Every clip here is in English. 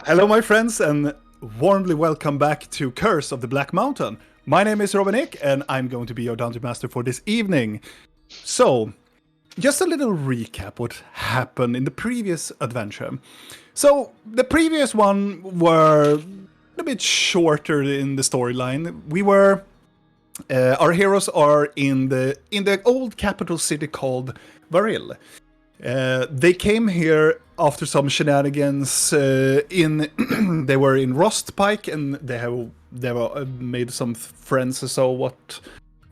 Hello, my friends, and warmly welcome back to Curse of the Black Mountain. My name is Robinic, and I'm going to be your Dungeon Master for this evening. So, just a little recap what happened in the previous adventure. So, the previous one were a bit shorter in the storyline. Our heroes are in the old capital city called Varil. They came here after some shenanigans. They were in Rostpike, and they were made some friends or so what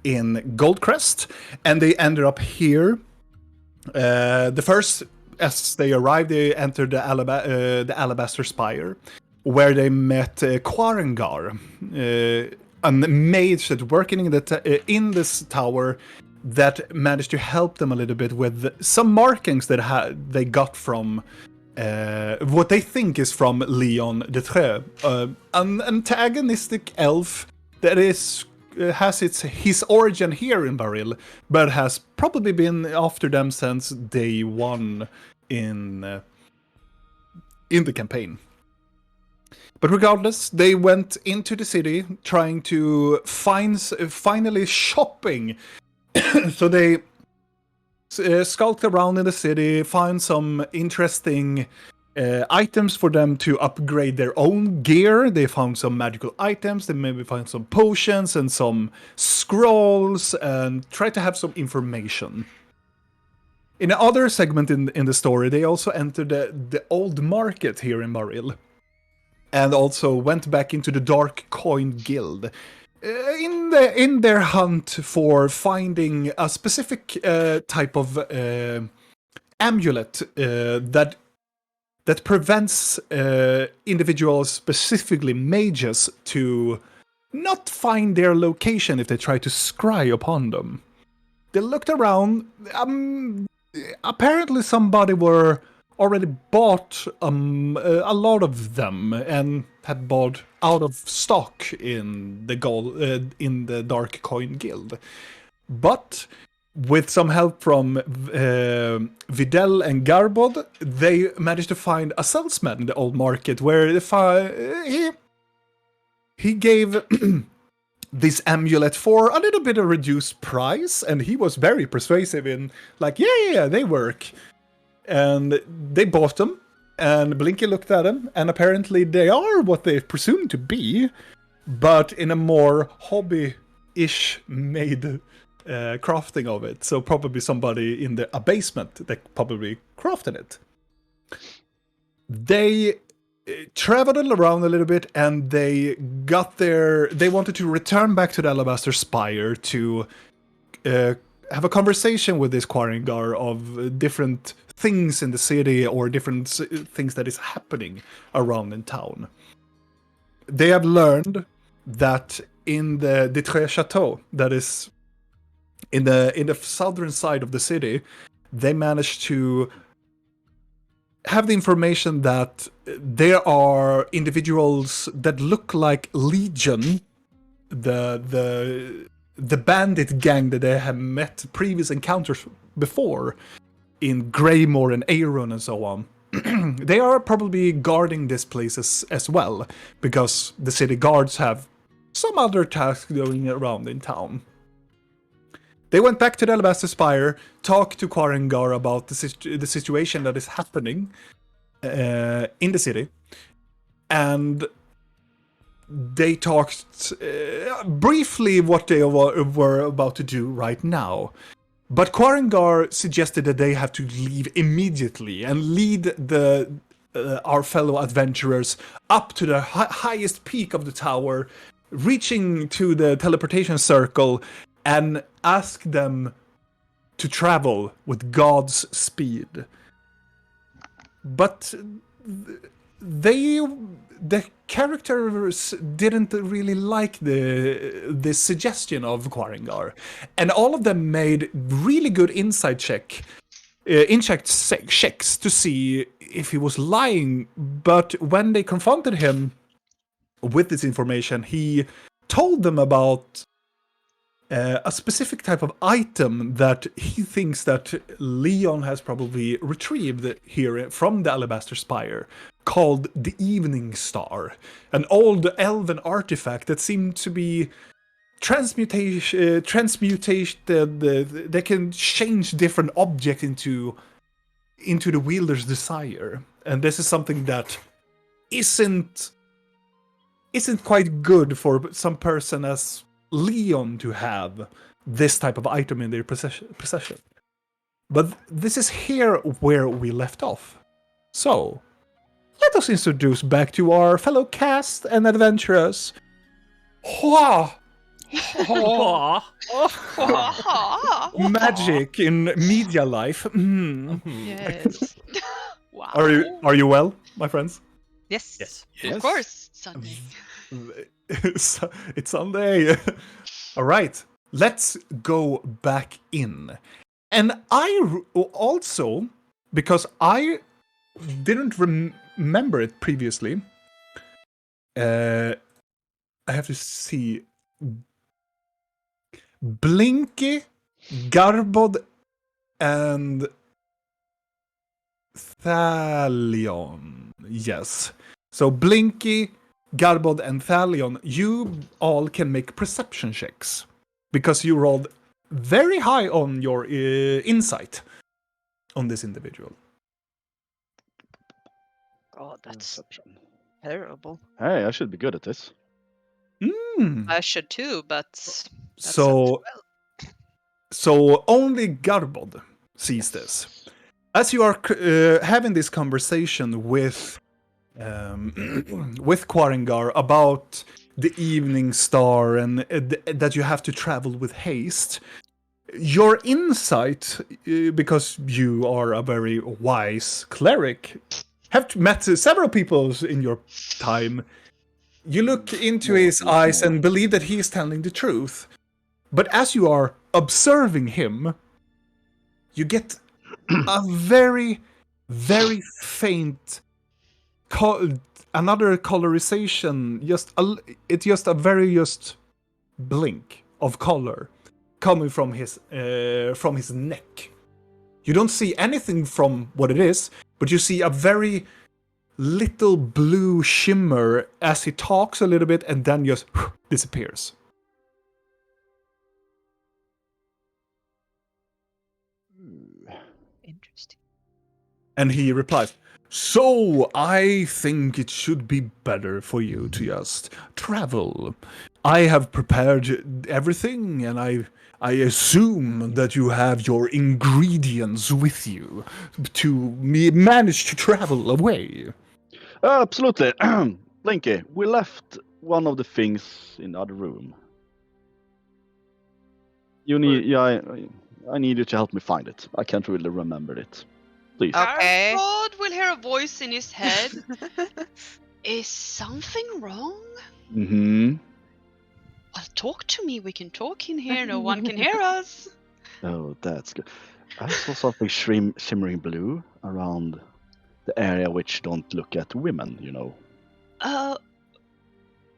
in Goldcrest, and they ended up here. As they arrived, they entered the Alabaster Spire, where they met Quarengar, a mage that working in this tower that managed to help them a little bit with some markings that they got from what they think is from Leon de Treux, an antagonistic elf that has his origin here in Varil, but has probably been after them since day one in the campaign. But regardless, they went into the city trying to finally shopping. So they skulked around in the city, found some interesting items for them to upgrade their own gear. They found some magical items, they maybe found some potions and some scrolls, and tried to have some information. In another segment in the story, they also entered the old market here in Varil, and also went back into the Dark Coin Guild. In their hunt for finding a specific type of amulet that prevents individuals, specifically mages, to not find their location if they try to scry upon them. They looked around. Apparently somebody were already bought a lot of them and had bought out of stock in the Dark Coin Guild. But with some help from Videl and Garbod, they managed to find a salesman in the old market where he gave this amulet for a little bit of reduced price, and he was very persuasive in like, yeah, they work. And they bought them, and Blinky looked at them, and apparently they are what they presume to be, but in a more hobby-ish made crafting of it. So probably somebody in a basement that probably crafted it. They traveled around a little bit, and they wanted to return back to the Alabaster Spire to have a conversation with this Quarengar of different things in the city or different things that is happening around in town. They have learned that in the de Treux Chateau, that is in the southern side of the city, they managed to have the information that there are individuals that look like Legion, the bandit gang that they have met previous encounters before in Greymore and Aeron and so on. They are probably guarding this place as well, because the city guards have some other tasks going around in town. They went back to the Alabaster Spire, talked to Quarengar about the situation that is happening in the city, and they talked briefly what they were about to do right now. But Quarengar suggested that they have to leave immediately and lead our fellow adventurers up to the highest peak of the tower, reaching to the teleportation circle, and ask them to travel with God's speed. But the characters didn't really like the suggestion of Quarengar, and all of them made really good insight checks to see if he was lying. But when they confronted him with this information, he told them about a specific type of item that he thinks that Leon has probably retrieved here from the Alabaster Spire, called the Evening Star, an old elven artifact that seemed to be transmutated. They can change different objects into the wielder's desire, and this is something that isn't quite good for some person as Leon to have this type of item in their possession. But this is here where we left off. So, let us introduce back to our fellow cast and adventurers. Hua! Magic in media life. Yes. Wow. Are you well, my friends? Yes. Of course, Sunday. It's Sunday. All right, let's go back in. And I also, because I didn't remember it previously, I have to see. Blinky, Garbod, and Thalion. Yes. So Blinky, Garbod, and Thalion, you all can make perception checks. Because you rolled very high on your insight on this individual. God, that's terrible. Hey, I should be good at this. I should too, but So only Garbod sees this. As you are having this conversation with Quarengar about the Evening Star and that you have to travel with haste, your insight, because you are a very wise cleric, have met several people in your time. You look into his eyes and believe that he is telling the truth. But as you are observing him, you get a very, very faint another colorization. It's just a very blink of color coming from his neck. You don't see anything from what it is, but you see a very little blue shimmer as he talks a little bit and then just disappears. interesting. And he replies, "So, I think it should be better for you to just travel. I have prepared everything, and I assume that you have your ingredients with you to manage to travel away." Absolutely. Blinky, we left one of the things in the other room. You need, yeah, I need you to help me find it. I can't really remember it. Please. Okay. God will hear a voice in his head. Is something wrong? Mm-hmm. Well, talk to me. We can talk in here. No one can hear us. Oh, that's good. I saw something shimmering blue around the area which don't look at women, you know.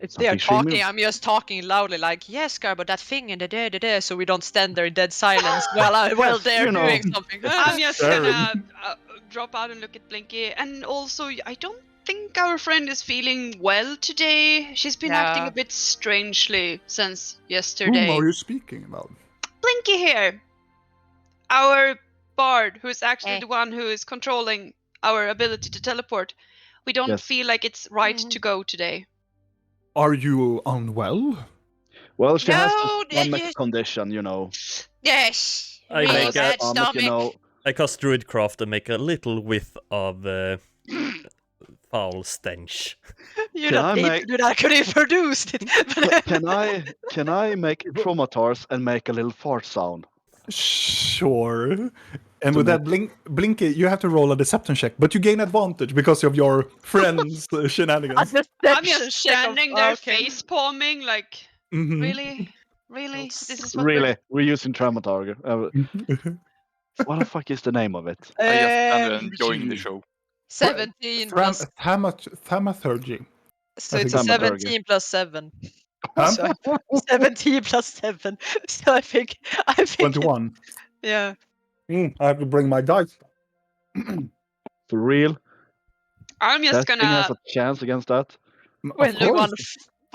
If they are Something talking, shimmer- I'm just talking loudly, like, yes, Garbo, that thing in the there, so we don't stand there in dead silence while they're you know. doing something. I'm just Sharon. gonna drop out and look at Blinky. And also, I don't think our friend is feeling well today. She's been acting Yeah. a bit strangely since Whom yesterday. are you speaking about? Blinky here, our bard, who is actually Eh. the one who is controlling our ability to teleport. We don't Yes. feel like it's right to go today. Are you unwell? Well, she has No, a stomach yes. condition, you know. Yes, I really make a- bad You stomach. know. I cast Druidcraft and make a little whiff of foul stench. You Can don't I need make- to do that. I could have produced it. Can I make chromatars and make a little fart sound? Sure. And So with that Blinky, you have to roll a deception check, but you gain advantage because of your friend's shenanigans. I'm just standing there Okay. face palming like, Mhm. really? This is what Really? We're using Traumatarger. What the fuck is the name of it? I just stand there Um, enjoying the show. 17 plus. Thaumaturgy. So I it's think I'm a 17 plus 7. So 17 plus 7. So I think 21. yeah. I have to bring my dice. For real? I'm just Testing has gonna. a chance against that. When Of you course. want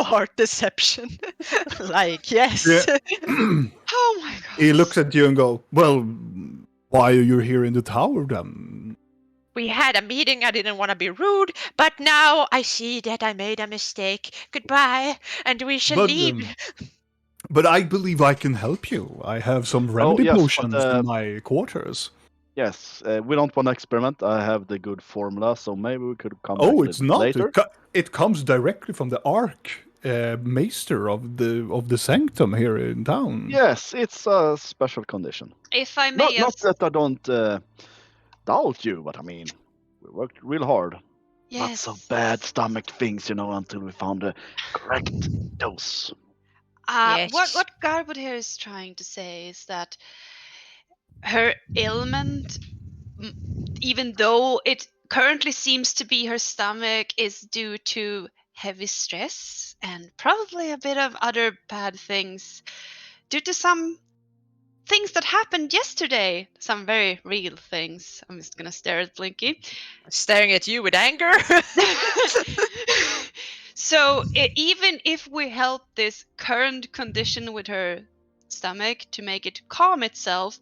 fart deception. Like, yes. Yeah. Oh my god. He looks at you and go, well, why are you here in the tower then? We had a meeting. I didn't want to be rude, but now I see that I made a mistake. Goodbye, and we shall But, leave. But I believe I can help you. I have some remedy yes, but, potions in my quarters. Yes, we don't want to experiment. I have the good formula, so maybe we could come back Oh, a it's little not. bit later. It comes directly from the Maester of the Sanctum here in town. Yes, it's a special condition. If I may, Not that I don't doubt you, but I mean, we worked real hard. Lots of bad stomach things, until we found the correct dose. Yes. What Garbod here is trying to say is that her ailment, even though it currently seems to be her stomach, is due to heavy stress and probably a bit of other bad things due to some things that happened yesterday. Some very real things. I'm just gonna stare at Blinky. Staring at you with anger. So even if we help this current condition with her stomach to make it calm itself,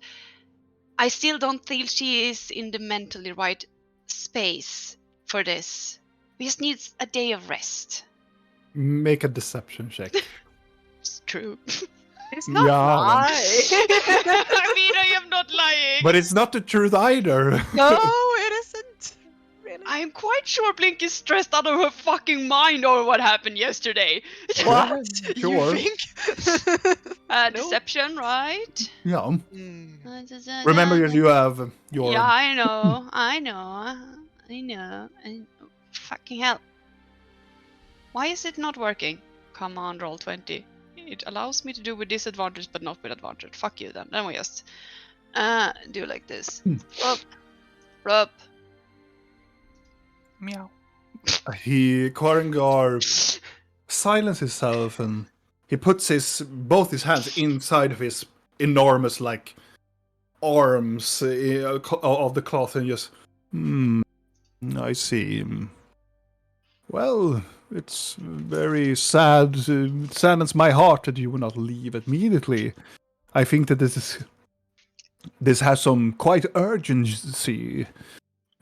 I still don't feel she is in the mentally right space for this. We just need a day of rest. Make a deception check. It's true. It's not Yeah, lie. I mean, I am not lying. But it's not the truth either. No, it isn't. Really. I am quite sure Blink is stressed out of her fucking mind over what happened yesterday. What? Sure. You think? No. Deception, right? Yeah. Hmm. Remember, you have your. Yeah, I know. And fucking hell. Why is it not working? Come on, roll 20. It allows me to do with disadvantage, but not with advantage. Fuck you then. Then we just do like this. Rub. Meow. Quarengar silences himself and he puts both his hands inside of his enormous arms of the cloth and just I see. Well, it's very sad. It saddens my heart that you will not leave immediately. I think that this has some quite urgency.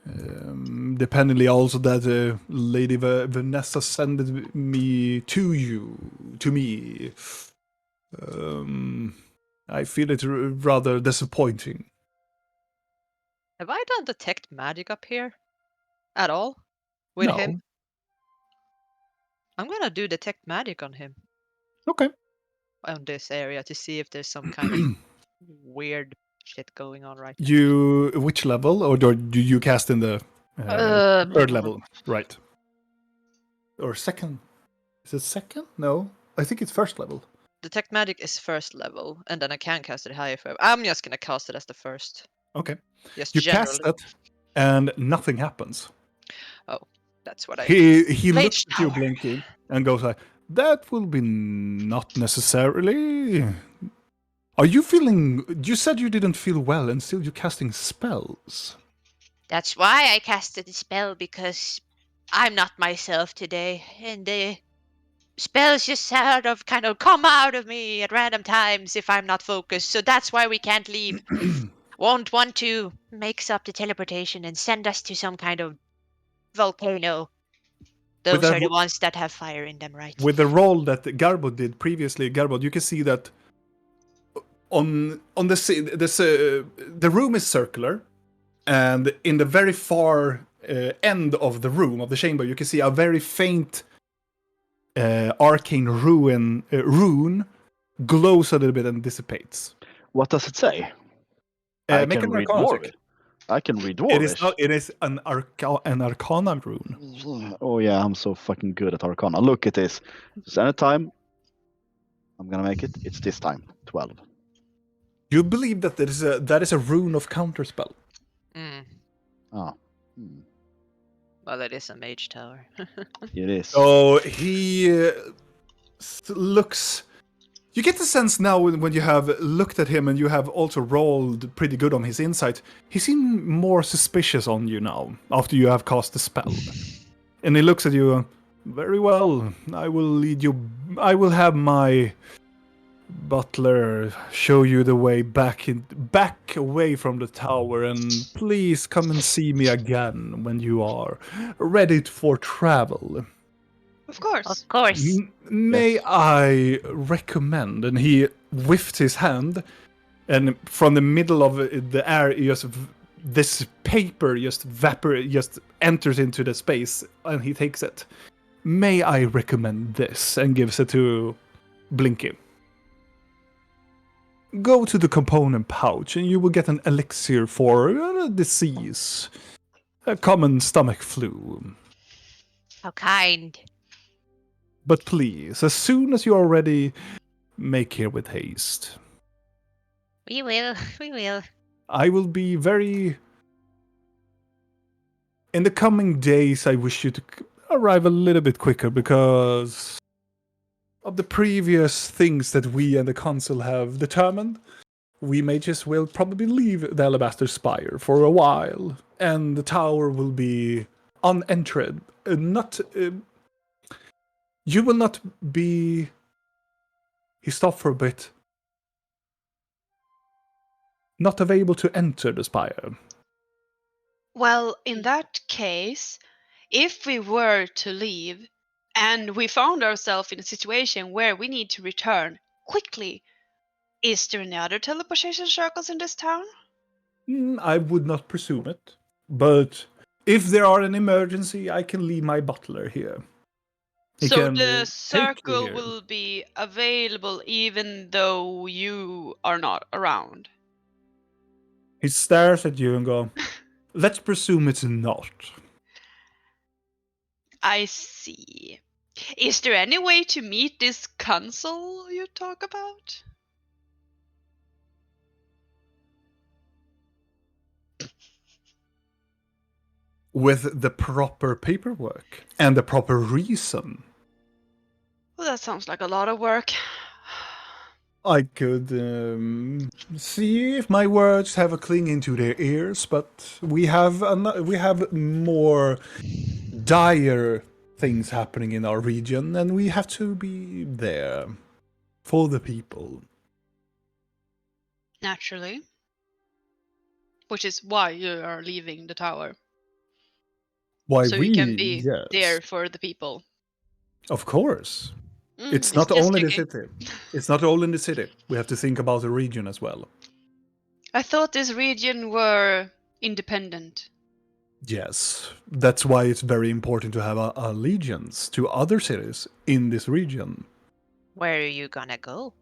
Dependently also that Lady Vanessa sent me to me. I feel it rather disappointing. Have I done detect magic up here? At all? With No. him? I'm gonna do detect magic on him. Okay. On this area to see if there's some kind of weird shit going on right now. Which level? Or do you cast in the third level? Right. Or second? Is it second? No. I think it's first level. Detect magic is first level, and then I can cast it higher. I'm just gonna cast it as the first. Okay. Just You generally. cast it, and nothing happens. That's what I. He Mage looks at you, tower. Blinky, and goes like, "That will be not necessarily." Are you feeling? You said you didn't feel well, and still you're casting spells. That's why I casted the spell, because I'm not myself today, and the spells just sort of kind of come out of me at random times if I'm not focused. So that's why we can't leave. Won't want to mix up the teleportation and send us to some kind of volcano. Those that are the ones that have fire in them, right? With the roll that Garbo did previously, Garbo, you can see that on the room is circular, and in the very far end of the room of the chamber, you can see a very faint arcane rune glows a little bit and dissipates. What does it say? I Make can an read Arcana Dwarvish. check. I can read It is Dwarvish. not. It is an Arcana rune. Oh yeah, I'm so fucking good at Arcana. Look at this. Just anytime I'm gonna make it, it's this time. 12. You believe that that is a rune of counterspell. Oh. Well, it is a mage tower. It is. So he looks. You get the sense now when you have looked at him and you have also rolled pretty good on his insight. He seems more suspicious on you now after you have cast the spell. And he looks at you. Very well. I will lead you. I will have my butler show you the way back away from the tower, and please come and see me again when you are ready for travel. Of course. Of course. May Yes. I recommend? And he whiffed his hand, and from the middle of the air, this paper just enters into the space, and he takes it. May I recommend this? And gives it to Blinky. Go to the component pouch, and you will get an elixir for a disease, a common stomach flu. How kind. But please, as soon as you are ready, make here with haste. We will. We will. I will be very. In the coming days, I wish you to arrive a little bit quicker because of the previous things that we and the council have determined. We may just will probably leave the Alabaster Spire for a while, and the tower will be unentered. You will not be. He stopped for a bit. Not able to enter the spire. Well, in that case, if we were to leave and we found ourselves in a situation where we need to return quickly, is there any other teleportation circles in this town? I would not presume it, but if there are an emergency, I can leave my butler here. He So can, the take you circle here. will be available even though you are not around. He stares at you and go, let's presume it's not. I see. Is there any way to meet this council you talk about? With the proper paperwork and the proper reason. Well, that sounds like a lot of work. I could see if my words have a cling into their ears, but we have more dire things happening in our region, and we have to be there for the people. Naturally. Which is why you are leaving the tower. Why So you can be yes, there for the people. of course. It's It's not just only the checking. city. It's not all in the city. We have to think about the region as well. I thought this region were independent. Yes, that's why it's very important to have allegiance to other cities in this region. Where are you gonna go?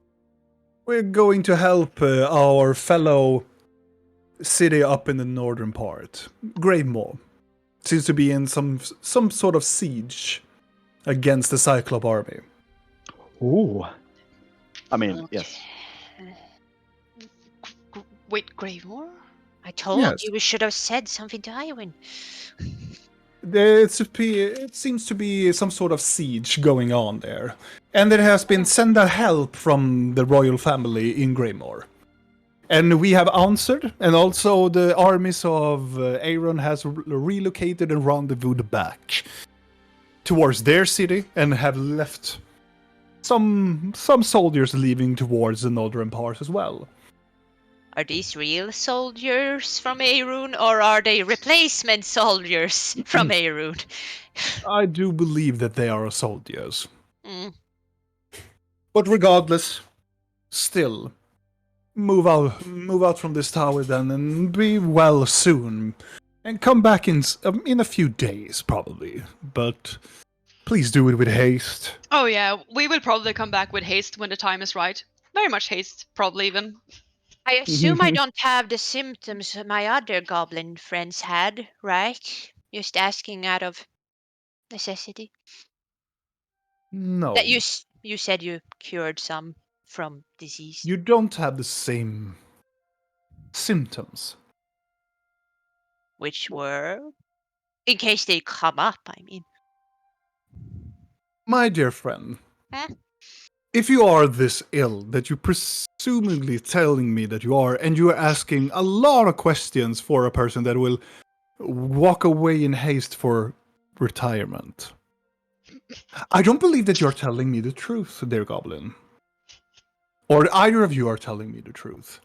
We're going to help our fellow city up in the northern part, Gravemore. Seems to be in some sort of siege against the Cyclop army. Ooh. I mean, Okay. yes. Wait, Gravemore? I told Yes. you we should have said something to Iwin. It seems to be some sort of siege going on there. And there has been sent a help from the royal family in Greymore. And we have answered, and also the armies of Aaron has relocated and rendezvoused back towards their city and have left some soldiers leaving towards the northern part as well. Are these real soldiers from Aerun, or are they replacement soldiers from Aerun? I do believe that they are soldiers. Mm. But regardless, still, move out from this tower then, and be well soon, and come back in a few days probably. But please do it with haste. Oh yeah, we will probably come back with haste when the time is right. Very much haste, probably even. I assume I don't have the symptoms my other goblin friends had, right? Just asking out of necessity. No, That you said you cured some from disease. you don't have the same symptoms. Which were, in case they come up, I mean. My dear friend, Huh? if you are this ill that you're presumably telling me that you are, and you are asking a lot of questions for a person that will walk away in haste for retirement, I don't believe that you're telling me the truth, dear Goblin. Or either of you are telling me the truth.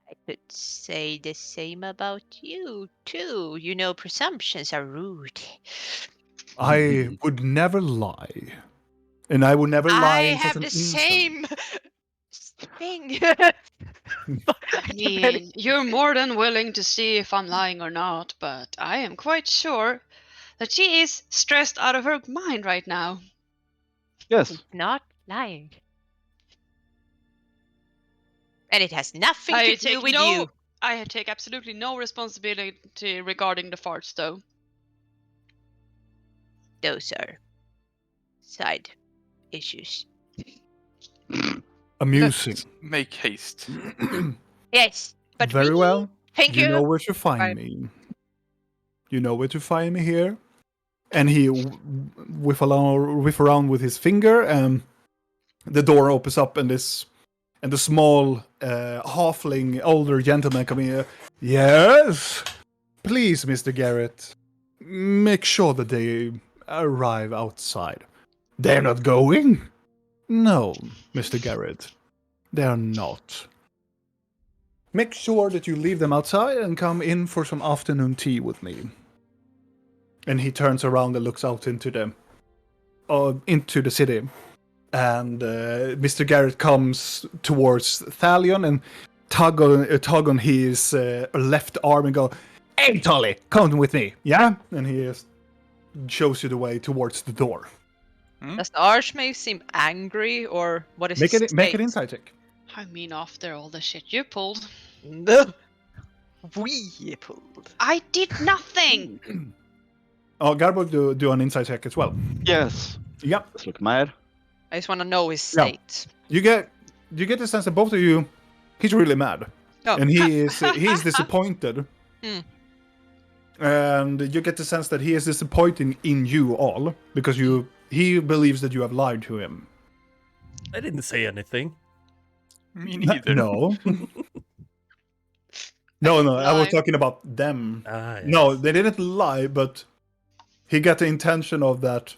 I could say the same about you, too. You know, presumptions are rude. I would never lie. And I would never lie I in such have an the instant. same thing. I mean, you're more than willing to see if I'm lying or not, but I am quite sure that she is stressed out of her mind right now. Yes. Not lying. And it has nothing I to do take with you. I take absolutely no responsibility regarding the farts, though. Those are side issues. Amusing. Let's make haste. Yes, but Very me? well. Thank You you. know where to find Right. me. You know where to find me here. And he whiff around with his finger, and the door opens up, and the small halfling older gentleman come in. Yes, please, Mr. Garrett, make sure that they arrive outside. They're not going? No, Mr. Garrett, they're not. Make sure that you leave them outside and come in for some afternoon tea with me. And he turns around and looks out into the city. And Mr. Garrett comes towards Thalion and tug on his left arm and go, "Hey, Tolly, come with me, yeah?" And he shows you the way towards the door. Does the Archmage seem angry, or what is Make his an state? insight check. I mean, after all the shit you pulled. No. We pulled. I did nothing! Oh, Garbo do an insight check as well. Yes. Yep. Let's look mad. I just want to know his Yeah. state. You get the sense that both of you, he's really mad. Oh. And he's disappointed. Hmm. And you get the sense that he is disappointed in you all because he believes that you have lied to him. I didn't say anything. Me neither. No. No, I was Lie. talking about them. Ah, No, yes. they didn't lie, but he got the intention of that.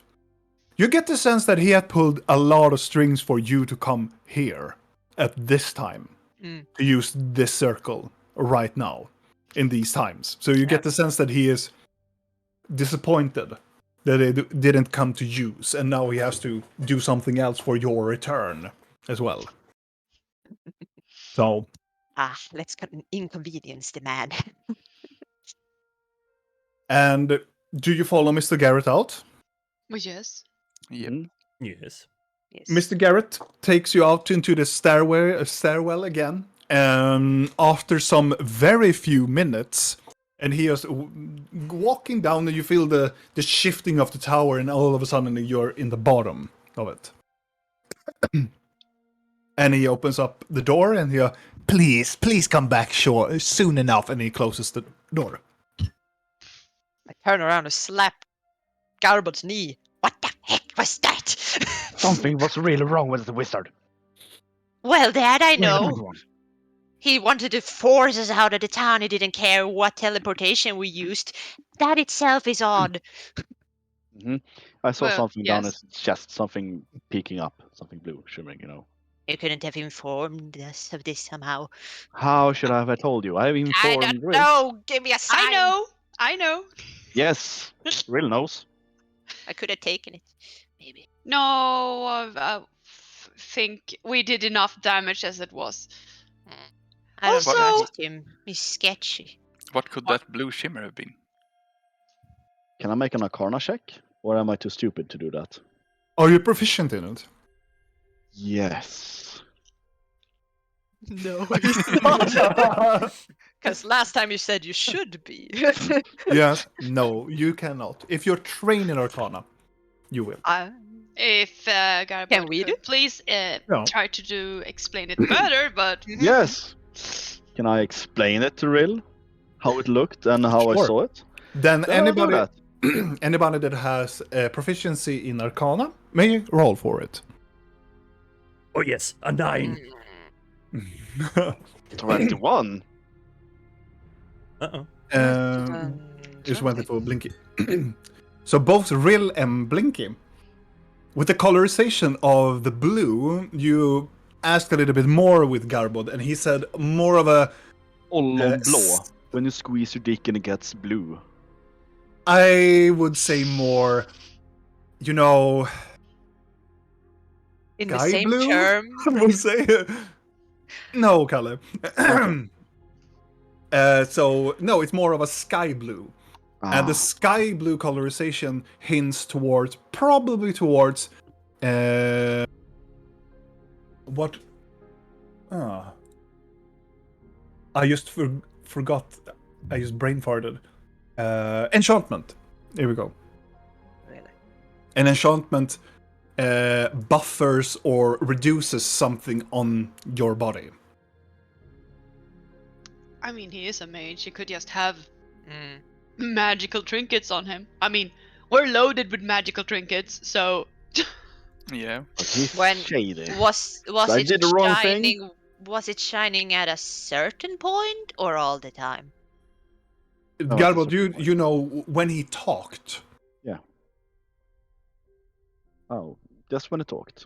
You get the sense that he had pulled a lot of strings for you to come here at this time. Mm. To use this circle right now in these times. So you get the sense that he is disappointed that they didn't come to use, and now he has to do something else for your return as well. So, Let's inconvenience the man. and do you follow Mr. Garrett out? Well, yes. Yep. Yes. Yes. Mr. Garrett takes you out into the stairwell again, and after some very few minutes, and he is walking down, and you feel the shifting of the tower, and all of a sudden you're in the bottom of it. And he opens up the door, and he goes, please come back soon enough, and he closes the door. I turn around and slap Garbot's knee. What the heck was that? Something was really wrong with the wizard. Well, that I know. Everyone. He wanted to force us out of the town. He didn't care what teleportation we used. That itself is odd. I saw Well, something down yes. his chest, something peeking up, something blue, shimmering, You couldn't have informed us of this somehow. How should I have told you? I have I informed don't Rill. know. Give me a sign. I know. Yes, Rill knows. I could have taken it. Maybe. No, I think we did enough damage as it was. I don't Also- trust him. He's sketchy. What could that blue shimmer have been? Can I make an Arcana check? Or am I too stupid to do that? Are you proficient in it? Yes. No, he's not. Because last time you said you should be. Yes. No, you cannot. If you're trained in Arcana, you will. If Garbot Can we could do? please No. try to explain it further, but Yes! Can I explain it to Rill? How it looked and how I Sure. saw it? Then Then I'll do anybody that. anybody that has proficiency in Arcana may roll for it. Oh yes, a 9. 21. Uh-oh. Just went for Blinky. So both Rill and Blinky, with the colorization of the blue, you asked a little bit more with Garbod, and he said more of a Ollonblå. When you squeeze your dick and it gets blue. I would say more, you know, In the sky same blue. term. I would say. No, Kalle. So no, it's more of a sky blue. And the sky blue colorization hints towards, probably towards, what? I just forgot. I just brain farted. Enchantment. Here we go. Really? An enchantment buffers or reduces something on your body. I mean, he is a mage. He could just have Mm. magical trinkets on him. I mean, we're loaded with magical trinkets, so Yeah. But he's When shady. Was I it did the wrong thing? shining? Was it shining at a certain point or all the time? Garbod, you know when he talked. Oh, just when it talked.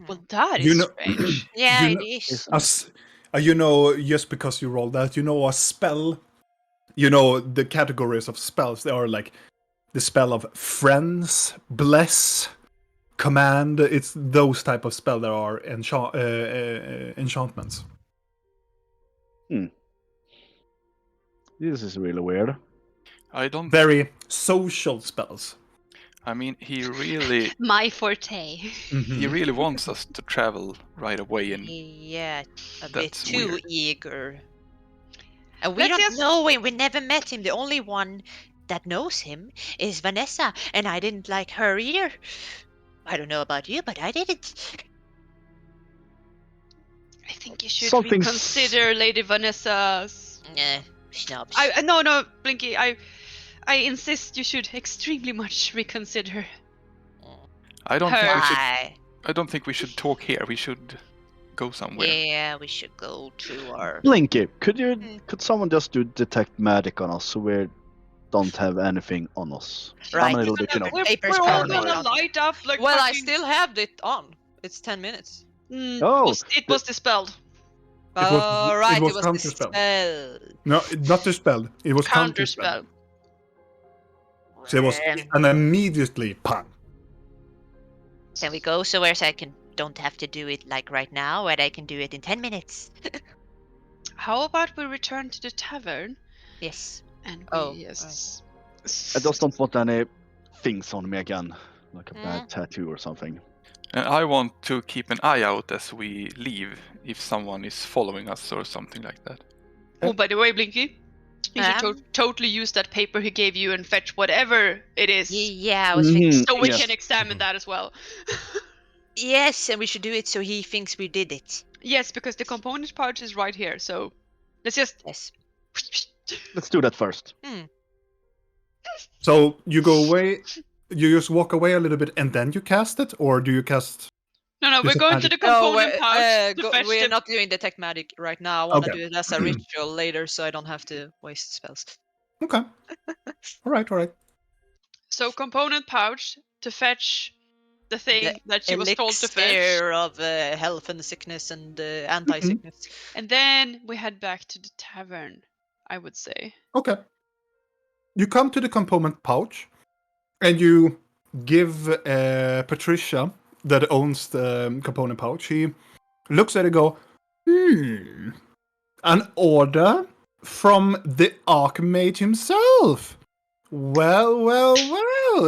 well, that You is know- strange. Yeah, You it know- is. You know, just because you rolled that, you know, a spell. You know the categories of spells. They are like the spell of friends, bless, command. It's those type of spell that are enchantments. This is really weird. I don't. Very social spells. I mean, he really, My forte. he really wants us to travel right away, and Yeah, a bit That's too weird. eager. And we Let's don't just- know him. We never met him. The only one that knows him is Vanessa, and I didn't like her either. I don't know about you, but I didn't. I think you should Something's- reconsider Lady Vanessa's. Snobs. No, Blinky. I insist you should extremely much reconsider. I don't think we should. Why? I don't think we should talk here. We should go somewhere. Yeah, we should go to our. Blinky, could someone just do detect magic on us so we don't have anything on us? Right. I'm a little bit, you know. We're, Papers we're all paranoid. gonna light up like. Well, I fucking- still have it on. It's 10 minutes. Oh, it was dispelled. All right, it was the counterspell. spell. No, not the spell. It was counterspell. Counterspell. So it was an immediately pang. Can we go somewhere so I don't have to do it like right now, where I can do it in 10 minutes? How about we return to the tavern Yes. and we Oh, just. I just don't want any things on me again, like a bad tattoo or something. And I want to keep an eye out as we leave if someone is following us or something like that. Oh, by the way, Blinky, you should Um? totally use that paper he gave you and fetch whatever it is, Yeah, I was thinking. so we Yes. can examine that as well. Yes, and we should do it so he thinks we did it. Yes, because the component pouch is right here. So let's just. Yes. Let's do that first. So you go away, you just walk away a little bit, and then you cast it, or do you cast? No, we're Detect going to magic. the component pouch to fetch we're the. not doing detect magic right now. I want to Okay. do it as a ritual later, so I don't have to waste spells. Okay. All right. So component pouch to fetch the thing The that she was told to fetch, Elixir of health and sickness and anti-sickness. and then we head back to the tavern. I would say. Okay. You come to the component pouch, and you give Patricia, that owns the component pouch, she looks at it and go, an order from the Archmage himself. Well.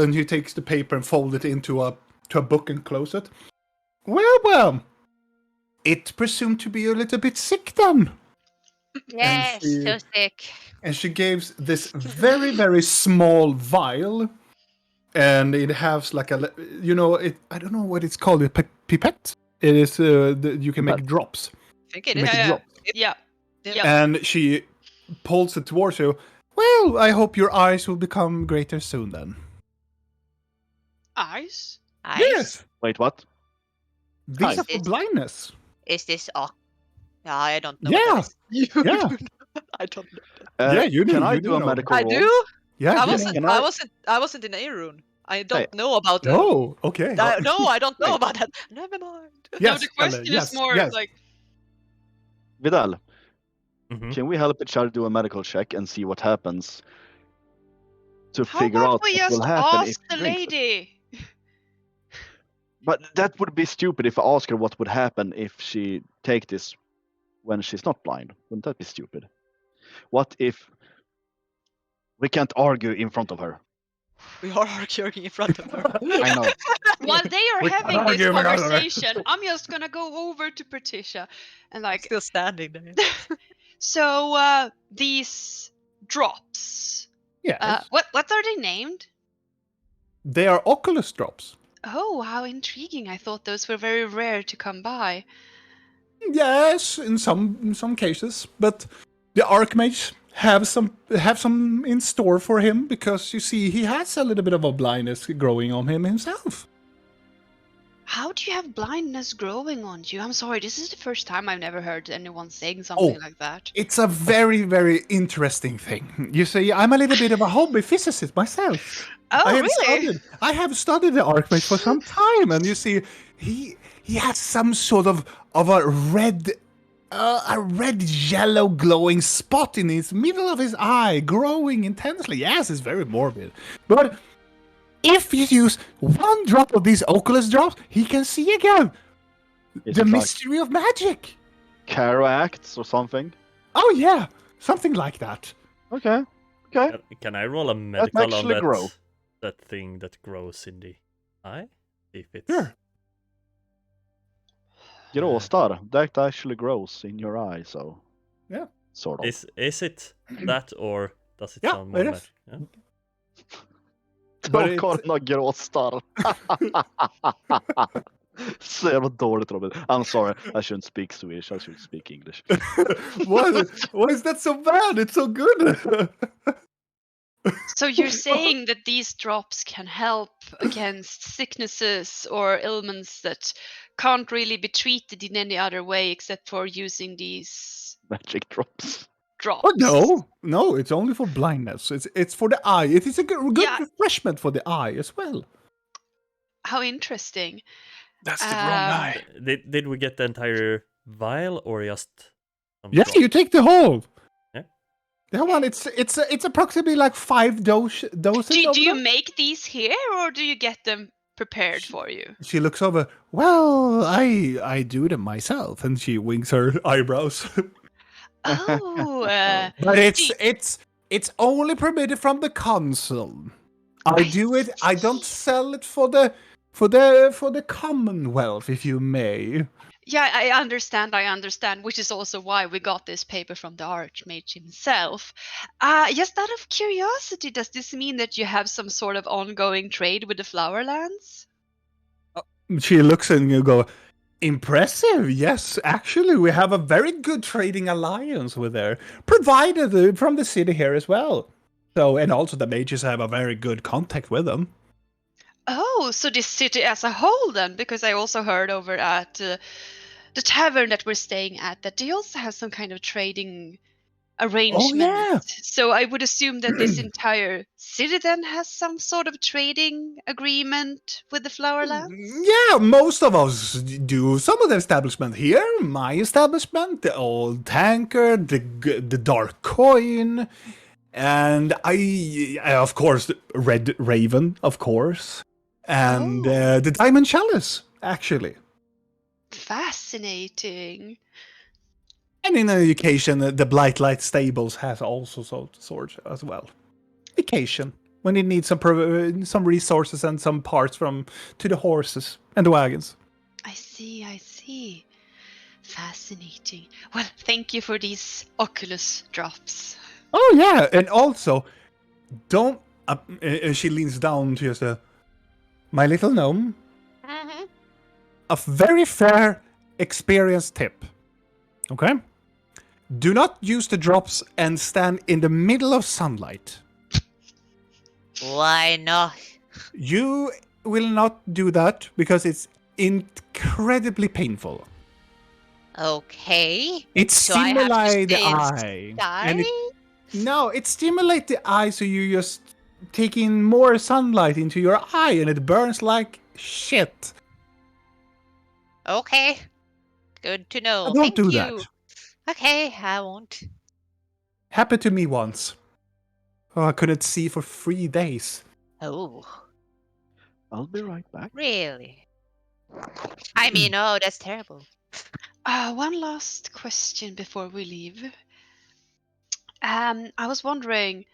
And he takes the paper and folds it into a book and close it. Well. It presumed to be a little bit sick then. Yes, she- so sick. And she gives this very, very small vial. And it has like I don't know what it's called, a pipette. It is, you can make drops. I think it Make is. it drop. Yeah. Yeah. And she pulls it towards you. Well, I hope your eyes will become greater soon then. Eyes? Eyes? Yes. Wait, what? These Is are for this- blindness. Is this I don't know Yeah. what that is. Yeah. I don't know. Yeah, you do, Can I you do do a know. medical I roll? do. Yeah. I you wasn't. know. I wasn't in Aerun. I don't Hey. know about the. Oh, okay. No, I don't know Wait. about that. Never mind. No, Yes, the question yes, is more yes. like, Vidal, Mhm. can we help each other do a medical check and see what happens to how figure about out we what just will happen if ask she the drinks it? lady? But that would be stupid if I ask her what would happen if she take this when she's not blind. Wouldn't that be stupid? What if we can't argue in front of her? We are arguing in front of her. I know. While they are We having can't this argue because of it. conversation, I'm just gonna go over to Patricia and like, Still standing there. so these drops, Yes. what are they named? They are Oculus drops. Oh, how intriguing! I thought those were very rare to come by. Yes, in some cases, but the Archmage have some in store for him because you see he has a little bit of a blindness growing on him himself. How do you have blindness growing on you? I'm sorry, this is the first time I've never heard anyone saying something like that. It's a very, very interesting thing. You see, I'm a little bit of a hobby physicist myself. Oh, I have studied the Archmage for some time, and you see, he has some sort of a red yellow glowing spot in his middle of his eye, growing intensely. Yes, it's very morbid, but if you use one drop of these Oculus drops, he can see again. Is The it like mystery of magic. cataracts or something? Oh yeah, something like that. Okay. Okay. Can I roll a medical on actually grow. that thing that grows in the eye? If it's Sure. Gråstar, that actually grows in your eye, so. Yeah. Sort of. is it that or does it Yeah, sound more it is. magic? Yeah? But De kolla gråstar. Så jävla dåligt Robin. I'm sorry, I shouldn't speak Swedish, I should speak English. Why is that so bad? It's so good. So you're saying that these drops can help against sicknesses or ailments that can't really be treated in any other way except for using these Magic drops. drops? Oh no, it's only for blindness. It's for the eye. It is a good Yeah. refreshment for the eye as well. How interesting. That's the wrong Um, eye. Did we get the entire vial or just some Yeah, drops? you take the whole. Yeah. The one. It's approximately like 5 doses. Do you them. make these here or do you get them prepared for you? She looks over. Well, I do them myself, and she winks her eyebrows. Oh, But it's only permitted from the council. I do it. I don't sell it for the Commonwealth, if you may. yeah, I understand, which is also why we got this paper from the Archmage himself. Just out of curiosity, does this mean that you have some sort of ongoing trade with the Flowerlands? She looks and you go, impressive. Yes, actually, we have a very good trading alliance with her, provided from the city here as well. So, and also the mages have a very good contact with them. Oh, so this city as a whole then, because I also heard over at the tavern that we're staying at that they also have some kind of trading arrangement. yeah. So I would assume that this entire city then has some sort of trading agreement with the Flowerlands? Yeah, most of us do. Some of the establishment here, my establishment, the old tankard, the dark coin, and I of course, Red Raven, of course, and Oh. the Diamond Chalice, actually. Fascinating. And in occasion, the Blightlight Stables has also sorts as well. Occasion, when you need some resources and some parts to the horses and the wagons. I see. Fascinating. Well, thank you for these Oculus drops. Oh yeah, and also, don't. She leans down to just my little gnome. Mm-hmm. A very fair experience tip. Okay, Do not use the drops and stand in the middle of sunlight. Why not? You will not do that because it's incredibly painful. Okay. It So I have to stimulates the stay eye. inside? No, it stimulates the eye, so you just take in more sunlight into your eye, and it burns like shit. Okay. Good to know. Don't Thank do you. that. Okay, I won't. Happened to me once. Oh, I couldn't see for 3 days. Oh, I'll be right back. really? I mean, oh, that's terrible. One last question before we leave. I was wondering,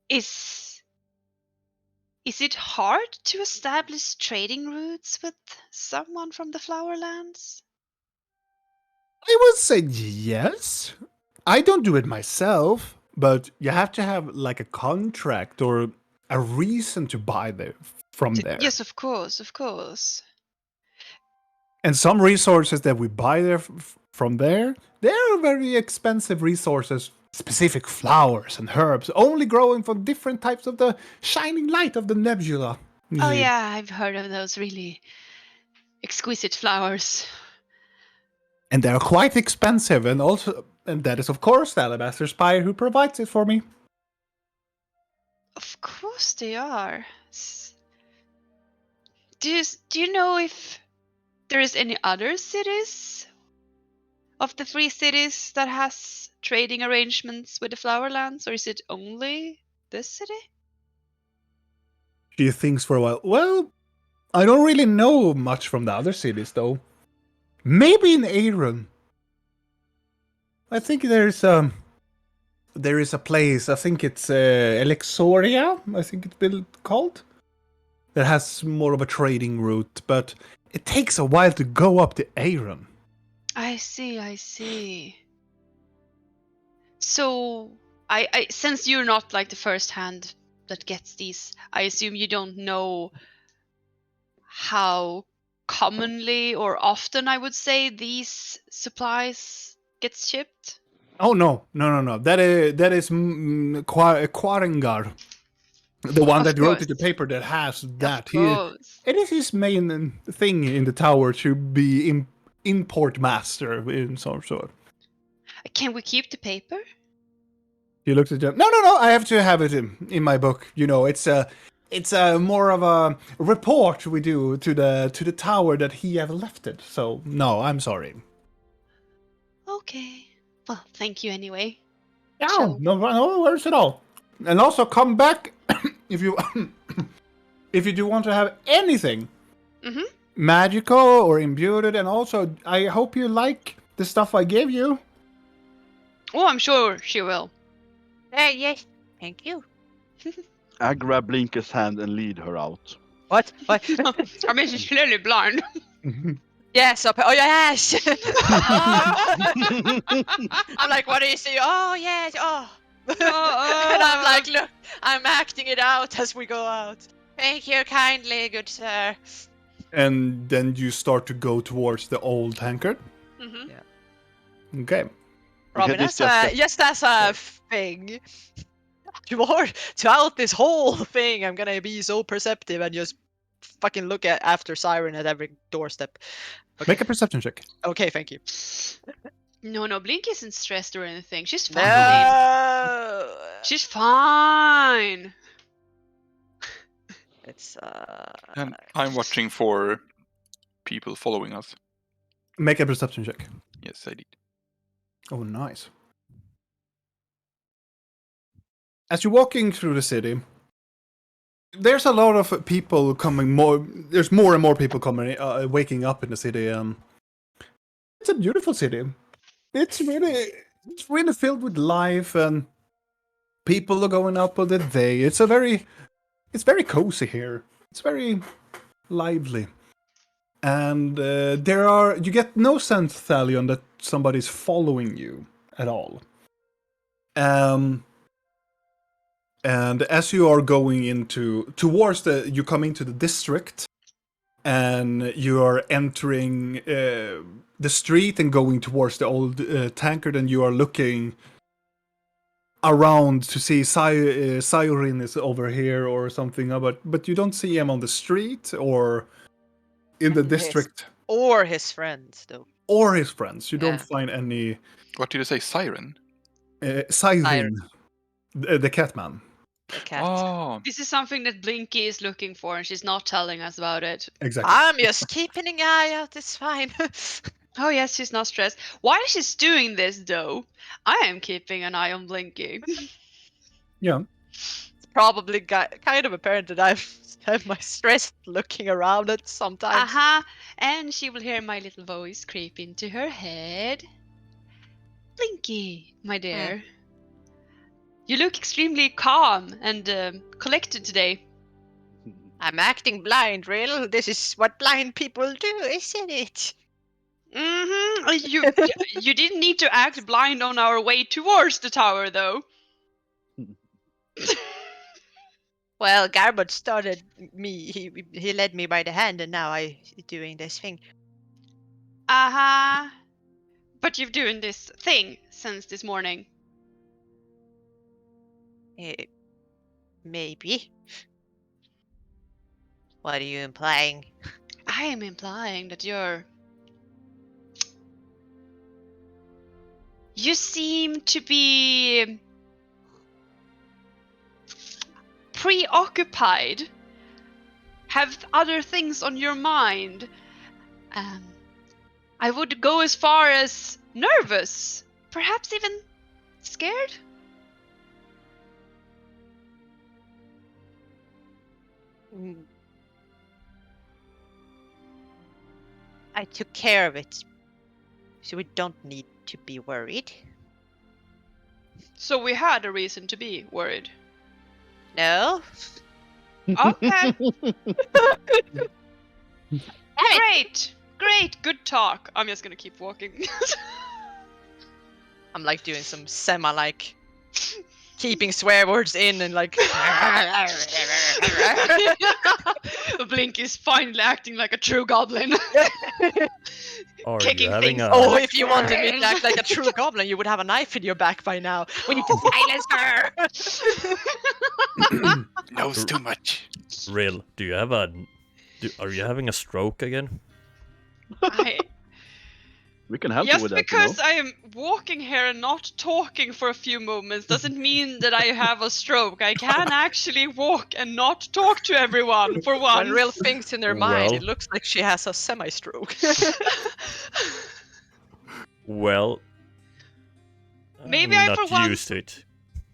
is it hard to establish trading routes with someone from the Flowerlands? I would say yes. I don't do it myself, but you have to have like a contract or a reason to buy from there. Yes, of course, of course. And some resources that we buy there from there, they're very expensive resources. Specific flowers and herbs, only growing from different types of the shining light of the nebula. Oh yeah, I've heard of those really exquisite flowers. And they're quite expensive, and that is of course the Alabaster Spire who provides it for me. Of course they are. Do you know if there is any other cities of the 3 cities that has trading arrangements with the Flowerlands, or is it only this city? She thinks for a while. Well, I don't really know much from the other cities though. Maybe in Aeron. I think there is a place. I think it's Elixoria. I think it's been called. That has more of a trading route, but it takes a while to go up to Aeron. I see. So, I since you're not like the first hand that gets these, I assume you don't know how commonly or often, I would say, these supplies get shipped. Oh no. That is Quarengar, the one Of that wrote course. in the paper that has that. Of course. It is his main thing in the tower to be import master in some sort. Can we keep the paper? He looks at them. No. I have to have it in my book. You know, it's a more of a report we do to the tower that he have left it. So no, I'm sorry. Okay. Well, thank you anyway. No worries at all. And also come back if you if you do want to have anything magical or imbued. And also, I hope you like the stuff I gave you. Oh, I'm sure she will. Yes, thank you. I grab Blinker's hand and lead her out. What? I mean, she's clearly blind. Yes, oh yes! I'm like, what do you see? Oh yes, oh. And I'm like, look, I'm acting it out as we go out. Thank you kindly, good sir. And then you start to go towards the old tankard. Mm-hmm. Okay. Robin, this just as a thing, throughout this whole thing, I'm gonna be so perceptive and just fucking look after Siren at every doorstep. Okay. Make a perception check. Okay, thank you. No, Blink isn't stressed or anything. She's fine. No! She's fine. It's And I'm watching for people following us. Make a perception check. Yes, I did. Oh, nice. As you're walking through the city, there's a lot of people coming. There's more and more people coming, waking up in the city. It's a beautiful city. It's really filled with life, and people are going out on the day. It's very cozy here. It's very lively, and you get no sense, Thalion, that somebody's following you at all. And as you are going you come into the district, and you are entering the street and going towards the old tankard, and you are looking around to see Siren is over here or something, but you don't see him on the street or in the Yes. district Or his friends, though. or his friends. You Yeah. don't find any What did you say? Siren? Siren, the Catman. The cat. Oh, This is something that Blinky is looking for, and she's not telling us about it. Exactly. I'm just keeping an eye out. It's fine. Oh yes, she's not stressed. While she's doing this, though, I am keeping an eye on Blinky. Yeah. It's probably kind of apparent that I've spent my stress looking around it sometimes. Aha! And she will hear my little voice creep into her head. Blinky, my dear. You look extremely calm and collected today. I'm acting blind, Rill. This is what blind people do, isn't it? Mm-hmm. You didn't need to act blind on our way towards the tower, though. Well, Garbot started me. He led me by the hand, and now I'm doing this thing. Aha! But you've doing this thing since this morning. Maybe. What are you implying? I am implying that you seem to be preoccupied, have other things on your mind. I would go as far as nervous, perhaps even scared. I took care of it, so we don't need to be worried. So we had a reason to be worried. No? Okay. Great, good talk. I'm just gonna keep walking. I'm like doing some semi keeping swear words in and like Blink is finally acting like a true goblin. Are Kicking you having things a... oh, if you wanted me to act like a true goblin, you would have a knife in your back by now. We need to silence her. knows too much. Real? Do you have a... Are you having a stroke again? We can help you Just with that. because I am walking here and not talking for a few moments doesn't mean that I have a stroke. I can actually walk and not talk to everyone for once. When Real thinks in her mind, Well. it looks like she has a semi-stroke. Well... Maybe I'm I for not once- used to it.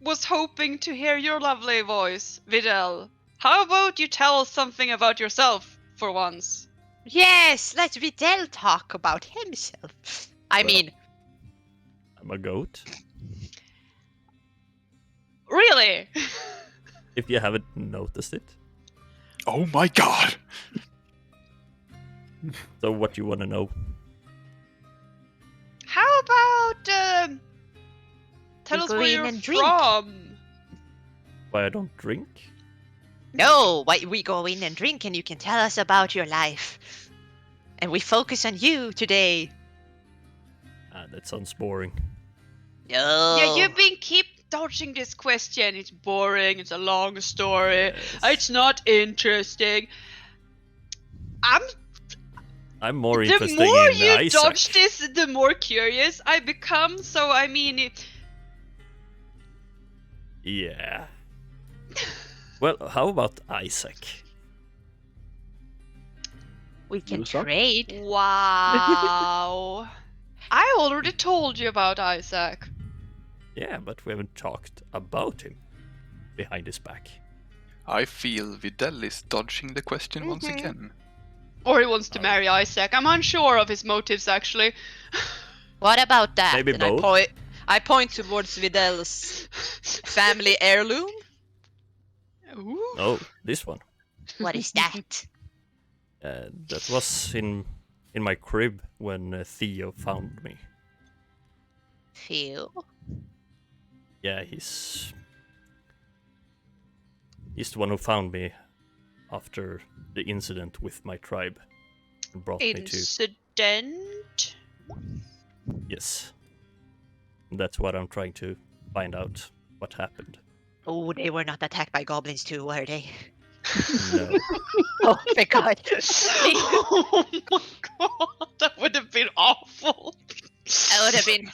Was hoping to hear your lovely voice, Videl. How about you tell us something about yourself for once? Yes, let Videl talk about himself. I mean, I'm a goat. Really? If you haven't noticed it. Oh my god! So what you want to know? How about tell We us go where in you're and drink. from? Why I don't drink? no, why we go in and drink and you can tell us about your life. And we focus on you today. That sounds boring. No. Yeah, you've been keep dodging this question. It's boring. It's a long story. Yes. It's not interesting. I'm more The interested more in you Isaac. dodge this, the more curious I become. So I mean, Yeah. Well, how about Isaac? we can You suck. trade. wow. I already told you about Isaac. Yeah, but we haven't talked about him behind his back. I feel Videl is dodging the question once again. Or he wants to marry Isaac. I'm unsure of his motives, actually. What about that? Maybe and both. I point towards Videl's family heirloom. Ooh. Oh, this one. What is that? That was in my crib when Theo found me. Theo. Yeah, he's the one who found me after the incident with my tribe and brought me to. Incident? Yes. That's what I'm trying to find out. What happened? Oh, they were not attacked by goblins too, were they? No. Oh, thank God. Oh my god, that would have been awful. That would have been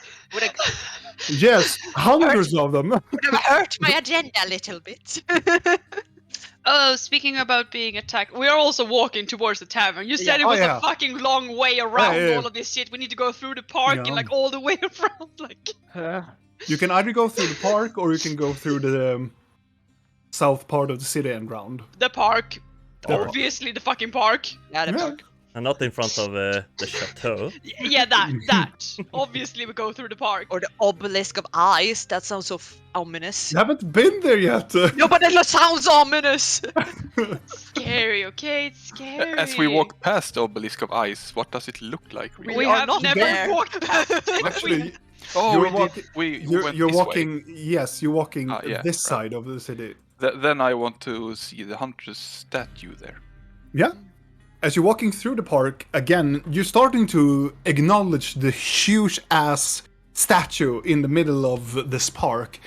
Yes, hundreds of them. would have hurt my agenda a little bit. Oh, speaking about being attacked, we are also walking towards the tavern. You said Yeah. it was yeah. a fucking long way around Yeah. all of this shit. We need to go through the park Yeah. and like all the way around. Like, You can either go through the park or you can go through the south part of the city and round. the park. Park. Obviously, the fucking park. Yeah, the Yeah. park. And not in front of the chateau. Yeah, that. Obviously, we go through the park. Or the obelisk of eyes. That sounds so ominous. You haven't been there yet. No, but it sounds ominous. Scary, okay? It's scary. As we walk past the obelisk of ice, what does it look like? Really? we are have not never there. walked past it. Actually, Oh, You're we did. walking- We you're, went you're this way. walking. Yes, you're walking Yeah, this right. side of the city. Then I want to see the hunter's statue there. Yeah. As you're walking through the park, again, you're starting to acknowledge the huge ass statue in the middle of this park.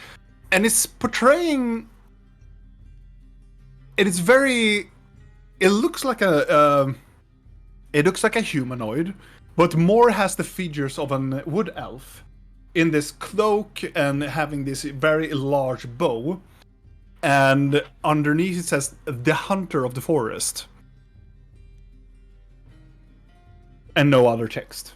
And it's portraying. It is very. It looks like a. It looks like a humanoid, but more has the features of an wood elf. In this cloak and having this very large bow. And underneath it says, the hunter of the forest. And no other text.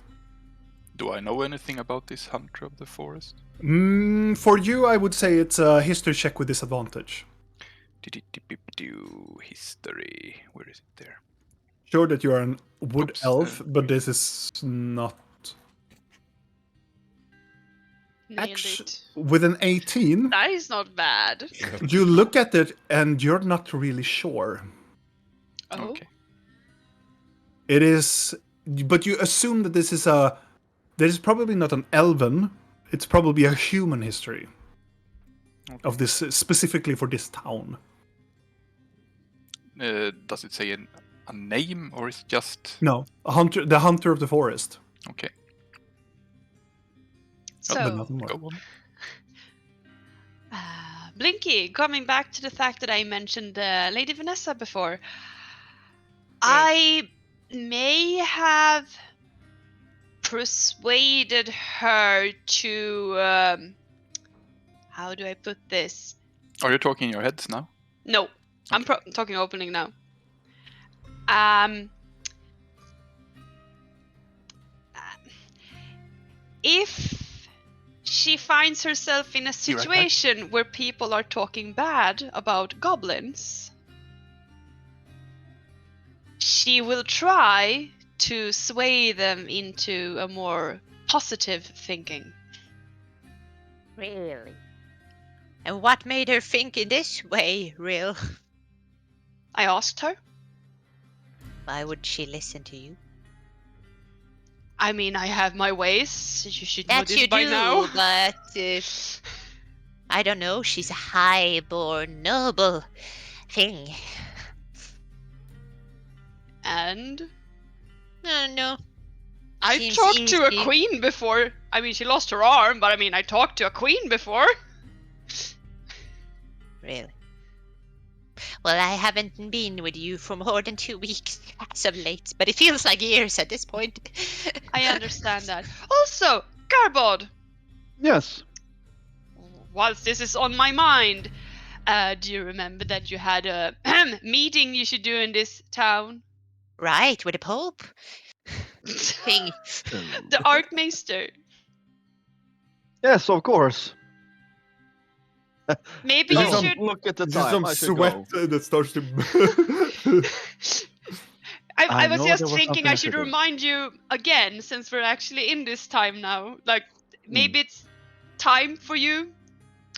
Do I know anything about this hunter of the forest? For you, I would say it's a history check with disadvantage. History. Where is it there? Sure that you are an wood Oops, elf, but this is not. Nailed Actu- it. With an 18, That is not bad. you look at it and you're not really sure. Oh. Okay. It is, but you assume that this is a. This is probably not an elven. It's probably a human history of this specifically for this town. Does it say a name or is it just No, a hunter, the hunter of the forest. okay? But So, nothing more. Go on. Blinky, coming back to the fact that I mentioned Lady Vanessa before, I may have persuaded her to. How do I put this? Are you talking in your heads now? No, I'm talking opening now. If she finds herself in a right back. situation where people are talking bad about goblins, she will try to sway them into a more positive thinking. Really? And what made her think in this way, Real? I asked her. Why would she listen to you? I mean, I have my ways. You should know That this you by do, now. but I don't know. She's a high-born, noble thing. And No. I Seems talked to a easy. queen before. I mean, she lost her arm, but I mean, I talked to a queen before. Really? Well, I haven't been with you for more than 2 weeks as of late, but it feels like years at this point. I understand that. Also, Garbod, Yes. whilst this is on my mind, do you remember that you had a meeting you should do in this town? Right, with the Pope? Thing. The Archmaester. Yes, of course. Maybe This you is should. Look at the This is time. some I should sweat go. that starts to. I was know just there was thinking something I I should should do. remind you again, since we're actually in this time now. Like, Hmm. maybe it's time for you.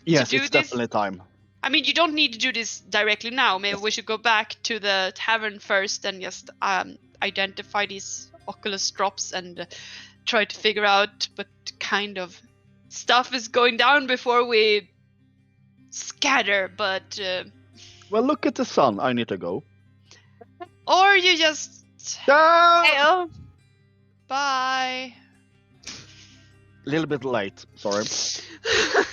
Yes, do it's this- definitely time. I mean, you don't need to do this directly now. Maybe we should go back to the tavern first and just identify these Oculus drops and try to figure out what kind of stuff is going down before we scatter. But Well, look at the sun. I need to go. Or you just Ah! Hey-oh. bye. A little bit late. Sorry.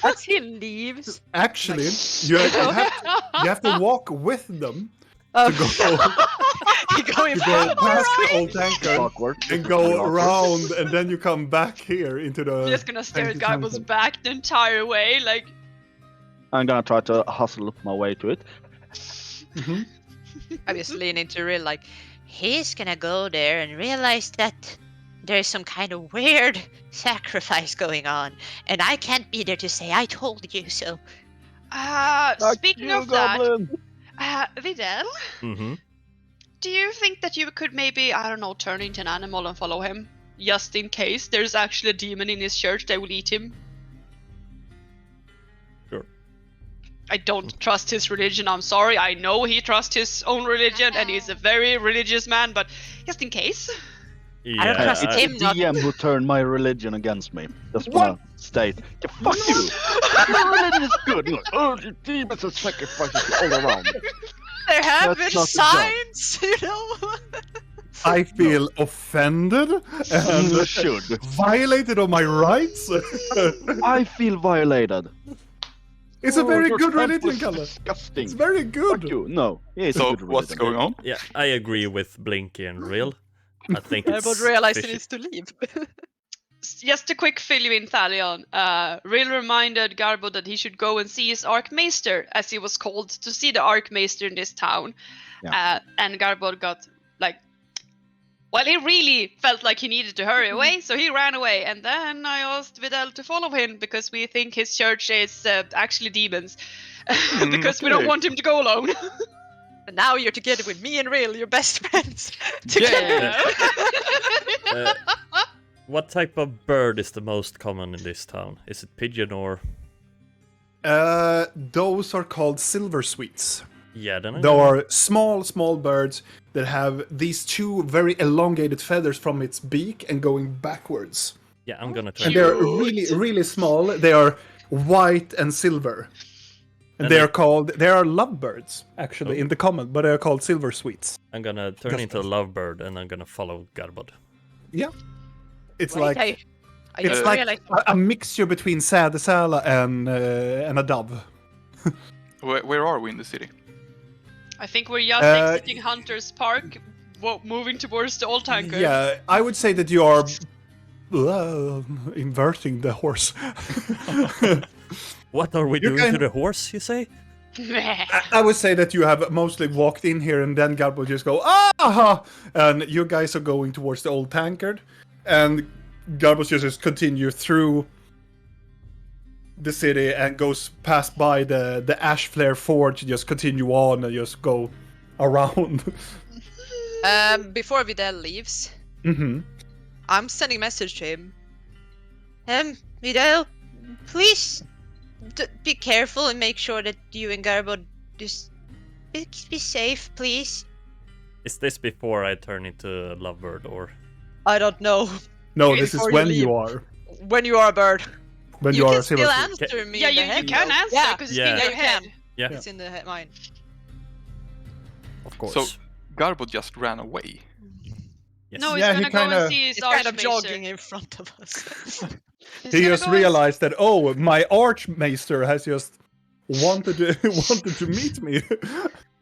As he leaves. Actually, you have to walk with them Oh, to go going to go past the old It's tanker awkward. and It's go really awkward. around, and then you come back here into the. I'm just gonna stare at tanky Garbo's tanker. back the entire way, like. I'm gonna try to hustle my way to it. Mhm. I'm just leaning to real like he's gonna go there and realize that there's some kind of weird sacrifice going on, and I can't be there to say I told you so. Speaking of that, Videl, Mm-hmm. do you think that you could maybe, I don't know, turn into an animal and follow him? Just in case there's actually a demon in his church that will eat him? Sure. I don't trust his religion, I'm sorry. I know he trusts his own religion and he's a very religious man, but just in case. Yeah, I don't trust It's him. the DM who turned my religion against me. Just wanna state. Yeah, fuck you! Your religion is good. You're like, oh, the demons and sacrifices all around. There have That's been not the job. signs, you know. I feel offended and You should. violated of my rights. I feel violated. It's a very your good temple religion, is Kalle. Disgusting. It's very Fuck good. you. No, yeah, it's a So good what's religion. going on? yeah, I agree with Blinky and Real. I think I it's would realize he fishy. needs to leave. Just a quick fill you in, Thalion. Real reminded Garbo that he should go and see his Archmaester, as he was called to see the Archmaester in this town. Yeah. And Garbo got, like, well, he really felt like he needed to hurry away, so he ran away. And then I asked Videl to follow him, because we think his church is actually demons. Because we don't okay. want him to go alone. And now you're together with me and Real, your best friends. Yeah. What type of bird is the most common in this town? Is it pigeon or? Those are called silver sweets. Yeah, then They are small birds that have these two very elongated feathers from its beak and going backwards. Yeah, I'm gonna try. And they're really small. They are white and silver. And they are lovebirds, actually, in the common, but they are called silver sweets. I'm gonna turn into a lovebird and I'm gonna follow Garbod. Yeah. It's Wait, like I it's just like realized- a mixture between sädesärla and a dove. Where are we in the city? I think we're just exiting Hunter's Park, moving towards the old tanker. Yeah, I would say that you are inverting the horse. What are we You doing to can- the horse, you say? I would say that you have mostly walked in here and then God will just go, ah! And you guys are going towards the old tankard. And God will just continue through the city and goes past by the Ash Flare Forge, just continue on and just go around. Before Videl leaves, Mm-hmm. I'm sending a message to him. Videl, please be careful and make sure that you and Garbo just be safe, please. Is this before I turn into a lovebird or? I don't know. No, Before this is you when leave. you are. When you are a bird. When You you are can a silver still sweet. answer me. Yeah, in the you head, can though. answer Yeah, because it's Yeah. in yeah, your you head. can. Yeah, It's in the mind. of course. So Garbo just ran away. Yes. No, he's Yeah, he gonna go kinda- and see his It's kind of Archmaester. jogging in front of us. He's He gonna just go and- realized that, oh, my Archmaester has just wanted to meet me.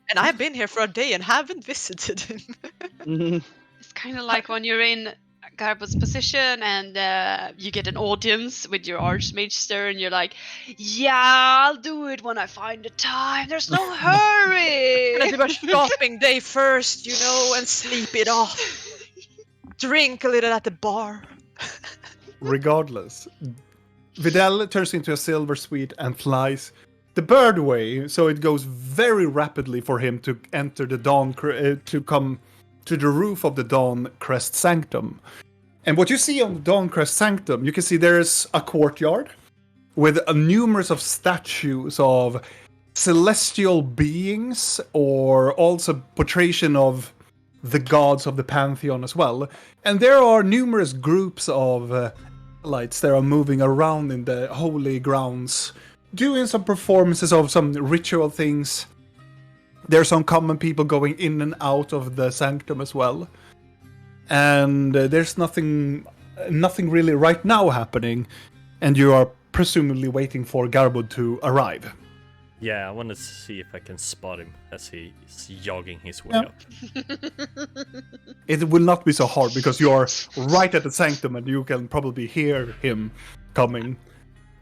And I've been here for a day and haven't visited him. It's kind of like when you're in Garbo's position and you get an audience with your Archmaester and you're like, yeah, I'll do it when I find the time. There's no hurry. Gonna do a shopping day first, you know, and sleep it off. Drink a little at the bar. Regardless, Videl turns into a silver sweet and flies the bird way, so it goes very rapidly for him to enter the to come to the roof of the Dawn Crest Sanctum. And what you see on the Dawn Crest Sanctum, you can see there's a courtyard with numerous of statues of celestial beings, or also portrayal of the gods of the pantheon as well. And there are numerous groups of lights that are moving around in the holy grounds, doing some performances of some ritual things. There's some common people going in and out of the sanctum as well. And there's nothing really right now happening. And you are presumably waiting for Garbod to arrive. Yeah, I want to see if I can spot him as he's jogging his way Yeah. up. It will not be so hard because you are right at the sanctum and you can probably hear him coming.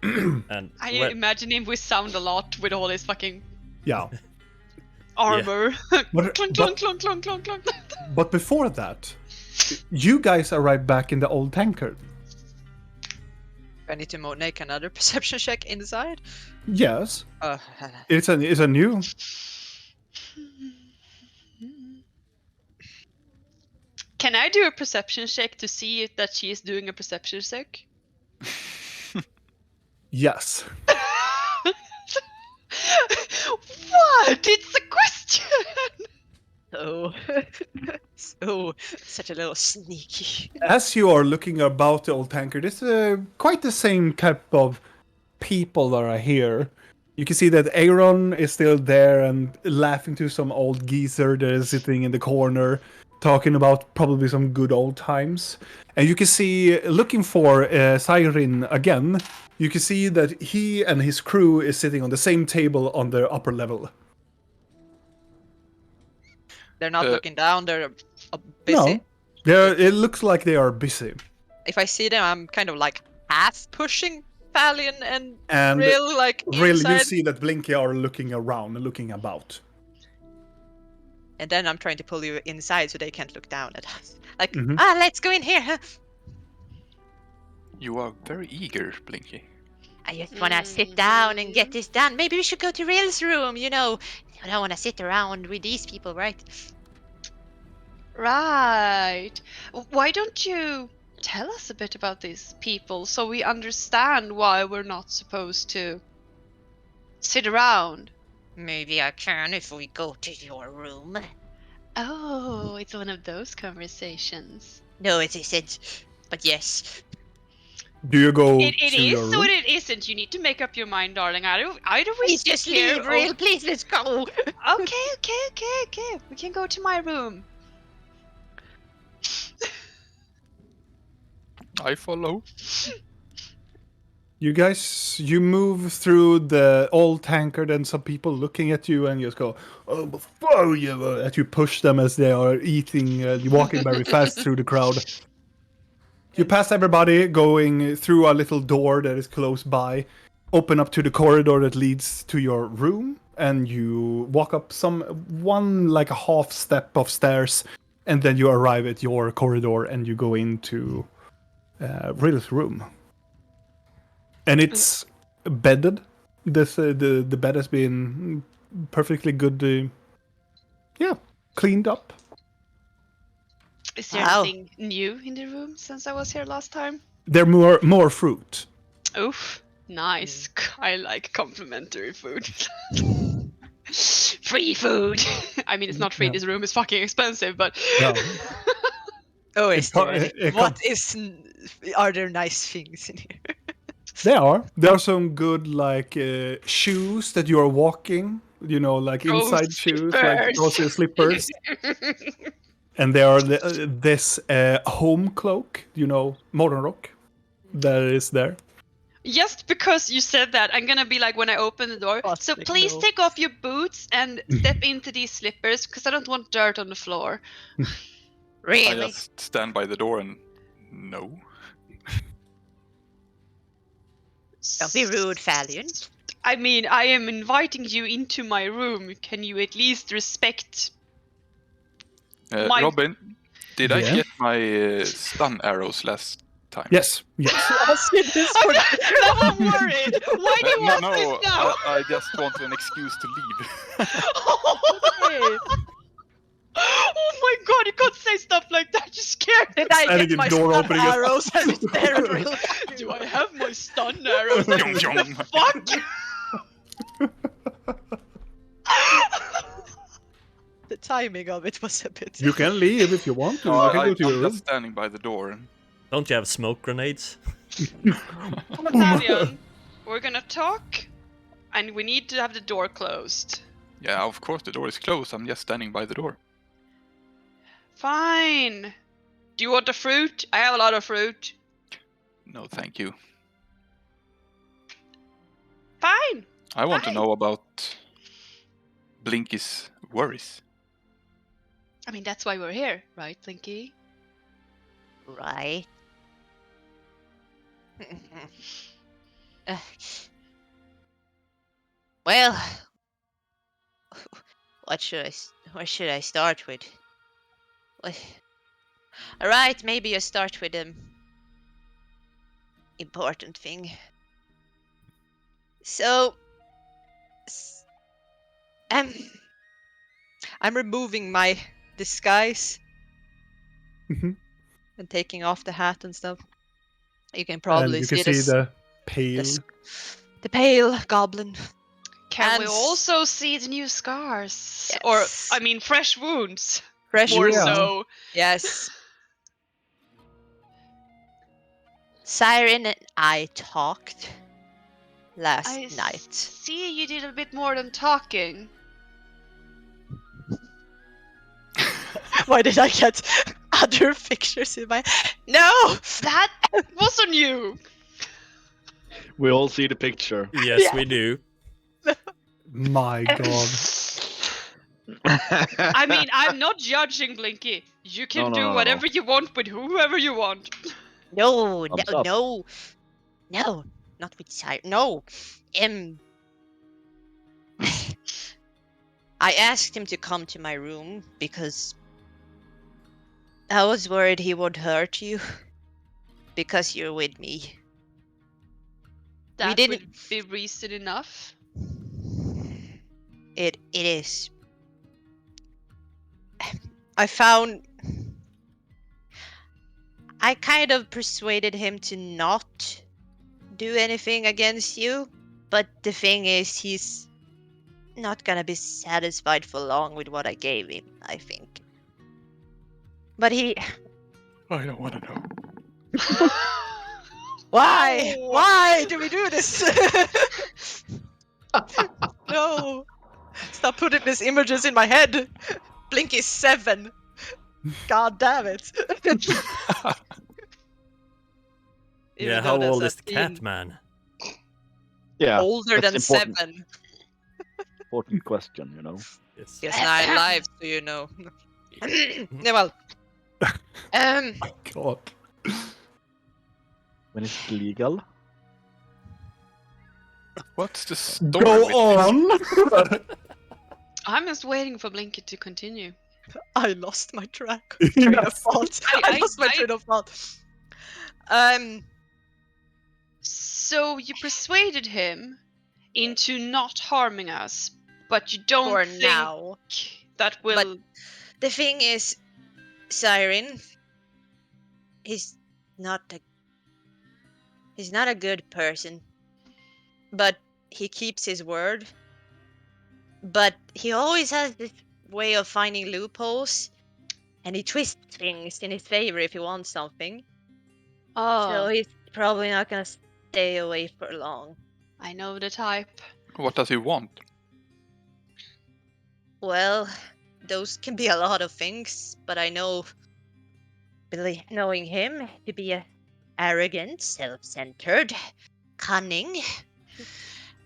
And I when- imagine him with sound a lot with all his fucking Yeah. armor. But- clunk, but- clunk, clunk, clunk, clunk, clunk. But before that, you guys arrive back in the old tankard. I need to make another perception check inside. Yes. Uh, It's a new. Can I do a perception check to see if that she is doing a perception check? Yes. What? It's a question! oh, so such a little sneaky. As you are looking about the old tankard, it's quite the same type of people that are here. You can see that Aaron is still there and laughing to some old geezer that is sitting in the corner, talking about probably some good old times. And you can see, looking for Siren again, you can see that he and his crew is sitting on the same table on the upper level. They're not looking down. They're No, busy. it looks like they are busy. If I see them, I'm kind of like half pushing Thalion and And Rill like really, inside. you see that Blinky are looking around and looking about. And then I'm trying to pull you inside so they can't look down at us. Like, Mhm. let's go in here. Huh? You are very eager, Blinky. I just want to sit down and get this done. Maybe we should go to Rill's room, you know. I don't want to sit around with these people, right? Right. Why don't you tell us a bit about these people so we understand why we're not supposed to sit around? Maybe I can if we go to your room. Oh, it's one of those conversations. No, it isn't. But yes. Do you go It to your is room? or it isn't. You need to make up your mind, darling. Either we Please sit just here leave, or- Rill. Please, let's go. Okay. We can go to my room. I follow. You guys, you move through the old tankard and some people looking at you and you just go, oh, before you, as you push them as they are eating, walking very fast through the crowd. You pass everybody going through a little door that is close by, open up to the corridor that leads to your room, and you walk up like a half step of stairs, and then you arrive at your corridor and you go into Rill's room. And it's bedded. The bed has been perfectly good, cleaned up. Is there Wow. anything new in the room since I was here last time? There more fruit. Oof, nice. I like complimentary food. Free food. I mean, it's not free. Yeah. This room is fucking expensive, but Yeah. Oh, It is there co- any? it What is? Are there nice things in here? There are some good shoes that you are walking. You know, like Oh, inside shoes, like slippers. also slippers. And there are this home cloak. You know, modern rock. That is there. just because you said that, I'm gonna be like when I open the door. So Plastic, please no. take off your boots and step into these slippers because I don't want dirt on the floor. I Really? just stand by the door and no. Don't be rude, Thalion. I mean, I am inviting you into my room. Can you at least respect? My- Robin, did I Yeah? get my stun arrows last time? Yes. Now I'm worried. Why do you ask no, this now? I just want an excuse to leave. Oh my god, you can't say stuff like that. You scared me. Did I Standing get in my door stun opening. arrows and stare at Rill? Do I have my stun arrows? Yum, yum. Fuck! The timing of it was a bit. You can leave if you want to. No, You can go to your I'm room. just standing by the door. Don't you have smoke grenades? Battalion, we're gonna talk, and we need to have the door closed. Yeah, of course the door is closed. I'm just standing by the door. Fine. Do you want the fruit? I have a lot of fruit. No, thank you. Fine. I want to Fine. know about Blinky's worries. I mean, that's why we're here, right, Blinky? Right. Well, where should I start with? All right, maybe I start with important thing. So, I'm removing my disguise Mhm. and taking off the hat and stuff. You can And probably you can see see this. the pale. The pale goblin. Can we And also see the new scars? Or, Yes. I mean, fresh wounds. Fresh More Yeah. so. Yes. Siren and I talked last I night. see you did a bit more than talking. Why did I get other pictures in my... No! That wasn't you. We all see the picture. Yes, Yeah. we do. My god. I mean, I'm not judging, Blinky. You can do whatever you want with whoever you want. No, Thumbs no, up. no, not with Siren. No. I asked him to come to my room because I was worried he would hurt you because you're with me. That didn't- would be reason enough. It is. I kind of persuaded him to not do anything against you, but the thing is, he's not gonna be satisfied for long with what I gave him, I think. But he... I don't want to know. Why? No. Why do we do this? No. Stop putting these images in my head. Blinky's 7. God damn it. Even Yeah, though how that's old a is the teen. cat man? Yeah, Older than that's important. 7. Important question, you know. Yes. He has 9 lives, so you know. Yeah, well. God. When it's legal. What's the story Go with on! I'm just waiting for Blinky to continue. I lost my train of thought. I lost my train of thought. So you persuaded him into not harming us, but you don't For think now. that will... The thing is, Siren, he's not a good person. But he keeps his word. But he always has this way of finding loopholes. And he twists things in his favor if he wants something. So Oh, he's probably not gonna stay away for long. I know the type. What does he want? Well, those can be a lot of things, but I know, knowing him to be arrogant, self-centered, cunning,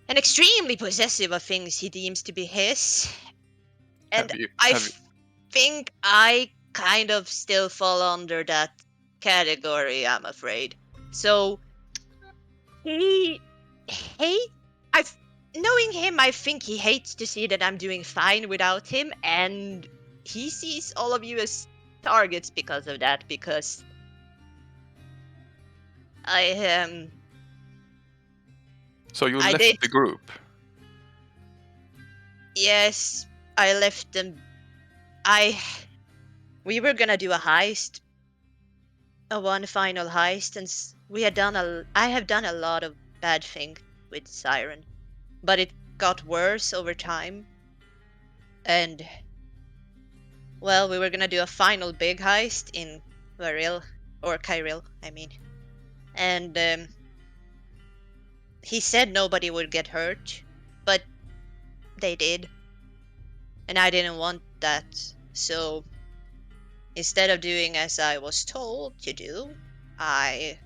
and extremely possessive of things he deems to be his. And think I kind of still fall under that category, I'm afraid. So, knowing him, I think he hates to see that I'm doing fine without him, and he sees all of you as targets because of that, because So you I left did. the group? Yes, I left them. We were gonna do a heist, one final heist, and I have done a lot of bad things with Siren, but it got worse over time. And well, we were gonna do a final big heist in Kyril, I mean, and he said nobody would get hurt, but they did. And I didn't want that. So instead of doing as I was told to do, I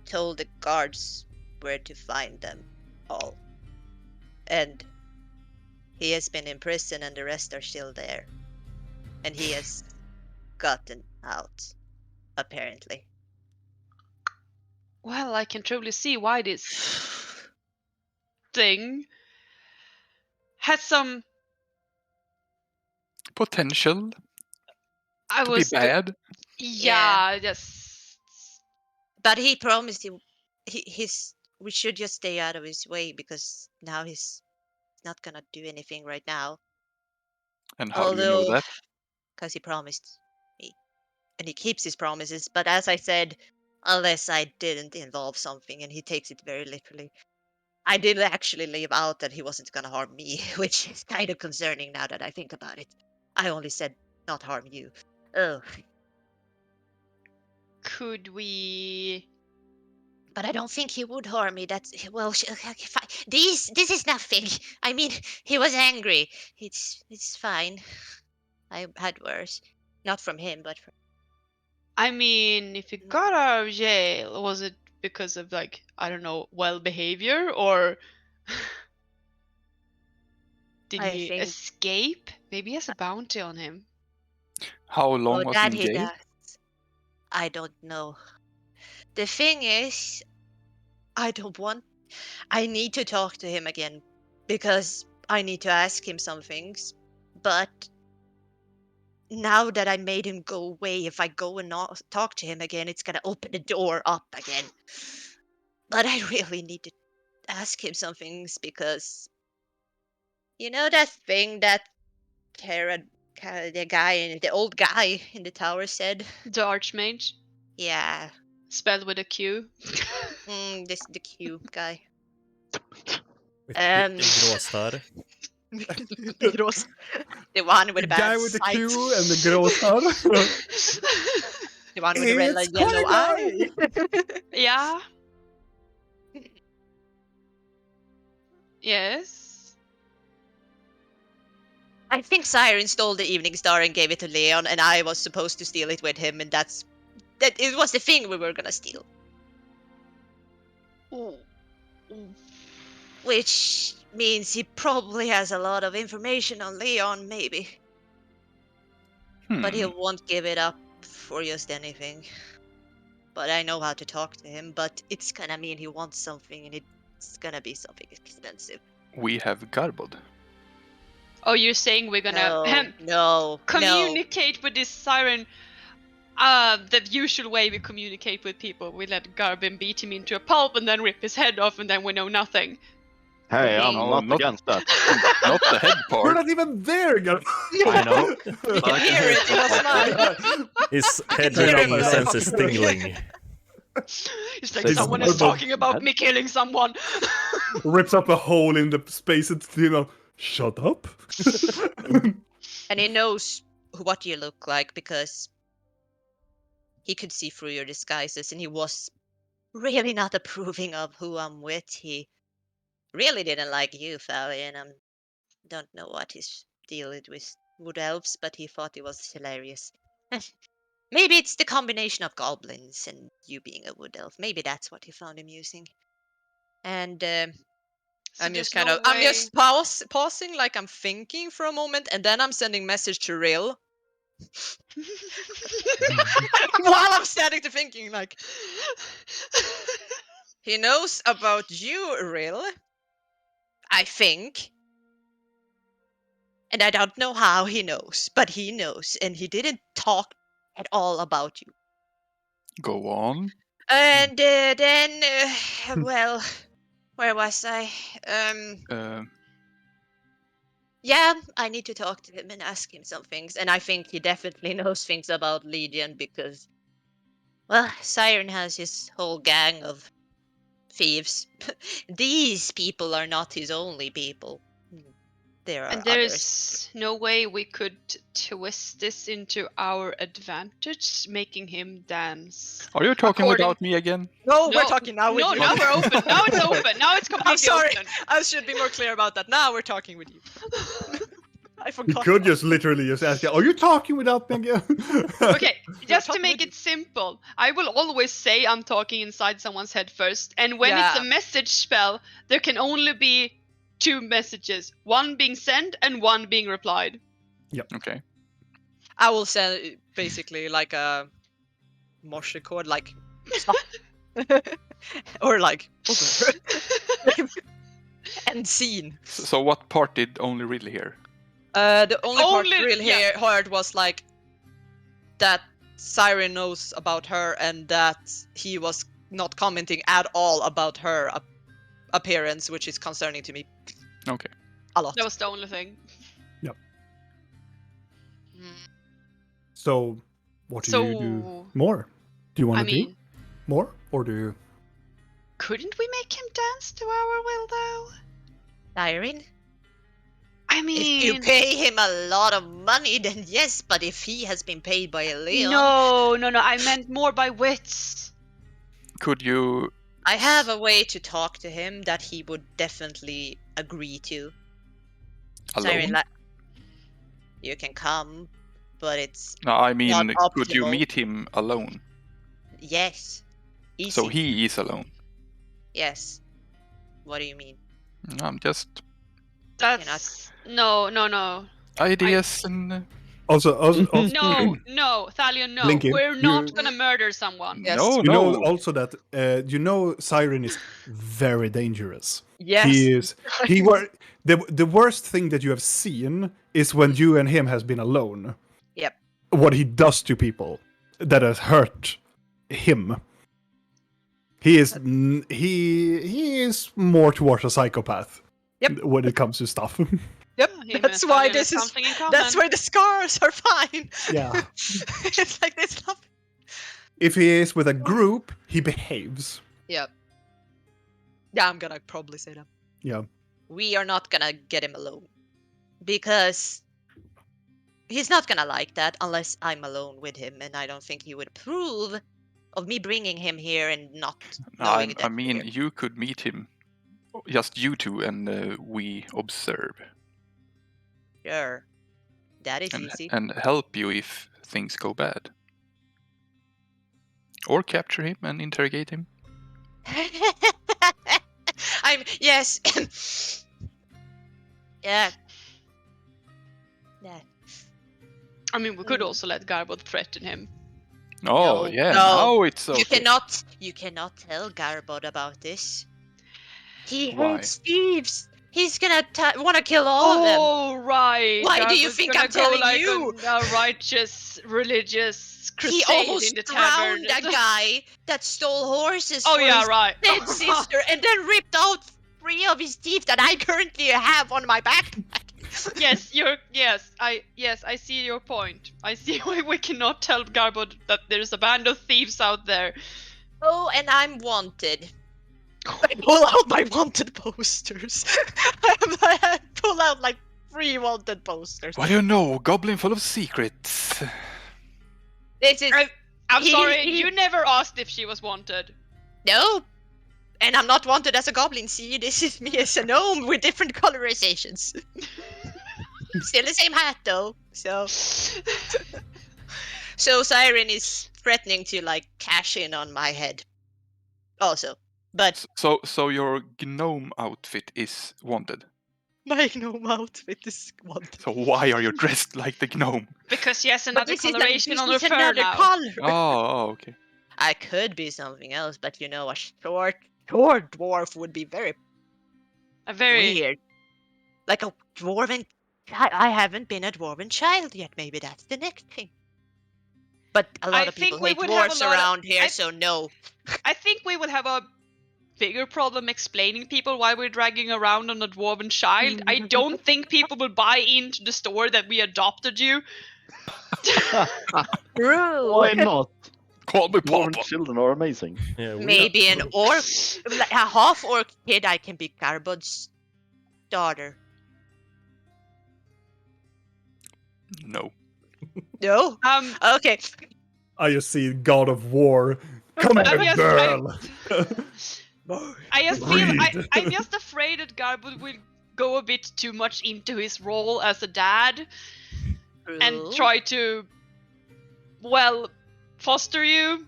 told the guards where to find them all. And he has been in prison and the rest are still there. And he has gotten out, apparently. Well, I can truly see why this thing had some. Potential I to be was. bad. Yeah, just. But he promised we should just stay out of his way because now he's not gonna do anything right now. And how do you know Although, that? because he promised me. And he keeps his promises, but as I said, unless I didn't involve something, and he takes it very literally. I did actually leave out that he wasn't gonna harm me, which is kind of concerning now that I think about it. I only said not harm you. Oh, Could we. but I don't think he would harm me. That's well. This is nothing. I mean, he was angry. It's fine. I had worse, not from him, but from. I mean, if you got out of jail, was it because of, like, I don't know, well behavior? Or. Did I he think. escape? Maybe he has a bounty on him. How long Oh, was he that in he jail? does. I don't know. The thing is, I don't want. I need to talk to him again because I need to ask him some things. But now that I made him go away, if I go and not talk to him again, it's gonna open the door up again. But I really need to ask him some things because you know that thing that the old guy in the tower said. The Archmage, Yeah, spelled with a Q. the Q guy. With Um, the gråstar. the one with The the guy bad with the sight. Q and the gråstar. The one with the red It's and yellow Qui-Gon! eye. Yeah. Yes. I think Siren stole the Evening Star and gave it to Leon, and I was supposed to steal it with him, and that it was the thing we were gonna steal. Ooh. Which means he probably has a lot of information on Leon, maybe. But he won't give it up for just anything. But I know how to talk to him, but it's gonna mean he wants something, and it's gonna be something expensive. We have garbled. Oh, you're saying we're gonna No. communicate with this siren the usual way we communicate with people. We let Garbin beat him into a pulp and then rip his head off, and then we know nothing. Hey, I'm No, not against that. Not the head We're part. not even there, Gar. I know. You can hear it in your smile. His head hear him become now. senses tingling. It's like Say someone something is about talking about me killing someone. Rips up a hole in the space and, shut up. And he knows what you look like because he could see through your disguises, and he was really not approving of who I'm with. He really didn't like you, Fally, and I don't know what his deal is with wood elves, but he thought it was hilarious. Maybe it's the combination of goblins and you being a wood elf. Maybe that's what he found amusing. And So I'm just there's no I'm way- just pausing, like I'm thinking for a moment, and then I'm sending message to Rill while I'm standing to thinking, like, he knows about you, Rill. I think. And I don't know how he knows, but he knows, and he didn't talk at all about you. Go on. And then, well, where was I? Yeah, I need to talk to him and ask him some things, and I think he definitely knows things about Legion because, well, Siren has his whole gang of thieves. These people are not his only people. There are And others. there's no way we could twist this into our advantage, making him dance. Are you talking According- about me again? No, No, we're talking now with No, you. now we're open. Now it's open. Now it's completely I'm sorry. open. I should be more clear about that. Now we're talking with you. I You forgot. could just literally just ask, "Are you talking without me again?" Okay, just to talking make with it simple, I will always say I'm talking inside someone's head first, and when it's a Yeah. message spell, there can only be 2 messages, one being sent and one being replied. Okay. I will send basically like a Morse code, like stop, or like end scene. So what part did only really hear? The only part Only- really yeah. heard was like that Siren knows about her and that he was not commenting at all about her appearance, which is concerning to me Okay. a lot. That was the only thing. Mm. So, what do you do So, more? Do you want I to do mean, more, or do you? couldn't we make him dance to our will, though? Siren? I If you mean, pay him a lot of money, then yes, but if he has been paid by Leon... no, I meant more by wits. Could you? I have a way to talk to him that he would definitely agree to. Siren, Alone? you can come, but it's No, I mean, not could you optimal. meet him alone? Yes. Easy. So he is alone. Yes. What do you mean? I'm just That's no. ideas and Also, No, Thalia, no. Blinky, We're not you- gonna murder someone. Yes. no, you no. know also that Siren is very dangerous. Yes. He is. He were the worst thing that you have seen is when you and him has been alone. Yep. What he does to people that has hurt him. He is he is more towards a psychopath. Yep. When it comes to stuff. Yep. Him That's and why Thalia this have is. something in common. That's why the scars are fine. Yeah. It's like this. If he is with a group, he behaves. Yep. Yeah, I'm gonna probably say that. Yeah. We are not gonna get him alone. Because he's not gonna like that unless I'm alone with him, and I don't think he would approve of me bringing him here and not knowing that I we're mean, here. you could meet him, just you two, and we observe Sure. That is easy. and help you if things go bad, or capture him and interrogate him. Yes. Yeah. Yeah. I mean, we could also let Garbod threaten him. Oh No, yeah, no. now it's okay. You cannot tell Garbod about this. He Why? hates thieves. He's gonna want to kill all of them. Oh, right. Why do you Garbod's think gonna I'm go telling like you? A righteous, religious crusade He almost in the tavern. drowned a guy that stole horses Oh for yeah, his right. dead sister, and then ripped out 3 of his teeth that I currently have on my backpack. I see your point. I see why we cannot tell Garbod that there's a band of thieves out there. Oh, and I'm wanted. I pull out my wanted posters. I pull out like 3 wanted posters. What do you know? Goblin full of secrets. This is I'm He- sorry, he- you never asked if she was wanted. no, and I'm not wanted as a goblin. See, this is me as a gnome with different colorizations. Still the same hat though. So Siren is threatening to like cash in on my head. Also, but So your gnome outfit is wanted. my gnome outfit is wanted. So why are you dressed like the gnome? Because she has But another this is coloration on her this is fur another now. color. Oh, okay. I could be something else, but you know, a short dwarf would be very A very weird. Like a dwarven. I haven't been a dwarven child yet. Maybe that's the next thing. But a lot I of people think we hate would have a dwarves lot of- around here, I- so no. I think we would have a bigger problem explaining people why we're dragging around on a dwarven child. I don't think people will buy into the story that we adopted you. True. Why not? Call me Dwarven Papa. children are amazing. Yeah, we Maybe an orc, like a half orc kid. I can be Garbod's daughter. No. No. Okay. I just see God of War. Come I'm here, just girl. I just feel Breed. I'm just afraid that Garbod will go a bit too much into his role as a dad and True. try to, well, foster you.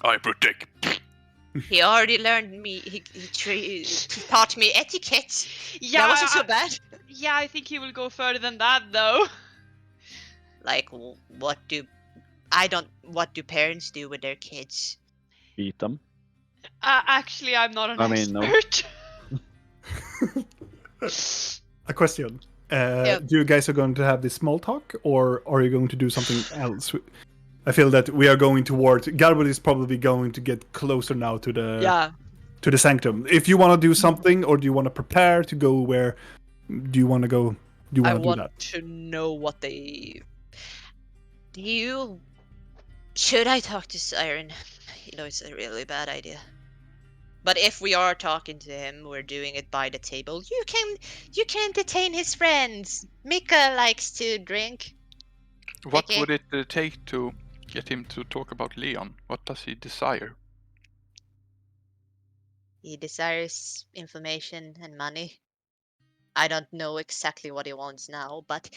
I protect. He already learned me. He taught me etiquette. Yeah, That wasn't so bad. Yeah, I think he will go further than that, though. Like, what do parents do with their kids? Beat them. Actually, I'm not an I mean, no. expert. A question. Yep. Do you guys are going to have this small talk, or are you going to do something else? I feel that we are going towards. Garbod is probably going to get closer now to the sanctum. If you want to do something, or do you want to prepare to go where? Do you want to go? Do you I want to do want that? to know what they. Do you? Should I talk to Siren? You know, it's a really bad idea. But if we are talking to him, we're doing it by the table. You can entertain his friends. Mika likes to drink. What Okay. would it take to get him to talk about Leon? What does he desire? He desires information and money. I don't know exactly what he wants now, but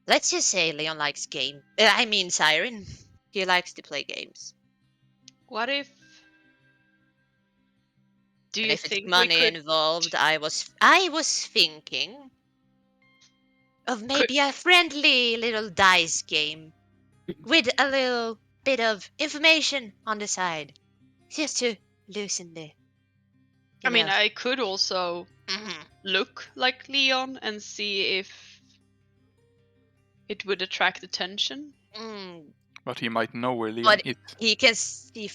let's just say Leon likes game. I mean Siren. He likes to play games. What if? Do And you if it's think money we could? involved, I was thinking of maybe a friendly little dice game with a little bit of information on the side, just to loosen the. I mean, I could also Mhm. look like Leon and see if it would attract attention. Mm, But he might know where Leon but is. he can see.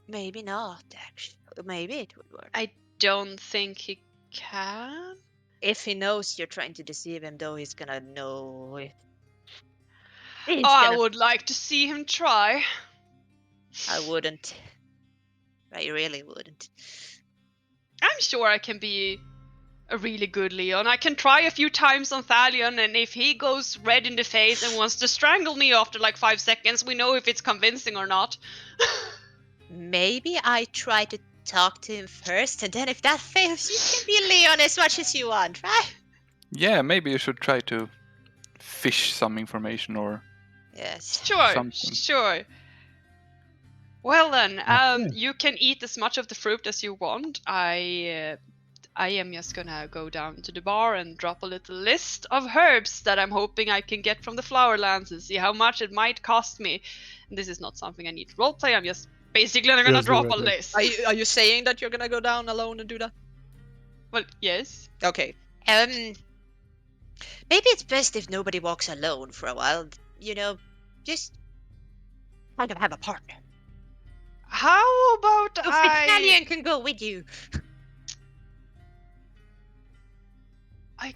Maybe not. Actually, maybe it would work. I don't think he can. If he knows you're trying to deceive him, though, he's gonna know it. I would like to see him try. I wouldn't. I really wouldn't. I'm sure I can be a really good Leon. I can try a few times on Thalion, and if he goes red in the face and wants to strangle me after like 5 seconds, we know if it's convincing or not. Maybe I try to talk to him first, and then if that fails, you can be Leon as much as you want, right? Yeah, maybe you should try to fish some information or Yes. Sure, Something. sure. Well then, Okay. you can eat as much of the fruit as you want. I am just gonna go down to the bar and drop a little list of herbs that I'm hoping I can get from the Flowerlands and see how much it might cost me. And this is not something I need to roleplay. I'm just basically gonna Just do drop it, a like- list. Are you saying that you're gonna go down alone and do that? Well, yes. Okay. Maybe it's best if nobody walks alone for a while. You know, just kind of have a partner. How about So Italian can go with you.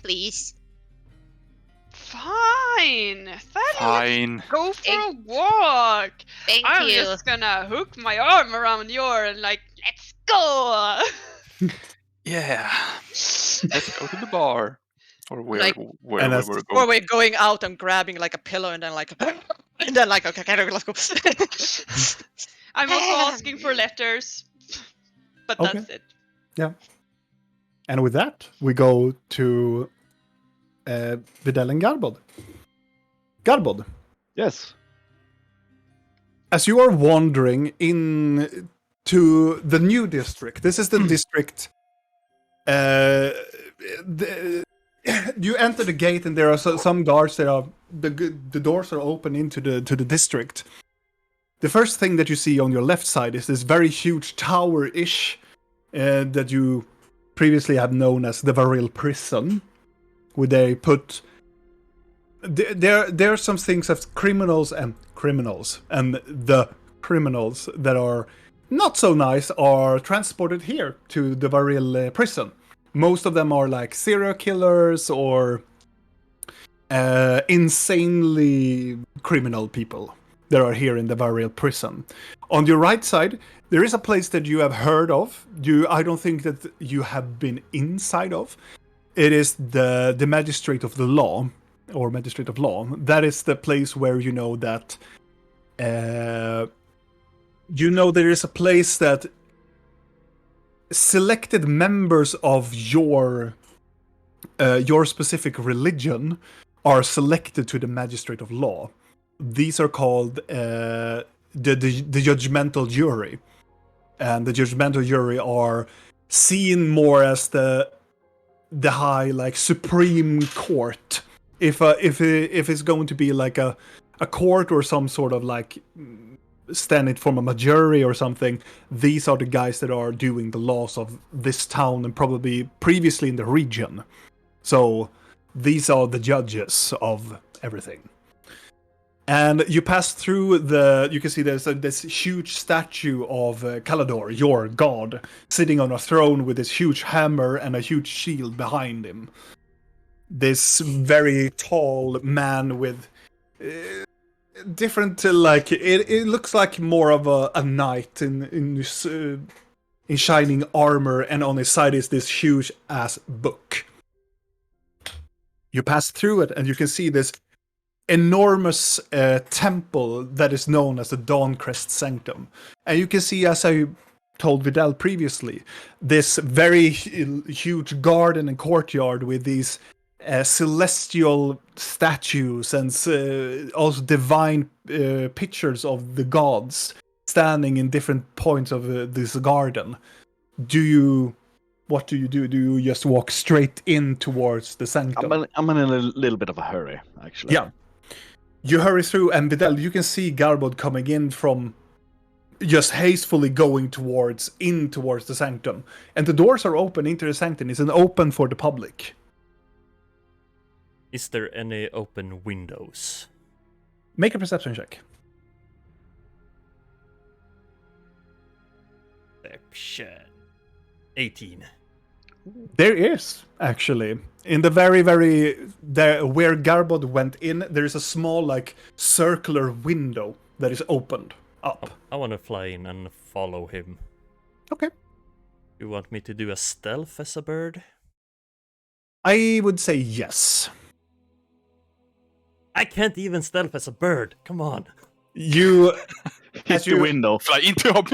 Please. Fine. Thalion, fine. go for a walk. Thank I'm you. just gonna hook my arm around your and like, let's go. Yeah. Let's go to the bar. Or where Like- where And we as- were Or going. we're going out and grabbing like a pillow and then like and then like okay, let's go. I'm also asking for letters. But Okay. that's it. And with that, we go to Videl and Garbod. Garbod, Yes. as you are wandering in to the new district, this is the district. You enter the gate, and there are some guards that are the doors are open into the district. The first thing that you see on your left side is this very huge tower-ish that you previously have known as the Varil Prison, where they put. There are some things of criminals, and the criminals that are not so nice are transported here to the Varil Prison. Most of them are like serial killers or insanely criminal people that are here in the Varil Prison. On your right side, there is a place that you have heard of. I don't think that you have been inside of. It is the Magistrate of the Law, or Magistrate of Law. That is the place where you know that. There is a place that selected members of your your specific religion are selected to the magistrate of law. These are called the judgmental jury, and the judgmental jury are seen more as the high, like, supreme court. If it's going to be like a court or some sort of like standing from a jury or something, these are the guys that are doing the laws of this town and probably previously in the region. So these are the judges of everything. And you pass through you can see there's this huge statue of Calador, your god, sitting on a throne with this huge hammer and a huge shield behind him. This very tall man with different, like, it looks like more of a knight in shining armor, and on his side is this huge ass book. You pass through it, and you can see this enormous temple that is known as the Dawncrest Sanctum. And you can see, as I told Vidal previously, this very huge garden and courtyard with these celestial statues and also divine pictures of the gods standing in different points of this garden. What do you do? Do you just walk straight in towards the sanctum? I'm in a little bit of a hurry, actually. Yeah. You hurry through, and Vidal, you can see Garbod coming in from just hastily going towards the sanctum. And the doors are open into the sanctum. It's open for the public. Is there any open windows? Make a perception check. Perception. 18. There is, actually. In the very, where Garbod went in, there is a small, like, circular window that is opened up. I want to fly in and follow him. Okay. You want me to do a stealth as a bird? I would say yes. I can't even stealth as a bird. Come on. You hit the window. Fly into him.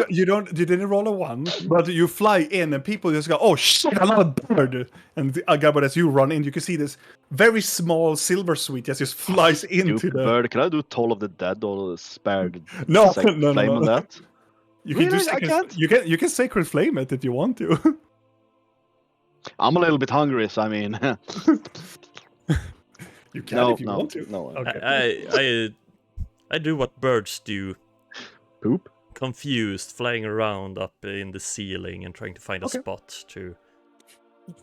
You didn't roll a 1, but you fly in and people just go, oh shit, another bird. And Garbod, as you run in, you can see this very small silver sweet just flies into Stupid the bird. Can I do Toll of the Dead or spared No. flame on that? You can Really? do I can't? you can sacred flame it if you want to. I'm a little bit hungry, so I mean. You can if you want to. No. Okay. I do what birds do. Poop? Confused, flying around up in the ceiling and trying to find a spot to...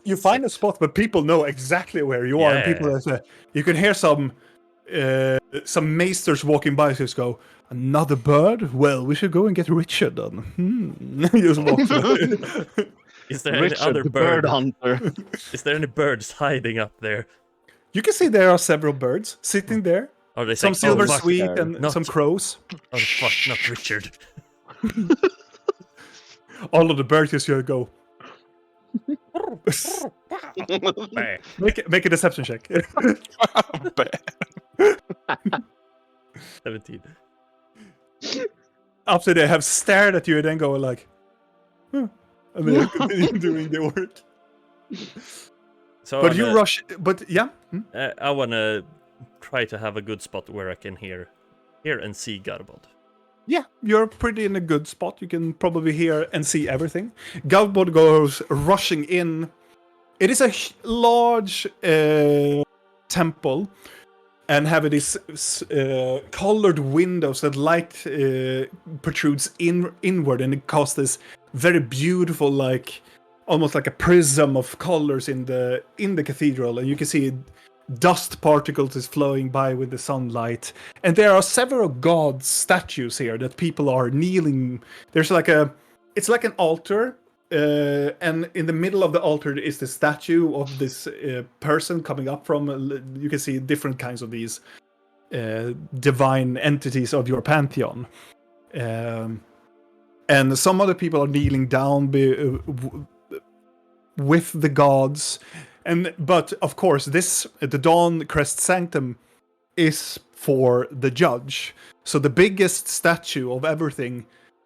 You find a spot, but people know exactly where you are. And people you can hear some maesters walking by, just go, another bird? Well, we should go and get Richard then. Just walks by. Is there Richard, any other the bird bird? hunter. Is there any birds hiding up there? You can see there are several birds sitting there. Are they Some saying, silver fuck, sweet and not- some crows. Oh fuck, not Richard. All of the birds just go. Make a deception check. 17. After they have stared at you, then go like, and then continue doing the work. So But you rush. But yeah. I wanna try to have a good spot where I can hear and see Garbod. Yeah, you're pretty in a good spot. You can probably hear and see everything. Garbod goes rushing in. It is a large temple, and have these colored windows that light protrudes inward, and it casts this very beautiful, like almost like a prism of colors in the cathedral, and you can see dust particles is flowing by with the sunlight, and there are several gods statues here that people are kneeling. There's it's like an altar, and in the middle of the altar is the statue of this person coming up from. You can see different kinds of these divine entities of your pantheon, and some other people are kneeling down with the gods. But of course, the Dawncrest Sanctum is for the judge. So the biggest statue of everything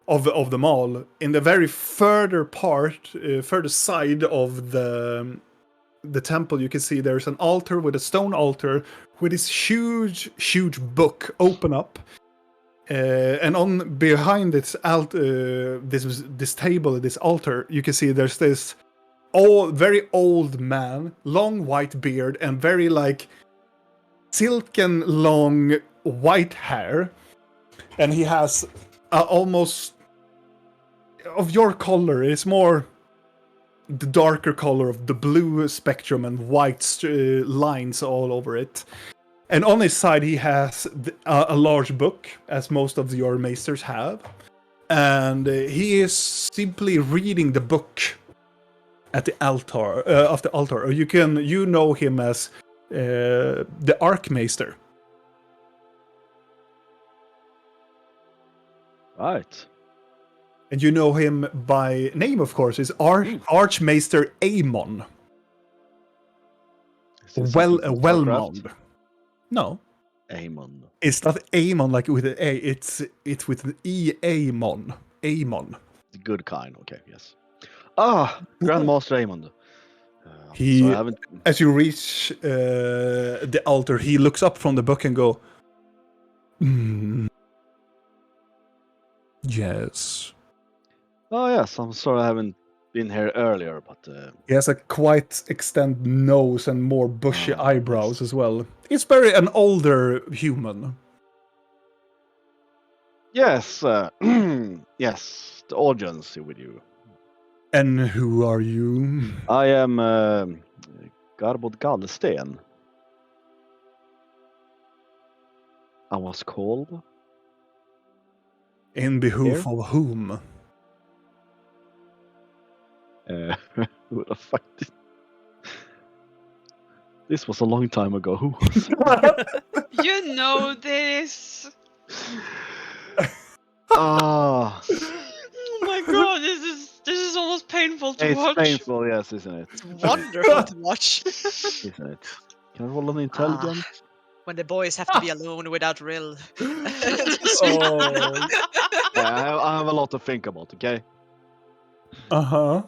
of them all, in the very further side of the temple, you can see there's an altar with a stone altar with this huge book open up, and on behind this this table, this altar, you can see there's this very old man, long white beard, and very like silken long white hair, and he has almost of your color. It's more the darker color of the blue spectrum and white lines all over it. And on his side, he has a large book, as most of your maesters have. And he is simply reading the book at the altar, of the altar. Or you know him as the Archmaester. Right. And you know him by name, of course, is Archmaester Amon. Wellmond. No. Amon. It's not Amon like with an A, it's with an E, Amon. Amon. The good kind, okay, yes. Grandmaster Amon. He, so I haven't... as you reach the altar, he looks up from the book and go, yes. Oh yes, I'm sorry I haven't been here earlier, but... He has a quite extended nose and more bushy eyebrows as well. He's very an older human. Yes, yes, the audience with you. And who are you? I am Garbod Gallsten. I was called. In behoof Here? of whom? Who the fuck did... This was a long time ago. Who was You know this. Ah, Oh my god, this is almost painful to it's watch. painful, yes, isn't it? It's wonderful to watch. Isn't it? Can I roll an intelligence? When the boys have to be alone without Rill. Oh. Yeah, I have a lot to think about, okay? Uh-huh.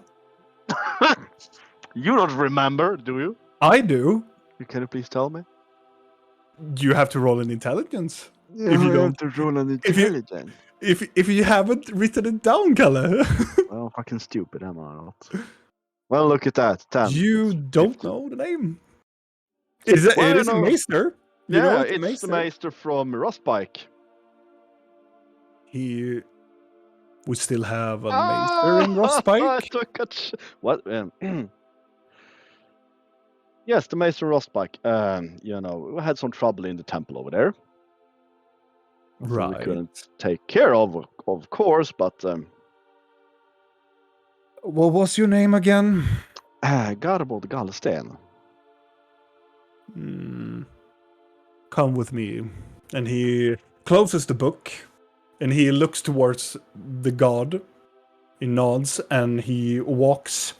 You don't remember, do you? I do. Can you please tell me? You have to roll an intelligence. Yeah, If you I don't- have to roll an if you- intelligence. If you haven't written it down, Kalle. Well, I'm fucking stupid, am I not? Well, look at that. 10. You It's don't 50. know the name. It is Well, a no. maester. You know Yeah, it's a it's the Maester from Rustbike. He would still have a maester in I Rostpike. took a what? Yes, the Maester Rustbike. You know, we had some trouble in the temple over there. So we Right. couldn't take care of course, but What was your name again? Garbod Gallsten. Come with me. And he closes the book and he looks towards the god. He nods and he walks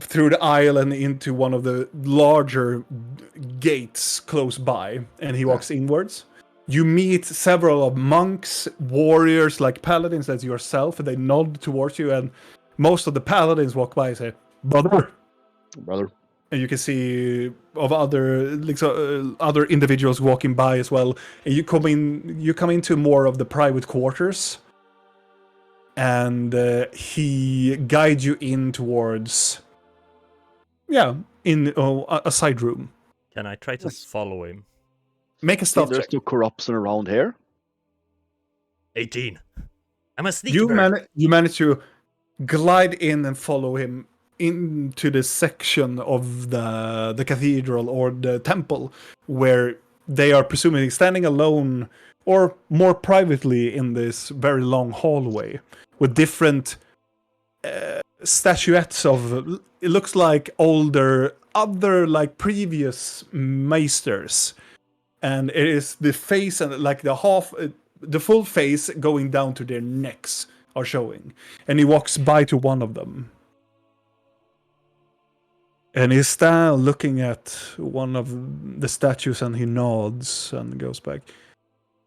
through the aisle and into one of the larger gates close by, and he walks inwards. You meet several of monks, warriors, like paladins as yourself, and they nod towards you, and most of the paladins walk by and say, "Brother." And you can see of other other individuals walking by as well. And you come into more of the private quarters, and he guides you in towards, in a side room. Can I try to follow him? Make a stealth check. There's no corruption around here. 18. I'm a sneaky You bird. manage to glide in and follow him into the section of the cathedral or the temple where they are presumably standing alone or more privately in this very long hallway with different statuettes of, it looks like other like previous maesters, and it is the face and like the full face going down to their necks are showing, and he walks by to one of them. And he's still looking at one of the statues and he nods and goes back.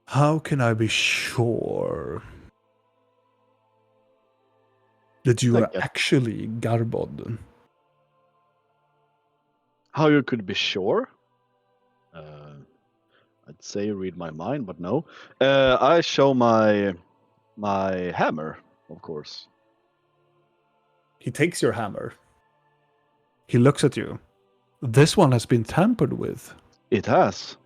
How can I be sure? that you are Okay. actually Garbod. How you could be sure? I'd say read my mind, but no. I show my hammer, of course. He takes your hammer. He looks at you. This one has been tampered with. It has.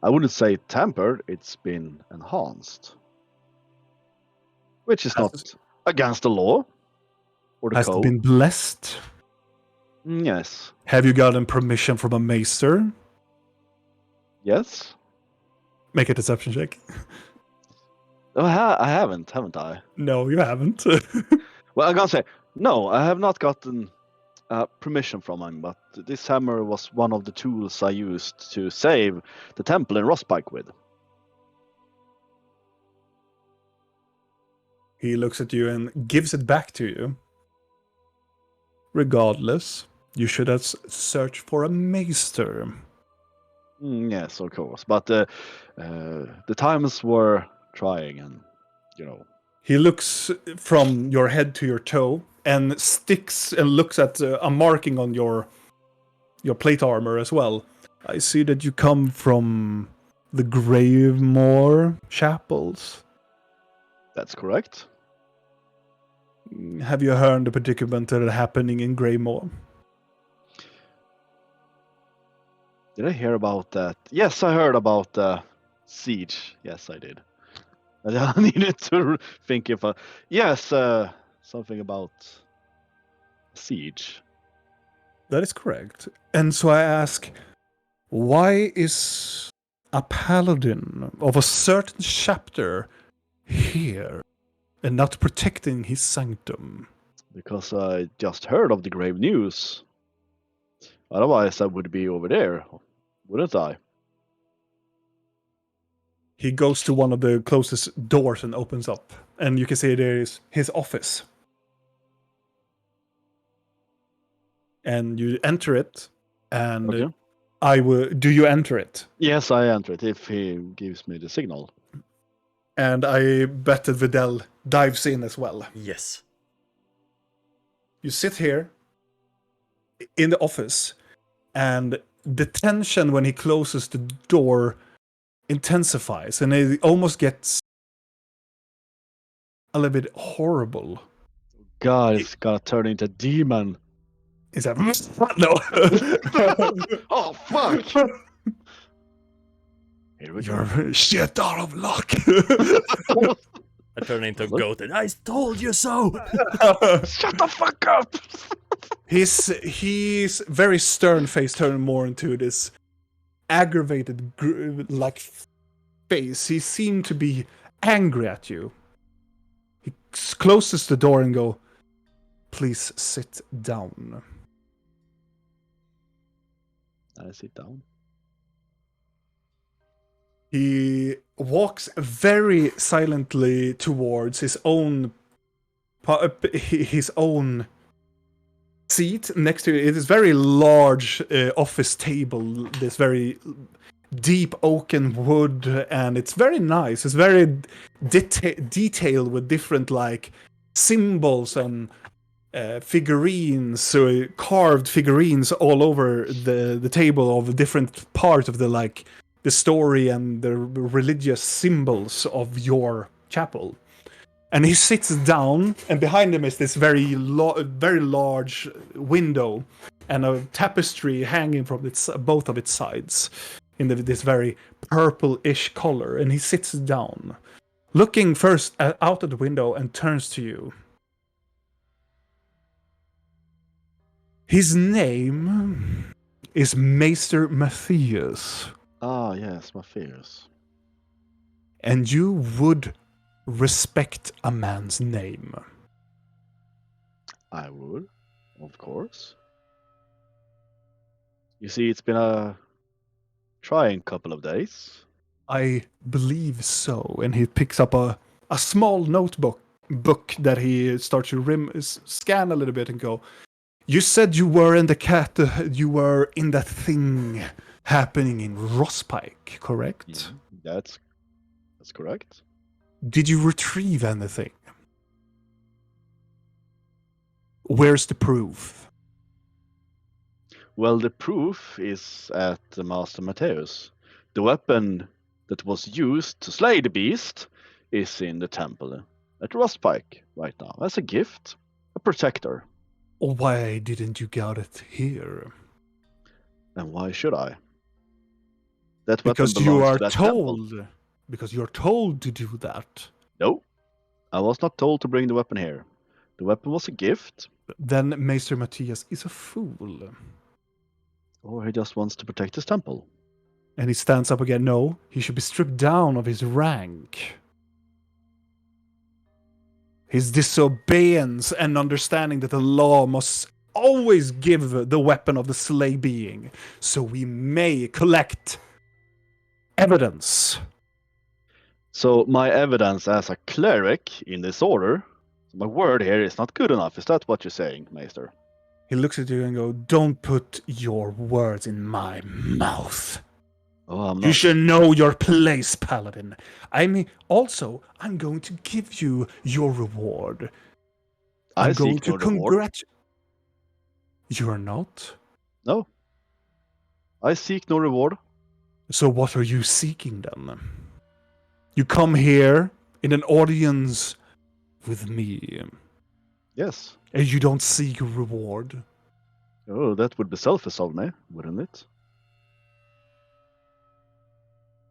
I wouldn't say tampered. It's been enhanced, which is Has- not against the law or the Has it code. been blessed? Yes. Have you gotten permission from a maester? Yes. Make a deception check. Oh, I haven't I? No, you haven't. Well, I'm gonna say no. I have not gotten permission from him, but this hammer was one of the tools I used to save the temple in Rosspike with. He looks at you and gives it back to you. Regardless, you should have searched for a maester. Yes, of course. But the times were trying, and you know. He looks from your head to your toe and sticks and looks at a marking on your plate armor as well. I see that you come from the Gravemore chapels. That's correct. Have you heard the predicament that are happening in Gravemore? Did I hear about that? Yes, I heard about the siege. Yes, I did. I needed to think if yes, something about siege. That is correct. And so I ask, why is a paladin of a certain chapter here and not protecting his sanctum? Because I just heard of the grave news. Otherwise, I would be over there, wouldn't I? He goes to one of the closest doors and opens up. And you can see there is his office. And you enter it. And Okay. do you enter it? Yes, I enter it if he gives me the signal. And I bet that Vidal dives in as well. Yes. You sit here in the office, and the tension when he closes the door intensifies, and it almost gets a little bit horrible. God, it's gonna turn into a demon. Is that no? Oh fuck! Here we go. You're shit out of luck. I turn into a goat and I told you so! Shut the fuck up! He's very stern face, turning more into this aggravated like face. He seemed to be angry at you. He closes the door and go, "Please sit down." I sit down. He walks very silently towards his own seat next to it is very large office table. This very deep oaken wood, and it's very nice. It's very detailed with different like symbols and figurines, carved figurines all over the table of different parts of the story and the religious symbols of your chapel. And he sits down, and behind him is this very large window and a tapestry hanging from both of its sides in this very purple-ish color. And he sits down, looking first out of the window and turns to you. His name is Maester Matthias. Ah, yes, my fears. And you would respect a man's name. I would, of course. You see, it's been a trying couple of days. I believe so. And he picks up a small notebook that he starts to scan a little bit and go, "You said you were in you were in that thing happening in Rosspike, correct? That's correct. Did you retrieve anything?" Where's the proof? Well, the proof is at Master Matthäus. The weapon that was used to slay the beast is in the temple at Rustpike right now as a gift, a protector. Why didn't you get it here? And why should I? That weapon Because belongs you are to that temple. told. Because you're told to do that. No, I was not told to bring the weapon here. The weapon was a gift. Then Maester Matthias is a fool. Or he just wants to protect his temple. And he stands up again. No, he should be stripped down of his rank. His disobedience and understanding that the law must always give the weapon of the slay being, so we may collect evidence. So my evidence as a cleric in this order, my word here is not good enough. Is that what you're saying, Maester? He looks at you and goes, don't put your words in my mouth. Oh, I'm You not. should know your place, Paladin. I'm going to give you your reward. I going seek to no reward. congratulate. You're not? No. I seek no reward. So what are you seeking then? You come here in an audience with me, Yes. and you don't seek a reward. Oh, that would be selfish of me, wouldn't it?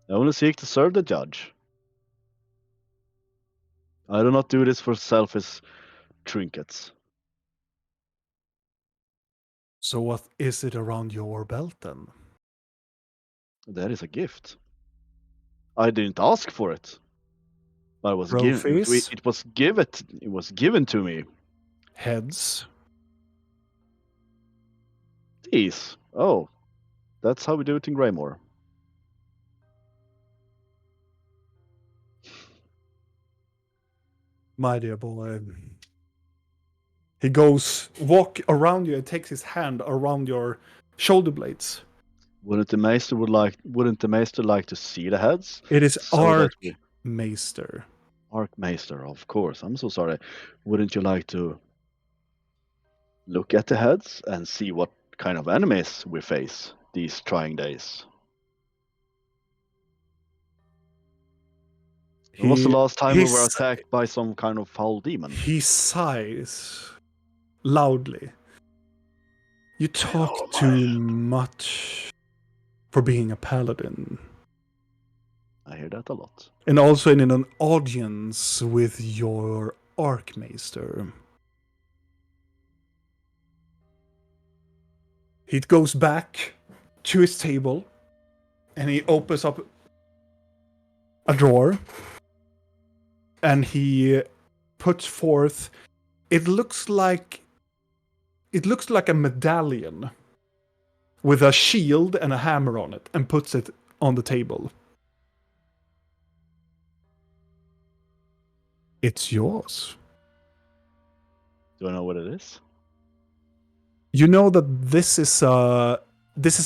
I only seek to serve the judge. I do not do this for selfish trinkets. So what is it around your belt then? That is a gift. I didn't ask for it. But it was given. Trophies? It was given to me. Heads? These. Oh, that's how we do it in Greymore. My dear boy. He goes, walk around you and takes his hand around your shoulder blades. Wouldn't the maester like to see the heads? It is So that we- Archmaester. Archmaester, of course. I'm so sorry. Wouldn't you like to look at the heads and see what kind of enemies we face these trying days? When was the last time we were attacked by some kind of foul demon? He sighs loudly. You talk too much for being a paladin. I hear that a lot. And also in an audience with your Archmaester. He goes back to his table and he opens up a drawer and he puts forth it looks like a medallion with a shield and a hammer on it and puts it on the table. It's yours. Do I know what it is? You know that this is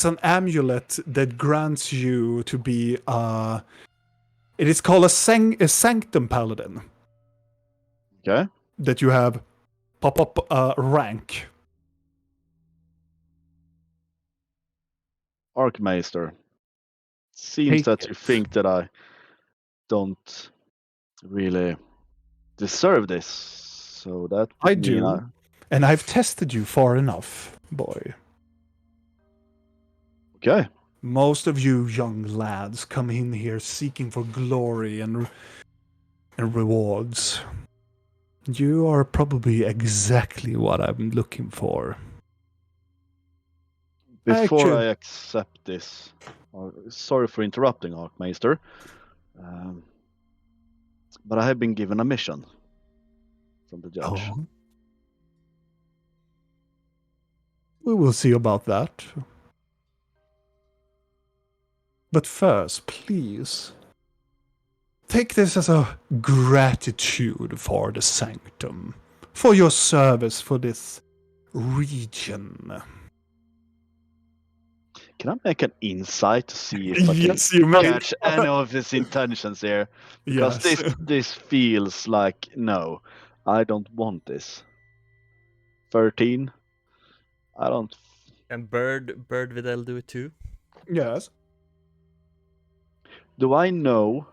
an amulet that grants you to be it is called a sanctum paladin. Okay. That you have pop up rank. Archmaester. Seems Take that you it. think that I don't really deserve this. So that would I mean do. And I've tested you far enough, boy. Okay. Most of you young lads come in here seeking for glory and rewards. You are probably exactly what I'm looking for. Before I accept this, sorry for interrupting, Archmaester, but I have been given a mission from the judge. Oh. We will see about that. But first, please, take this as a gratitude for the sanctum, for your service for this region. Can I make an insight to see if I can Yes, you may. catch any of his intentions here? Because this feels like, no, I don't want this. 13. I don't. And Bird Videl do it too? Yes. Do I know?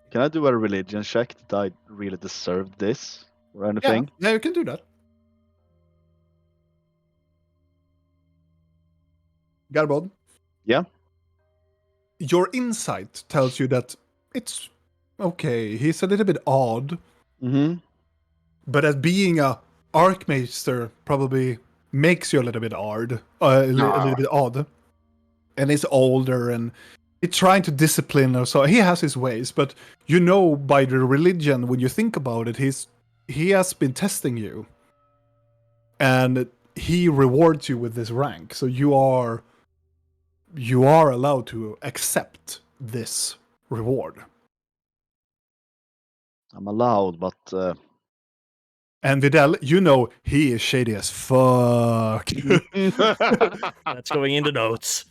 Can I do a religion check that I really deserved this or anything? Yeah, you can do that. Garbod? Yeah. Your insight tells you that it's okay. He's a little bit odd, Mm-hmm. but as being a Archmaester probably makes you a little bit odd. A little bit odd. And he's older and he's trying to discipline or so. He has his ways, but you know by the religion, when you think about it, he has been testing you. And he rewards you with this rank. So you are allowed to accept this reward. I'm allowed, but And Videl, you know he is shady as fuck. That's going in the notes.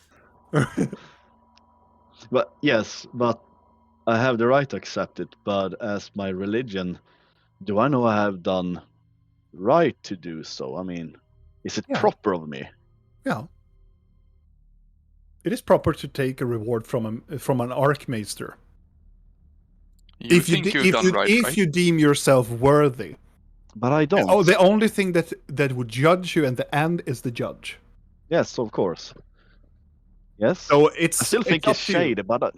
but yes, but I have the right to accept it. But as my religion, do I know I have done right to do so? I mean, is it Yeah. proper of me? Yeah. It is proper to take a reward from an Archmaester. You think you've done right, if right? you deem yourself worthy. But I don't. Oh, the only thing that would judge you in the end is the judge. Yes, of course. Yes. So I still think it's shady, but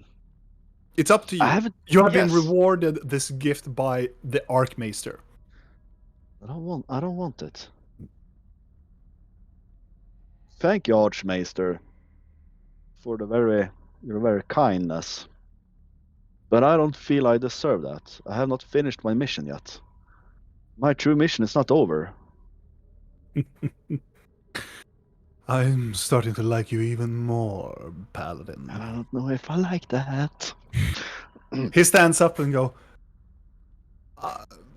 it's up to you. I haven't. You have been yes. rewarded this gift by the Archmaester. I don't want it. Thank you, Archmaester, for your very kindness. But I don't feel I deserve that. I have not finished my mission yet. My true mission is not over. I'm starting to like you even more, Paladin. I don't know if I like that. He stands up and go,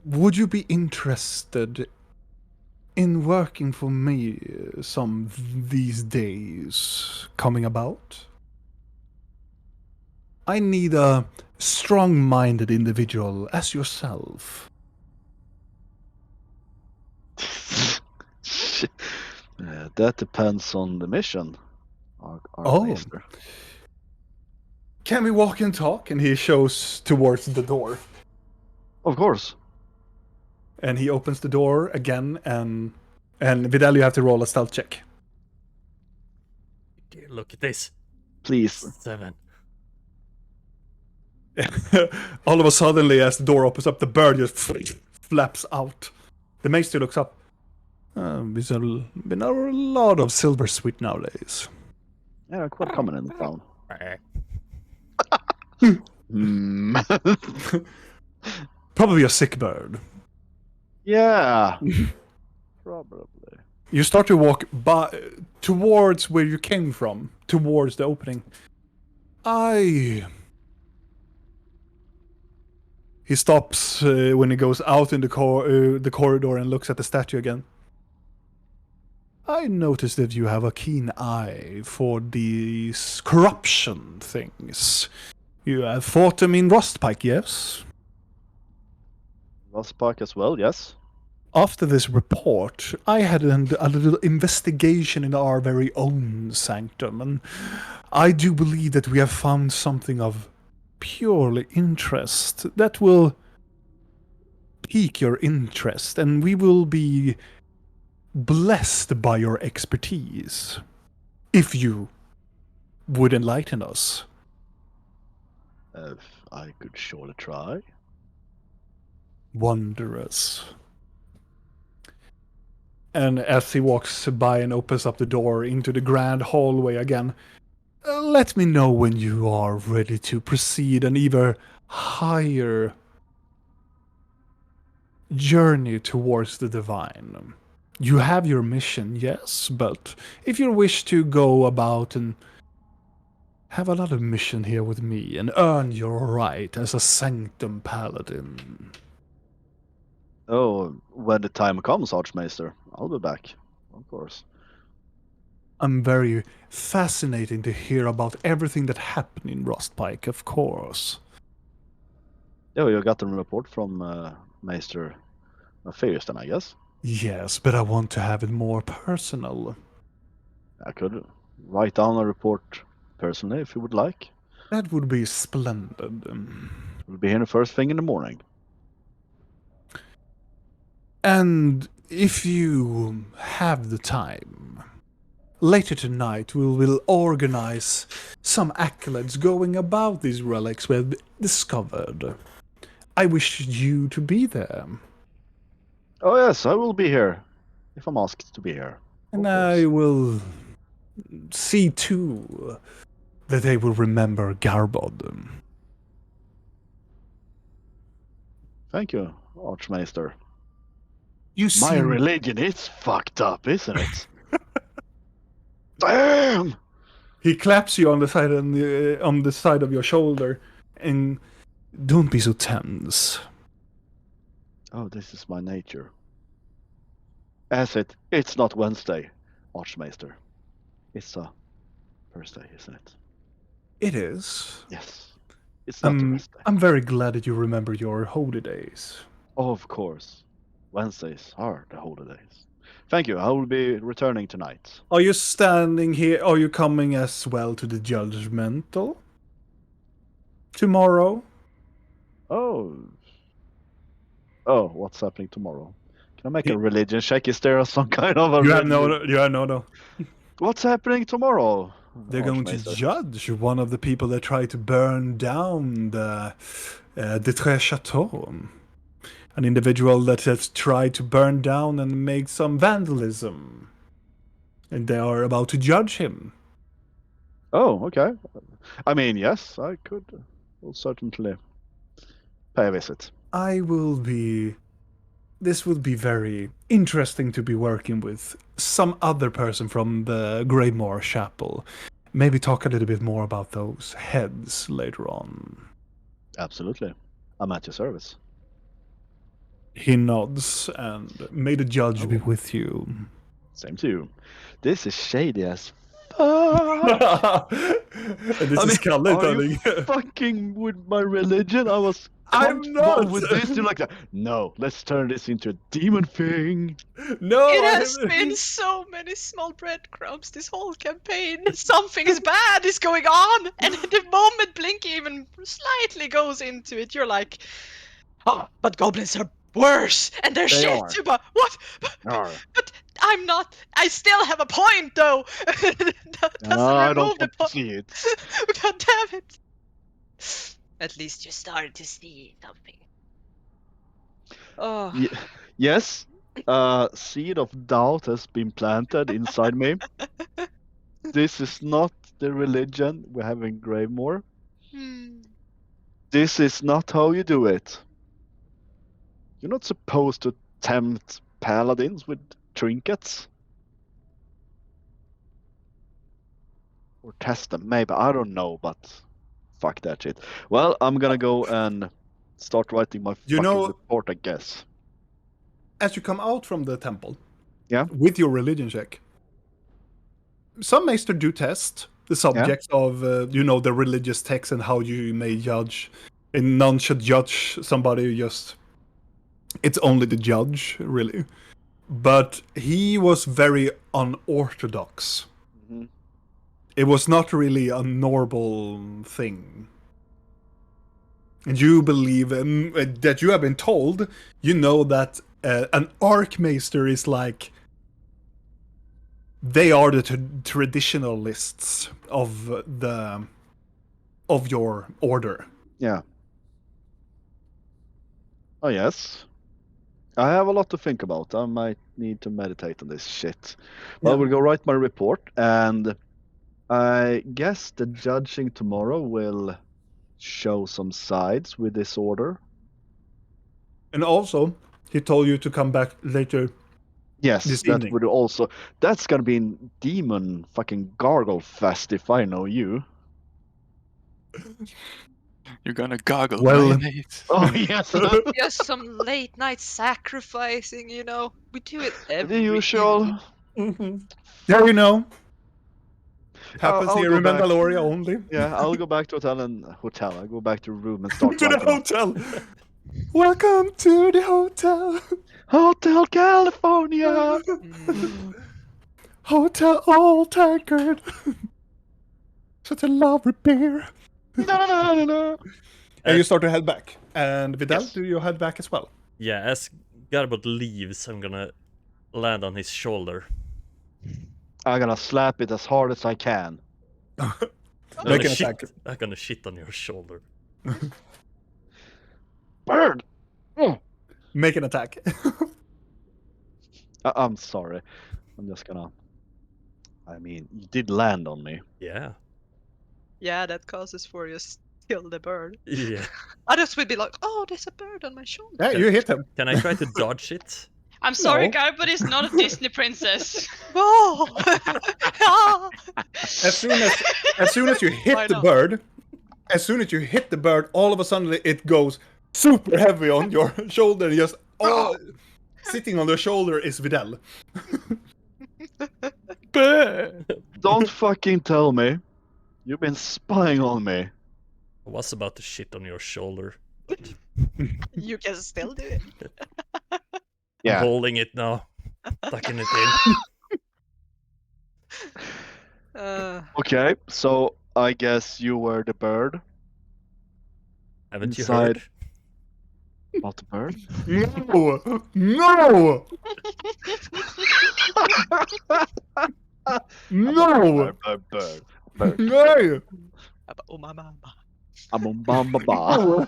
would you be interested in working for me some these days coming about? I need a strong-minded individual as yourself. That depends on the mission. Archmaester. Can we walk and talk? And he shows towards the door. Of course. And he opens the door again, and Vidal, you have to roll a stealth check. Dear, look at this. Please. 7. All of a sudden, as the door opens up, the bird just flaps out. The maester looks up. There's been a lot of silver sweet nowadays. Yeah, quite common in town. Probably a sick bird. Yeah. Probably. You start to walk towards where you came from, towards the opening. He stops when he goes out in the corridor and looks at the statue again. I noticed that you have a keen eye for these corruption things. You have fought them in Rustpike, yes? Rustpike as well, yes. After this report, I had a little investigation in our very own sanctum, and I do believe that we have found something of purely interest that will pique your interest, and we will be blessed by your expertise, if you would enlighten us. I could surely try. Wondrous. And as he walks by and opens up the door into the grand hallway again, let me know when you are ready to proceed an even higher journey towards the divine. You have your mission, yes, but if you wish to go about and have another mission here with me and earn your right as a sanctum paladin. Oh, when the time comes, Archmaester, I'll be back, of course. I'm very fascinating to hear about everything that happened in Rustpike, of course. Yeah, you got a report from Maester Matthias then, I guess. Yes, but I want to have it more personal. I could write down a report personally if you would like. That would be splendid. We'll be here the first thing in the morning. And if you have the time, later tonight we will organize some accolades going about these relics we have discovered. I wish you to be there. Oh yes, I will be here. If I'm asked to be here. And Of course. I will see too that they will remember Garbod. Thank you, Archmaester. You My see, religion is fucked up, isn't it? Damn! he claps you on the side of your shoulder, and don't be so tense. Oh, this is my nature. It's not Wednesday, Archmaester. It's a Thursday, isn't it? It is. Yes. It's not a Wednesday. I'm very glad that you remember your holy days. Of course. Wednesdays are the holidays. Thank you. I will be returning tonight. Are you standing here? Are you coming as well to the judgmental tomorrow? Oh, what's happening tomorrow? Can I make a religion check? Is there some kind of a You have religion- no. What's happening tomorrow? They're going to Archmaester? judge one of the people that tried to burn down the Tres Chateau. An individual that has tried to burn down and make some vandalism. And they are about to judge him. Oh, okay. I mean, yes, I could. Will certainly pay a visit. This would be very interesting to be working with some other person from the Greymore Chapel. Maybe talk a little bit more about those heads later on. Absolutely. I'm at your service. He nods, and may the judge be with you. Same to you. This is shady as fuck. And this is Kalle are telling you fucking with my religion? I was I'm comfortable not. with this. You're like that. No, let's turn this into a demon thing. No, It has been so many small breadcrumbs this whole campaign. Something is bad is going on, and the moment Blinky even slightly goes into it, you're like, "Oh, but goblins are worse, and they're They shit are. too." But what? Arr. But I'm not. I still have a point, though. That doesn't I don't remove the want to point. see it. God damn it! At least you started to see something. Oh. Yes, seed of doubt has been planted inside me. This is not the religion we have in Gravemore. Hmm. This is not how you do it. You're not supposed to tempt paladins with trinkets. Or test them, maybe. I don't know, but fuck that shit. Well, I'm gonna go and start writing my You fucking know- report, I guess. As you come out from the temple, Yeah. with your religion check, some maester do test the subjects of the religious text and how you may judge. And none should judge somebody just. It's only the judge, really. But he was very unorthodox. Mhm. It was not really a normal thing. And you believe that you have been told, you know that an Archmaester is like. They are the traditionalists of your order. Yeah. Oh, yes. I have a lot to think about. I might need to meditate on this shit. Well, Yeah. we'll go write my report, and I guess the judging tomorrow will show some sides with this order. And also, he told you to come back later. Yes, This that evening. would also. That's gonna be in demon fucking gargle fest if I know you. You're gonna goggle Well- mayonnaise. Oh yes, Just some late night sacrificing, We do it every the usual. Yeah, you know. Happens I'll here go in back. Mandalorian only. Yeah, I'll go back to hotel. I'll go back to room and start To the writing. hotel. Welcome to the hotel. Hotel California. Hotel Old Tankard. Such a lovely beer. No. And you start to head back. And Vidal, Yes. do you head back as well? Yeah, as Garbot leaves, I'm gonna land on his shoulder. I'm gonna slap it as hard as I can. Make an attack. I'm gonna shit on your shoulder. Bird. Make an attack. I'm sorry. I'm just gonna. I mean, you did land on me. Yeah. Yeah, that causes for you kill the bird. Yeah. Others would be like, oh, there's a bird on my shoulder. Yeah, you hit him. Can I try to dodge it? I'm sorry, No. Garbot is not a Disney princess. Oh! As soon as you Why hit the not? bird, all of a sudden it goes super heavy on your shoulder. Just sitting on the shoulder is Vidal. Don't fucking tell me. You've been spying on me. I was about to shit on your shoulder. You can still do it. Yeah. I'm holding it now. Tucking it in. Okay, so I guess you were the bird. Haven't you Inside. heard? About the bird? No! No! No! Bird. No! Oh, my mama. Ba.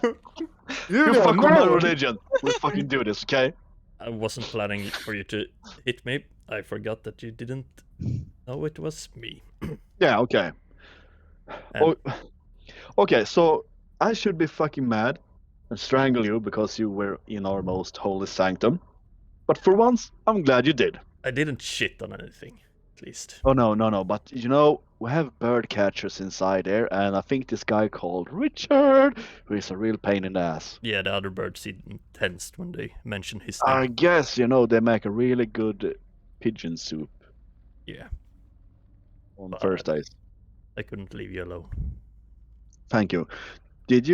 You fuck with my religion. We fucking do this, okay? I wasn't planning for you to hit me. I forgot that you didn't know it was me. Yeah, okay. And- Okay, so I should be fucking mad and strangle you because you were in our most holy sanctum. But for once, I'm glad you did. I didn't shit on anything, at least. Oh no, but you know, we have bird catchers inside there, and I think this guy called Richard, who is a real pain in the ass. Yeah, the other birds seemed tensed when they mentioned his I name. guess, you know, they make a really good pigeon soup Yeah, on Thursdays. I couldn't leave you alone. Thank you. Did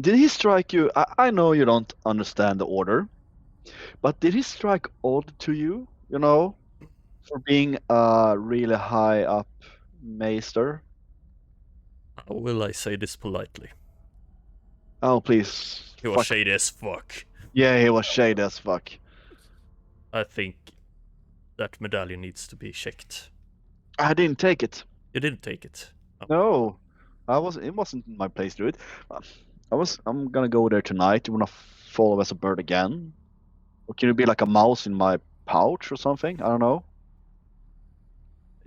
he strike you? I know you don't understand the order, but did he strike odd to you, you know, for being a really high up maester? How will I say this politely? Oh, please. He was Fuck. shady as fuck. Yeah, he was shady as fuck. I think that medallion needs to be checked. I didn't take it. You didn't take it. No, it wasn't my place to do it. I'm gonna go there tonight. You wanna follow as a bird again? Or can you be like a mouse in my pouch or something? I don't know.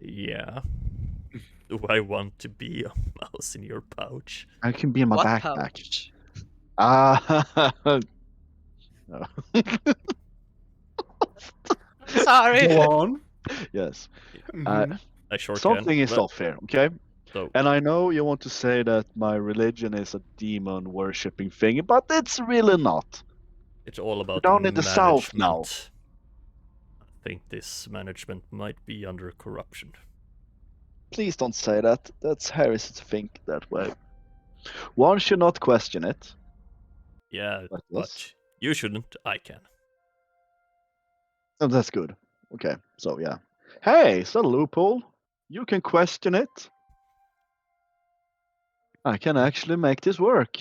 Yeah. Do I want to be a mouse in your pouch? I can be in my What backpack. pouch? Ah. No. Sorry. Go on. Yes. Mhm. I sure Something can. is not fair, okay? So, And I know you want to say that my religion is a demon worshipping thing, but it's really not. it's all about down in the south now. management. I think this management might be under corruption. Please don't say that. That's heresy to think that way. One should not question it. Yeah, But but yes. you shouldn't. I can. Oh, that's good. Okay, so yeah. Hey, it's a loophole. You can question it. I can actually make this work.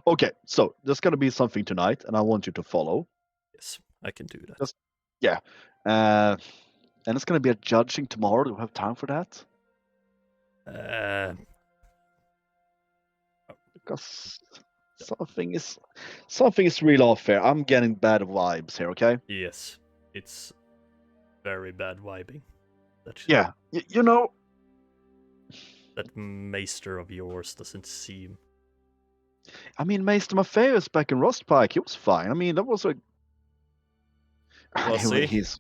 Okay, so there's gonna be something tonight, and I want you to follow. Yes, I can do that. And it's gonna be a judging tomorrow. Do we have time for that? Because something is real off here. I'm getting bad vibes here. Okay. Yes, it's very bad vibing. Yeah. You know. That maester of yours doesn't seem. I mean, Maester Matthias back in Rostpike, he was fine. I mean, that was a. Was he? He's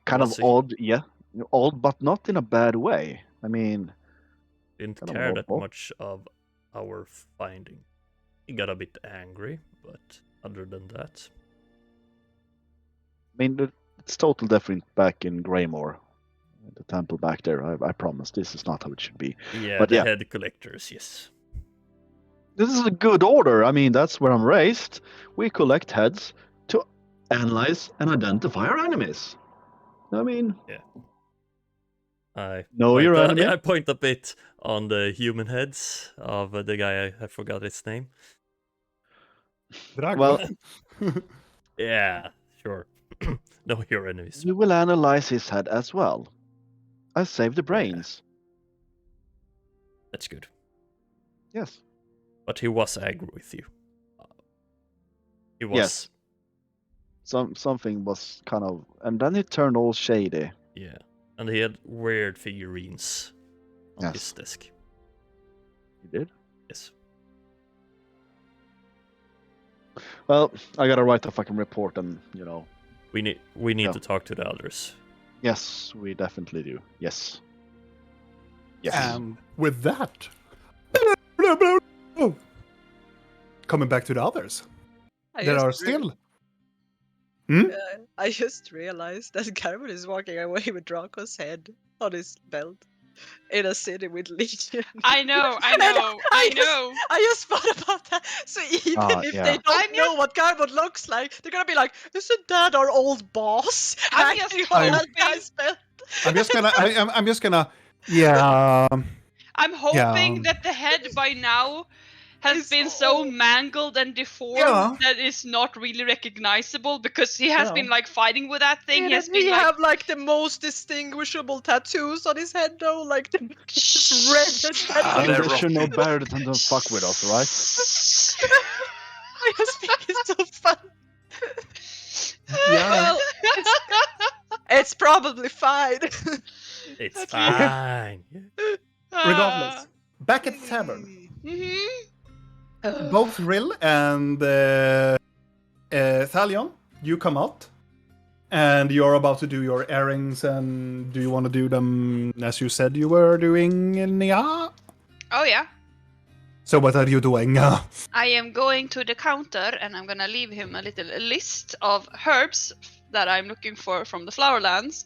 kind Was of he? odd, yeah. Odd, but not in a bad way. I mean, Didn't Kind of care that oddball. much of our finding. He got a bit angry, but other than that, it's totally different back in Greymore. The temple back there. I promise. This is not how it should be. yeah, But the yeah. head collectors, yes. This is a good order. I mean, that's where I'm raised. We collect heads to analyze and identify our enemies. I mean, I know point your a- enemy. I point a bit on the human heads of the guy I forgot his name. Drago. Well, Yeah, sure. Know your enemies. we will analyze his head as well. I saved the brains. That's good. Yes. But he was angry with you. He was. Yes. Something was kind of, and then it turned all shady. Yeah. And he had weird figurines on Yes. his desk. You did? Yes. Well, I gotta write a fucking report, and We need Yeah. to talk to the others. yes, we definitely do. Yes. Yes. And with that, coming back to the others, there are still. I just realized that Garmin is walking away with Draco's head on his belt in a city with Legion. I know. I just thought about that. So even if yeah. they don't know what Garmin looks like, they're gonna be like, "Isn't that our old boss?" I'm just hanging on that hoping- guy's belt? I'm just gonna. I'm just gonna. Yeah. I'm hoping Yeah. that the head by now has It's been so old. mangled and deformed Yeah. that it's not really recognizable because he has Yeah. been like fighting with that thing. He has Didn't been he like have like the most distinguishable tattoos on his head though? Like the most redest And tattoo. they're they should know better than to fuck with us, right? I just think it's so fun. Yeah. Well, it's probably fine. It's Okay. fine. Regardless, back at the tavern, Mm-hmm. both Rill and Thalion, you come out, and you're about to do your errands. And do you want to do them as you said you were doing? Yeah. Oh yeah. So what are you doing? I am going to the counter and I'm gonna leave him a little list of herbs that I'm looking for from the flowerlands,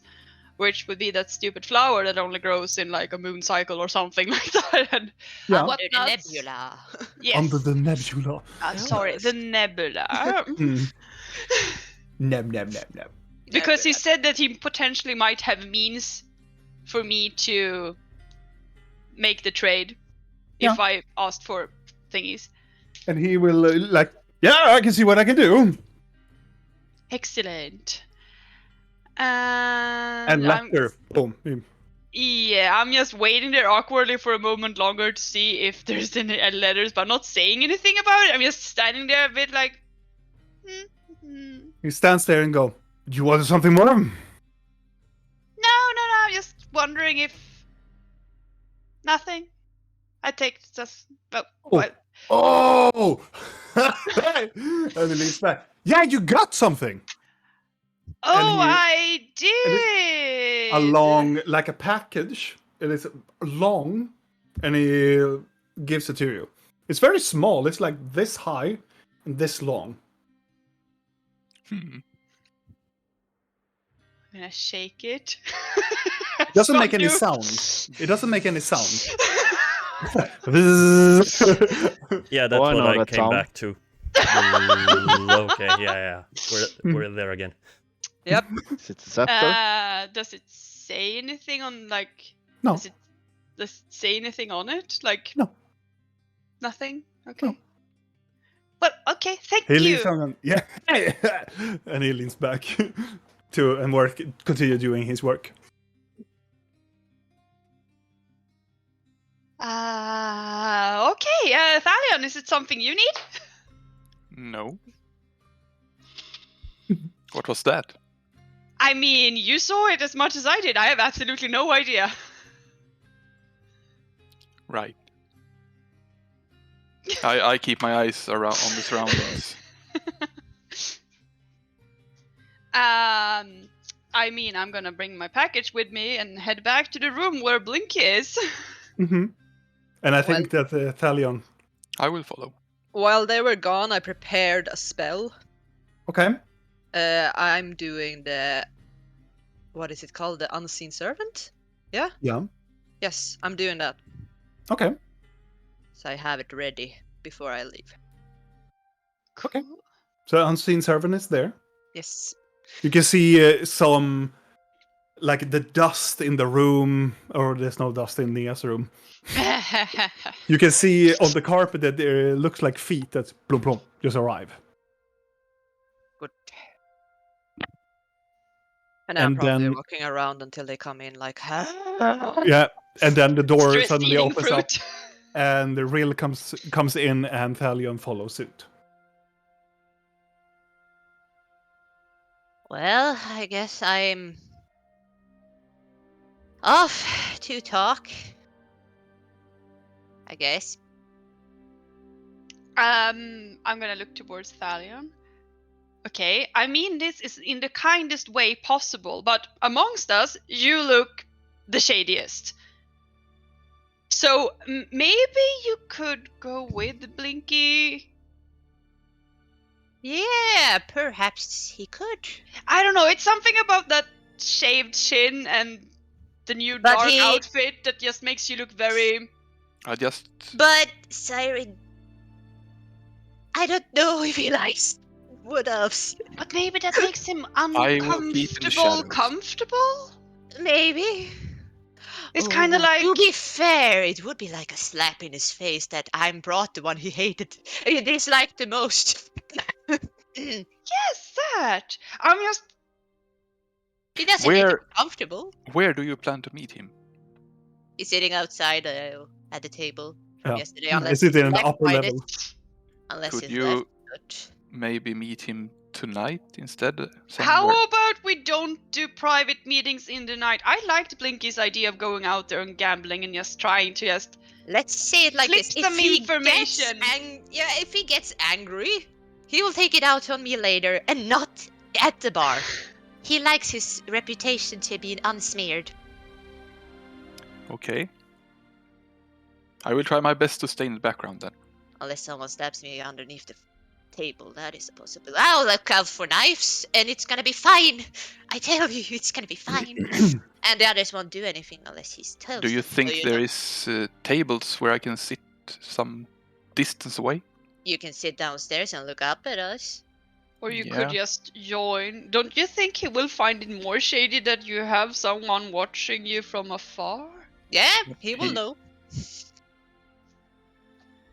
which would be that stupid flower that only grows in like a moon cycle or something like that. And Yeah. what Under the nuts? nebula. Yes. Under the nebula. Sorry, the nebula. Mm. Neb, neb, neb, neb. Because he said that he potentially might have means for me to make the trade if I asked for thingies. And he will yeah, I can see what I can do. Excellent. And I'm- letter. Boom. Yeah, I'm just waiting there awkwardly for a moment longer to see if there's any letters, but not saying anything about it. I'm just standing there a bit like. He stands there and go, "You want something more?" No. I'm just wondering if. Nothing. I take just. Well, Oh. what? Oh! And he leans back. Yeah, you got something. Oh, he- I did. A long, like a package. It is long, and he gives it to you. It's very small. It's like this high and this long. Hmm. I'm gonna shake it. It doesn't So make any new. sound. It doesn't make any sound. Yeah, that's Oh, I what know I that came sound. back to. Okay, yeah. We're there again. Yep. Is it scepter? Does it say anything on like? No. Does it say anything on it? Like? No. Nothing. Okay. No. But okay, thank He you. leans down and yeah, and he leans back to and continue doing his work. Okay, Thalion, is it something you need? No. What was that? I mean, you saw it as much as I did. I have absolutely no idea. Right. I keep my eyes around on the surroundings. I mean, I'm gonna bring my package with me and head back to the room where Blink is. Mm-hmm. And I think that Thalion. I will follow. While they were gone, I prepared a spell. Okay. I'm doing the. What is it called? The Unseen Servant? Yeah. Yes, I'm doing that. Okay. So I have it ready. before I leave. Okay. So unseen servant is there. Yes. You can see some, like the dust in the room, or there's no dust in Nia's room. You can see on the carpet that there looks like feet that plum plum just arrive. Good. And I'm And probably then- walking around until they come in, like, Yeah, and then the door Stress suddenly eating opens up, fruit. and the real comes in, and Thalion follows suit. Well, I guess I'm off to talk. I guess. I'm gonna look towards Thalion. Okay, I mean this is in the kindest way possible, but amongst us, you look the shadiest. So maybe you could go with Blinky. Yeah, perhaps he could. I don't know, it's something about that shaved chin and the new But dark he- outfit that just makes you look very... I just But Siren, I don't know if he likes wood elves. But maybe that makes him will keep in the uncomfortable shadows. comfortable? Maybe. It's kind of like... To be fair, it would be like a slap in his face that I'm brought the one he hated, he disliked the most. Yes, that! I'm just... He doesn't make Where- it comfortable. where do you plan to meet him? He's sitting outside at the table from Yeah. yesterday. Is Unless it he's in the left upper by level? this- Unless Could he's you left. But maybe meet him tonight instead? How somewhere? about we don't do private meetings in the night? I liked Blinky's idea of going out there and gambling and just trying to just... let's say it like Slip this: some information. If he gets angry, he will take it out on me later, and not at the bar. He likes his reputation to be unsmeared. Okay. I will try my best to stay in the background then. Unless someone stabs me underneath the table, that is a possibility. I'll look out for knives, and it's gonna be fine. I tell you, it's gonna be fine. And the others won't do anything unless he's told. Do you think so there know. is tables where I can sit some distance away? You can sit downstairs and look up at us. Or you Yeah. could just join. Don't you think he will find it more shady that you have someone watching you from afar? yeah, he will He- know.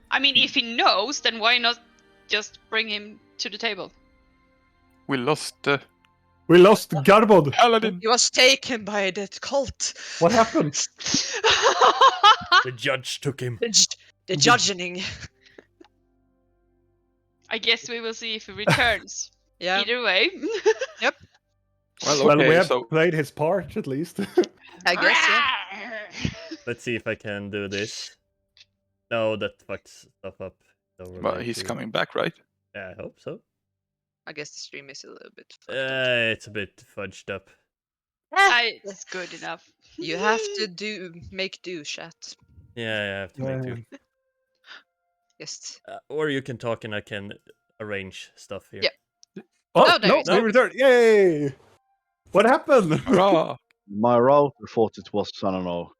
I mean, if he knows, then why not just bring him to the table? We lost We lost Garbod. Paladin. He was taken by that cult. What happened? The judge took him. The judging. I guess we will see if he returns. Yeah. Either way. Well, Well, okay, we have so played his part at least. I guess, yeah. Let's see if I can do this. No, that fucks stuff up. So we're but going he's to- coming back, right? Yeah, I hope so. I guess the stream is a little bit fucked up. It's a bit fudged up. It's good enough. You have to make do, chat. Yeah, I have to make do. Yes. Or you can talk and I can arrange stuff here. Yeah. Oh, Oh, there no, you we go. returned. Yay! What happened? Hurrah! My router thought it was, I don't know,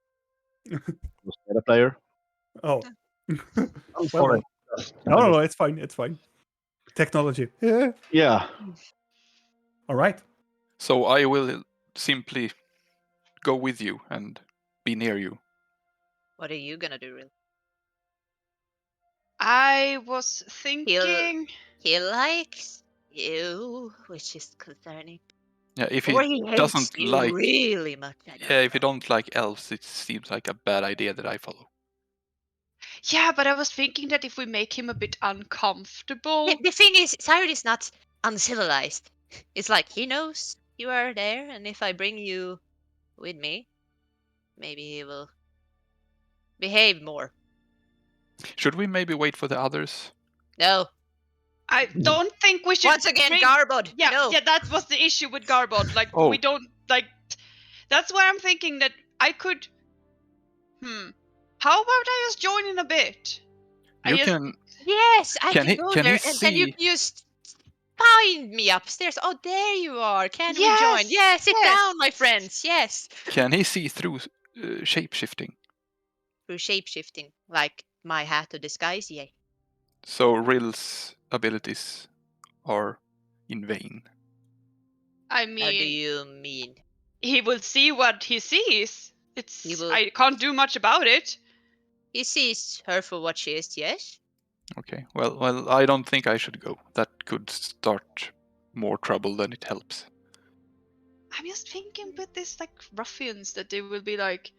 was it a player? Oh. I'm Well, sorry. no, it's fine. It's fine. Technology. Yeah. Yeah. All right. So I will simply go with you and be near you. What are you gonna do, really? I was thinking... He likes you, which is concerning. Yeah, if Or he he hates doesn't you like, really much. I don't yeah, if you know. don't like elves, it seems like a bad idea that I follow. Yeah, but I was thinking that if we make him a bit uncomfortable... The thing is, Siren is not uncivilized. It's like he knows you are there, and if I bring you with me, maybe he will behave more. Should we maybe wait for the others? No. I don't think we should... Once again, bring- Garbod. Yeah, no. yeah, that was the issue with Garbod. Like, Oh. we don't, like... That's why I'm thinking that I could... How about I just join in a bit? You I just- can. Yes, I Can can he- go can he there, and then you see- can just find me upstairs. Oh, there you are. Can we Yes, join? Yeah, sit yes. down, my friends. Yes. Can he see through shape shifting? Through shape shifting, like my hat to disguise. Yeah. So Rill's abilities are in vain. I How do mean, you mean? he will see what he sees. He will- I can't do much about it. He sees her for what she is, yes? Okay. Well, I don't think I should go. That could start more trouble than it helps. I'm just thinking with this like ruffians that they will be like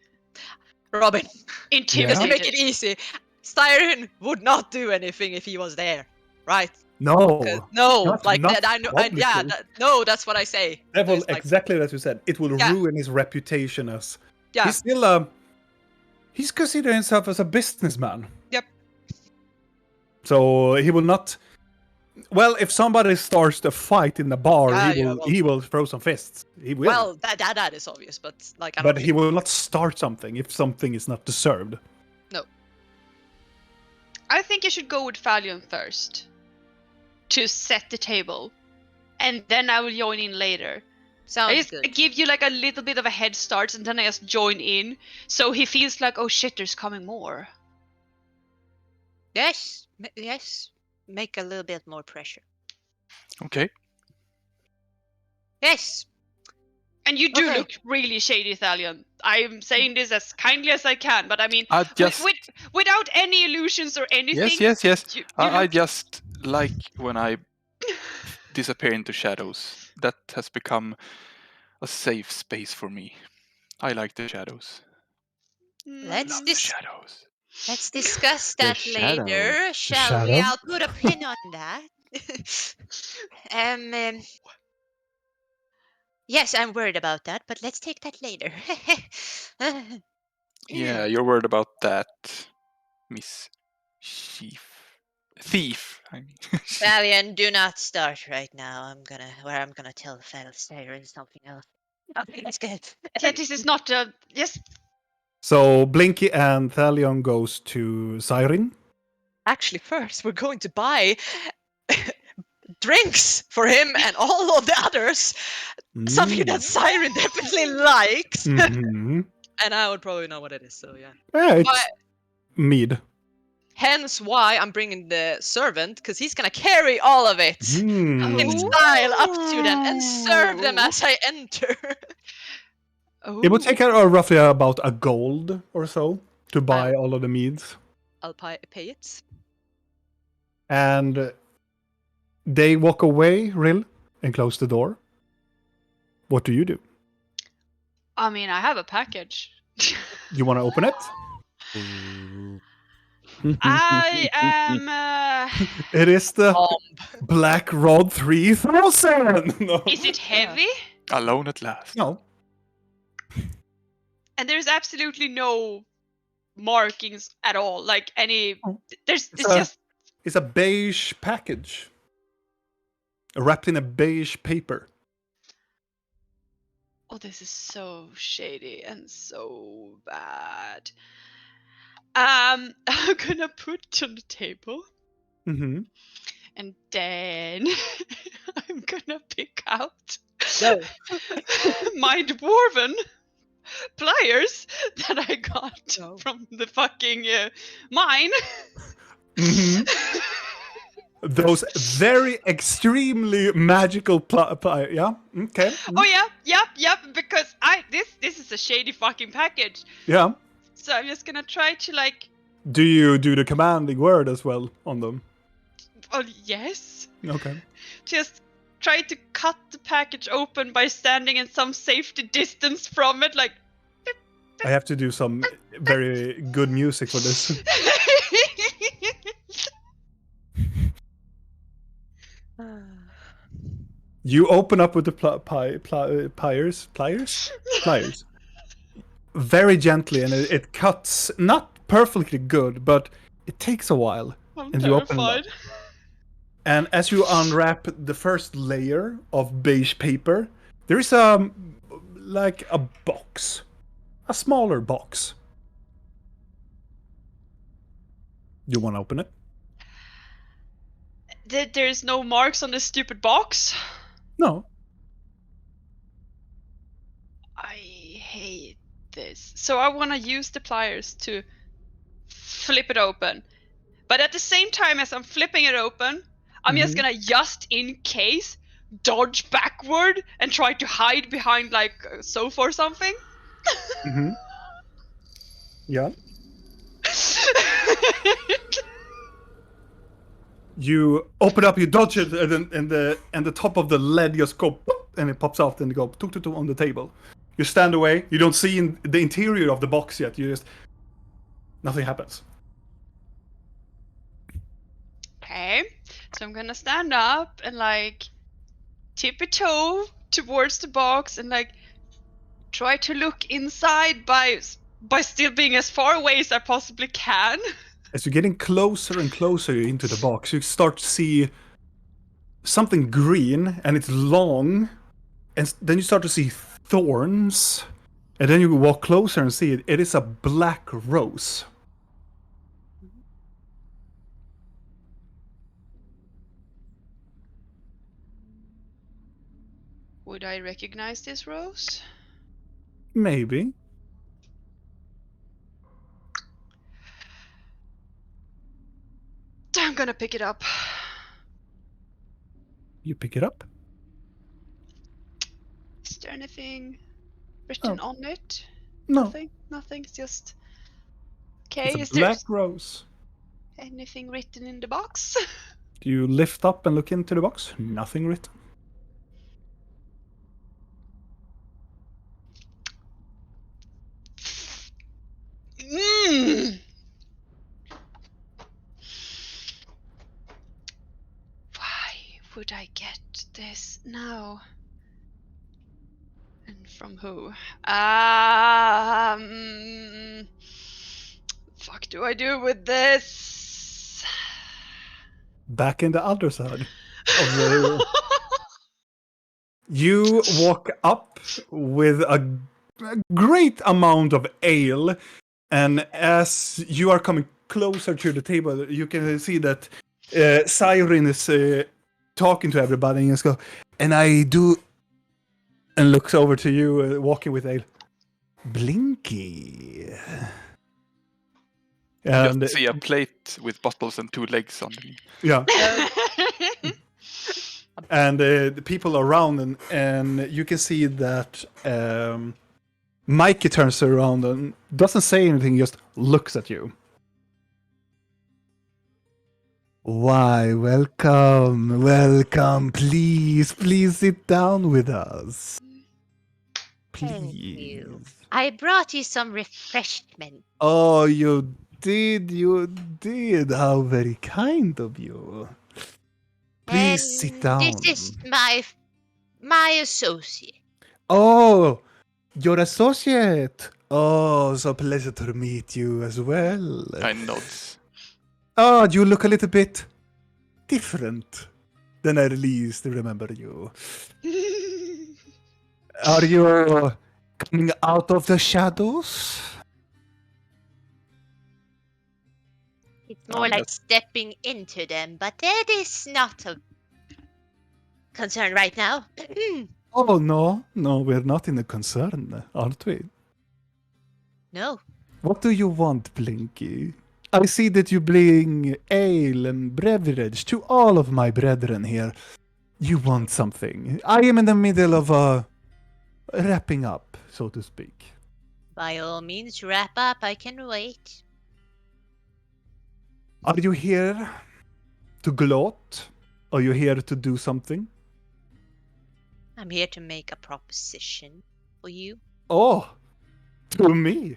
Robin, intimidated. to make it easy, Styron would not do anything if he was there, right? No. No, Not- like not that. I know. Yeah, publicly. no, that's what I say. That will It's like, exactly as you said. It will Yeah. ruin his reputation as yeah, he's still he's considering himself as a businessman. Yep. So he will not. Well, if somebody starts to fight in the bar, he will throw some fists. He will. well, that is obvious, but like, I but don't he will not start something if something is not deserved. I think you should go with Falion first to set the table, and then I will join in later. I Sounds just good. give you like a little bit of a head start, and then I just join in, so he feels like, oh shit, there's coming more. Yes, yes. Make a little bit more pressure. Okay. Yes. And you do Okay. look really shady, Thalion. I'm saying this as kindly as I can, but I mean, I just without any illusions or anything. yes. You I look- just like when I disappear into shadows. That has become a safe space for me. I like the shadows. Let's Love the dis- shadows. Let's discuss The that later, shadow. shall we? shadow? I'll put a pin on that. Yes, I'm worried about that, but let's take that later. Yeah, you're worried about that, Miss Thief. I mean. Valiant, do not start right now. I'm gonna tell Siren something else. Okay, let's get. Yeah, this is not a yes. So Blinky and Thalion goes to Siren. Actually, first we're going to buy drinks for him and all of the others. Something that Siren definitely likes. Mhm. And I would probably know what it is, so yeah. Yeah, it's But- mead. Hence why I'm bringing the servant, because he's gonna carry all of it Mm. in style up to them and serve them as I enter. It would take her roughly about a gold or so to buy all of the meads. I'll pay it. And they walk away, Rill, and close the door. What do you do? I mean, I have a package. You want to open it? I am. It is the Black Rod 3000! No. Is it heavy? Alone at last. No. And there's absolutely no markings at all. Like any. Oh. It's It's just. It's a beige package. Wrapped in a beige paper. Oh, this is so shady and so bad. I'm gonna put it on the table, Mm-hmm. and then I'm gonna pick out No. my dwarven pliers that I got No. from the fucking mine. Mm-hmm. Those very extremely magical yeah, okay. Oh yep, because this is a shady fucking package. Yeah. So I'm just gonna try to like. Do you do the commanding word as well on them? Oh yes. Okay. Just try to cut the package open by standing in some safety distance from it, like. I have to do some very good music for this. You open up with the pliers, very gently, and it cuts not perfectly good, but it takes a while. I'm And you open it up. terrified. And as you unwrap the first layer of beige paper, there is like a box, a smaller box. You want to open it? There's no marks on this stupid box. No. I hate this. So I want to use the pliers to flip it open. But at the same time as I'm flipping it open, I'm just gonna, just in case, dodge backward and try to hide behind like a sofa or something. Mm-hmm. Yeah. You open up, you dodge it, and the top of the lead just go pop, and it pops out and you go tuk tuk tuk on the table. You stand away. You don't see the interior of the box yet. You just nothing happens. Okay, so I'm gonna stand up and like tippy toe towards the box and like try to look inside by still being as far away as I possibly can. As you're getting closer and closer into the box, you start to see something green, and it's long, and then you start to see thorns, and then you walk closer and see it. It is a black rose. Would I recognize this rose? Maybe. I'm gonna pick it up. You pick it up. Is there anything written on it? No. Nothing? Nothing? It's just... Okay, It's a black rose. Anything written in the box? Do you lift up and look into the box? Nothing written. Why would I get this now? And from who? Fuck do I do with this? Back in the other side of the... You walk up with a great amount of ale, and as you are coming closer to the table, you can see that Siren is talking to everybody and just go, and I do, and looks over to you, walking with ale. Blinky. And Just see a plate with bottles and 2 legs underneath. yeah. And the people around, and you can see that Mikey turns around and doesn't say anything, just looks at you. Why, welcome, welcome, please sit down with us. Thank Please. you. I brought you some refreshment. Oh, you did. How very kind of you. Please sit down. This is my associate. Oh, your associate. Oh, so pleasure to meet you as well. I nods. Oh, you look a little bit different than I at least remember you. Are you coming out of the shadows? It's more like stepping into them, but that is not a concern right now. Oh, no, we're not in a concern, aren't we? No. What do you want, Blinky? I see that you bring ale and beverage to all of my brethren here. You want something. I am in the middle of wrapping up, so to speak. By all means, wrap up. I can wait. Are you here to gloat? Are you here to do something? I'm here to make a proposition for you. Oh, to me?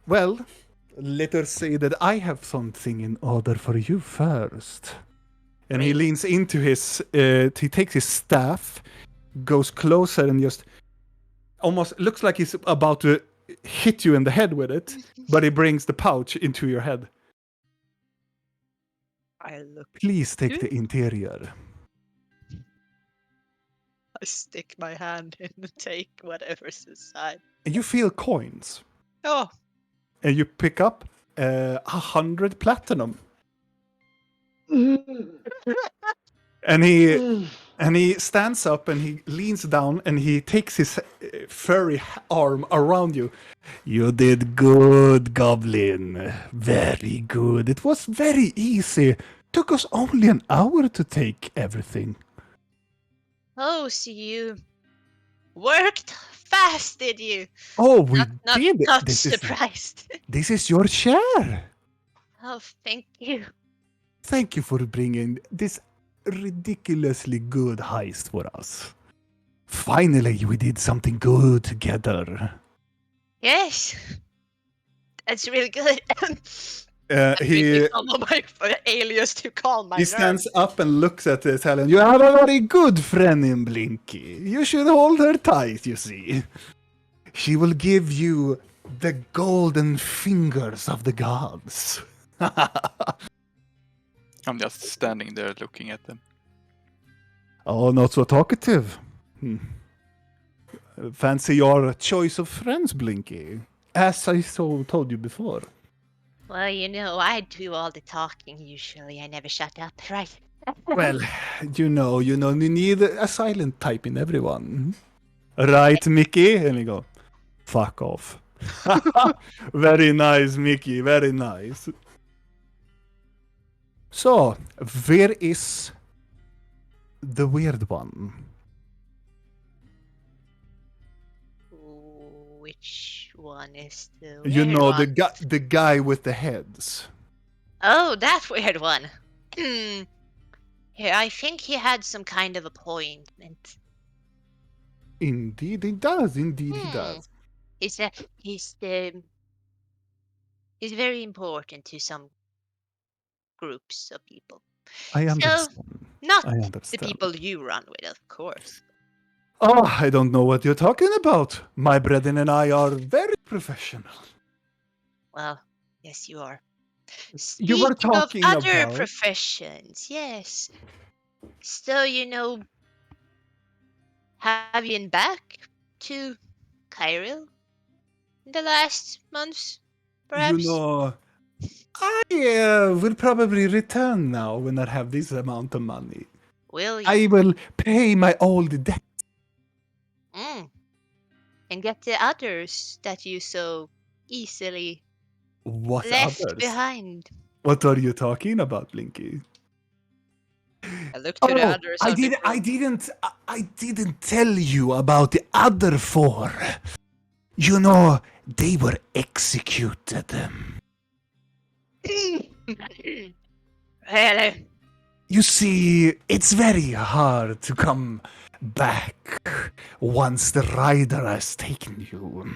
Well, let us say that I have something in order for you first. And he leans into his, he takes his staff, goes closer and just almost looks like he's about to hit you in the head with it, but he brings the pouch into your head. I look. Please take the interior. I stick my hand in and take whatever's inside. And you feel coins. Oh, And you pick up 100 platinum. And he stands up and he leans down and he takes his furry arm around you. You did good, Goblin. Very good. It was very easy. Took us only an hour to take everything. Oh, so you worked fast, did you? Oh, we Not did. not surprised. This is your share. Oh, thank you. Thank you for bringing this ridiculously good heist for us. Finally, we did something good together. Yes, that's really good. He Some of my alias to calm my He nerves. stands up and looks at Italian. You have a very good friend in Blinky. You should hold her tight, you see. She will give you the golden fingers of the gods. I'm just standing there looking at them. Oh, not so talkative. Fancy your choice of friends, Blinky. As I told you before. Well, you know, I do all the talking usually. I never shut up, right? Well, you need a silent type in everyone. Right, Mickey? And you go, fuck off. Very nice, Mickey, very nice. So, where is the weird one? Which one is the You weird know, one? the guy with the heads. Oh, that weird one. Here, I think he had some kind of appointment. Indeed he does, indeed he does. He's very important to some groups of people. I So, understand. not I the understand. people you run with, of course. Oh, I don't know what you're talking about. My brethren and I are very professional. Well, yes, you are. You were Speaking of talking other about... professions, yes. So, you know, have you been back to Cairo in the last months, perhaps? You know, I will probably return now when I have this amount of money. Will you? I will pay my old debt. And get the others that you so easily What left others? behind. What are you talking about, Blinky? I look to the others. I didn't tell you about the other four. You know, they were executed. Really? You see, it's very hard to come back once the rider has taken you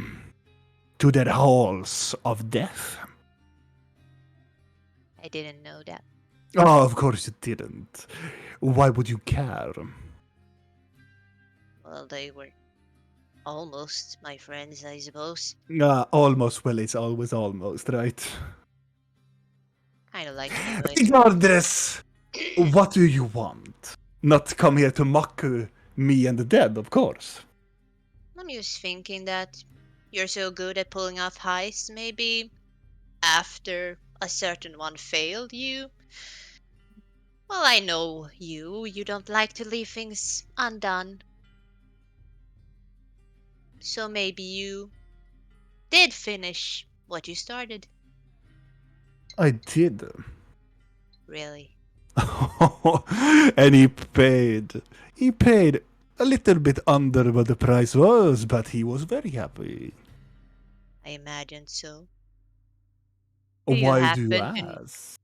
to their halls of death. I didn't know that. Oh, of course you didn't. Why would you care? Well, they were almost my friends, I suppose. Almost. Well, it's always almost, right? Kind of like it, but Regardless, what do you want? Not come here to mock me and the dead, of course. I'm just thinking that you're so good at pulling off heists, maybe after a certain one failed you. Well, I know you. You don't like to leave things undone. So maybe you did finish what you started. I did. Really? And he paid. He paid a little bit under what the price was, but he was very happy. I imagine so. Why do you ask?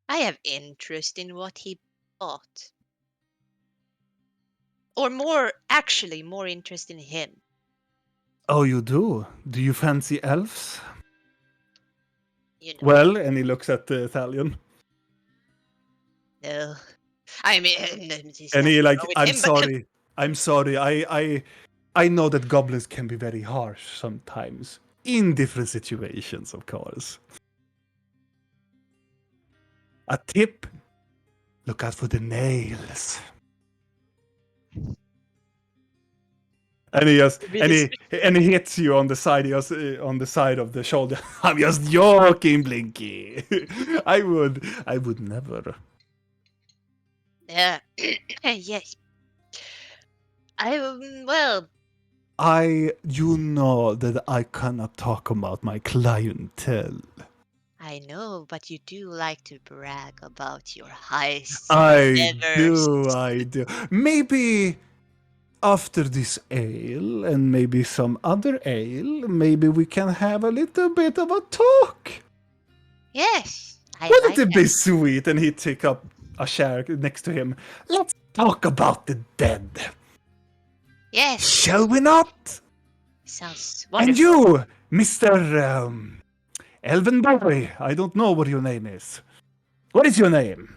I have interest in what he bought. Or more interest in him. Oh, you do? Do you fancy elves? You know. Well, and he looks at the Italian. No. I mean, And he like, with I'm him, but- sorry. I'm sorry. I know that goblins can be very harsh sometimes. In different situations, of course. A tip. Look out for the nails. And he just and he hits you on the side, on the side of the shoulder. I'm just joking, Blinky. I would never. Yeah. Yes. Well, you know that I cannot talk about my clientele. I know, but you do like to brag about your heists I and endeavors. I do. Maybe after this ale and maybe some other ale, maybe we can have a little bit of a talk. Yes, I Wouldn't like it be that. sweet? And he'd take up a chair next to him. Let's talk about the dead. Yes, Shall we not? sounds And wonderful. you, Mr. Elven Boy, I don't know what your name is. What is your name?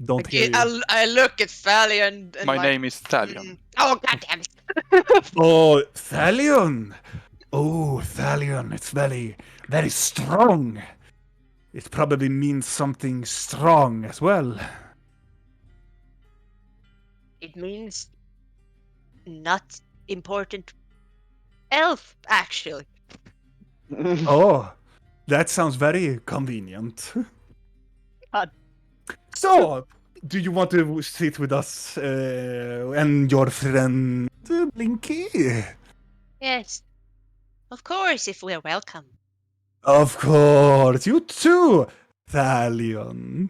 Don't hear you. I look at Fally and My name is Thalion. Oh goddamn it! Oh, Thalion. Oh, Thalion. It's very, very strong. It probably means something strong as well. It means not important elf, actually. Oh, that sounds very convenient. God. So, do you want to sit with us and your friend Blinky? Yes, of course, if we're welcome. Of course, you too, Thalion.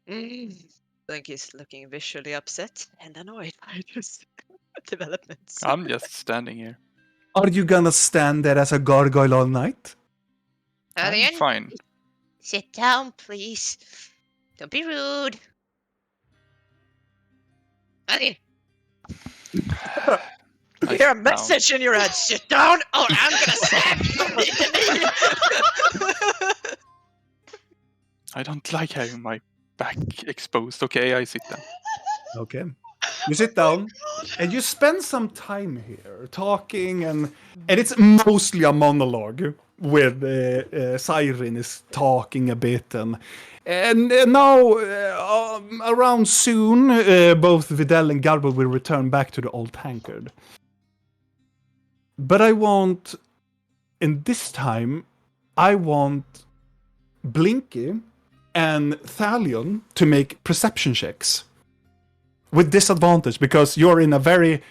I think he's looking visually upset and annoyed by this developments. I'm just standing here. Are you gonna stand there as a gargoyle all night? I'm Alien, fine. sit down, please. Don't be rude. Alien, I You hear a sit down. message in your head. Sit down, or I'm gonna stab you in the knee. I don't like having my back exposed. Okay, I sit down. Okay. You sit down and you spend some time here talking, and it's mostly a monologue with Siren is talking a bit, and now around soon, both Videl and Garble will return back to the old tankard. But I want, in this time, I want Blinky and Thalion to make perception checks. With disadvantage, because you're in a very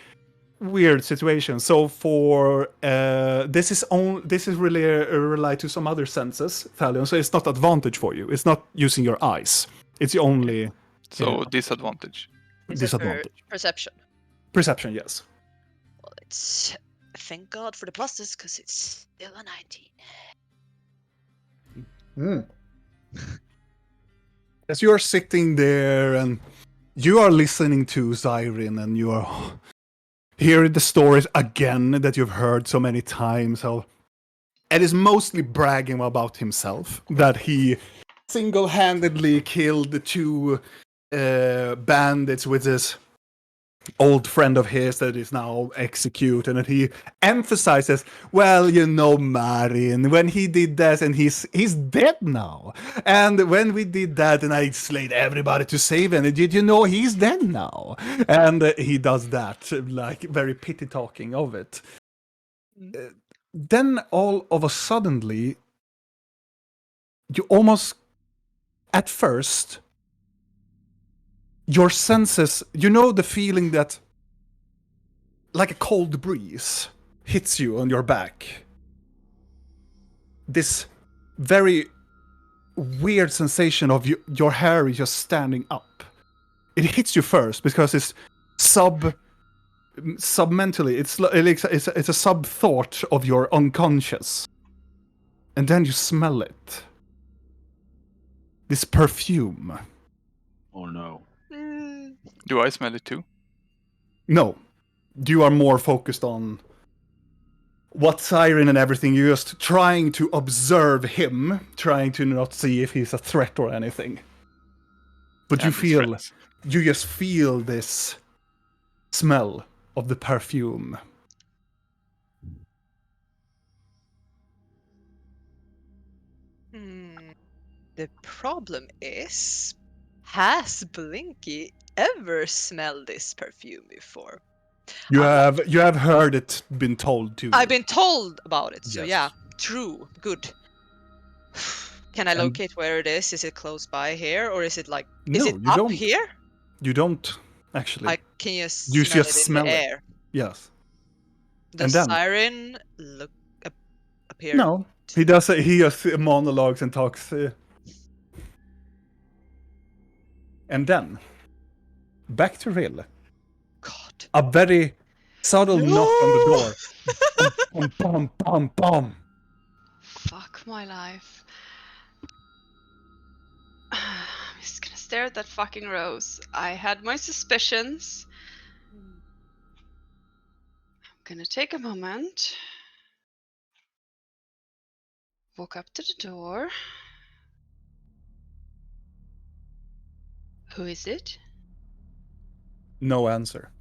weird situation. So for this is really relied to some other senses, Thalion. So it's not advantage for you. It's not using your eyes. It's only So disadvantage. Is it for disadvantage. perception? Perception, yes. Well, it's thank God for the pluses because it's still a 19. As you're sitting there and you are listening to Siren and you are hearing the stories again that you've heard so many times, how Ed is mostly bragging about himself, that he single-handedly killed the two bandits with this old friend of his that is now executed, and he emphasizes, well, you know, Marin, when he did that, and he's dead now, and when we did that, and I slayed everybody to save him, did you know he's dead now? And he does that, like, very pity talking of it. Then all of a suddenly, you almost, at first, your senses, you know the feeling that like a cold breeze hits you on your back. This very weird sensation of your hair just standing up. It hits you first because it's sub-mentally. It's a sub-thought of your unconscious. And then you smell it. This perfume. Oh no. Do I smell it too? No. You are more focused on what Siren and everything. You're just trying to observe him, trying to not see if he's a threat or anything. But And his friends. you just feel this smell of the perfume. The problem is, has Blinky ever smelled this perfume before? You have heard it been told to you. I've been told about it, so Yes. yeah, true, good. Can I And- locate where it is? Is it close by here, or is it like, No, is it you up don't. here? You don't actually. Can you You smell just it in smell the it. air? Yes. The And then siren appear. no, he does. He just monologues and talks. And then back to Rill. God. A very subtle knock on the No! door. Bum, bum, bum, bum. Fuck my life. I'm just gonna stare at that fucking rose. I had my suspicions. I'm gonna take a moment. Walk up to the door. Who is it? No answer.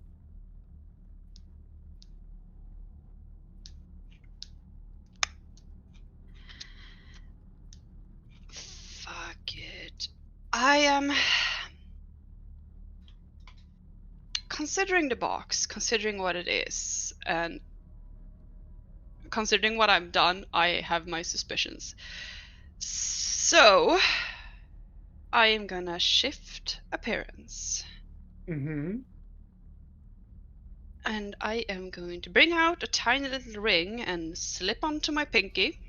Fuck it. I am considering the box, considering what it is, and considering what I've done, I have my suspicions. So I am gonna shift appearance. Mm-hmm. And I am going to bring out a tiny little ring and slip onto my pinky.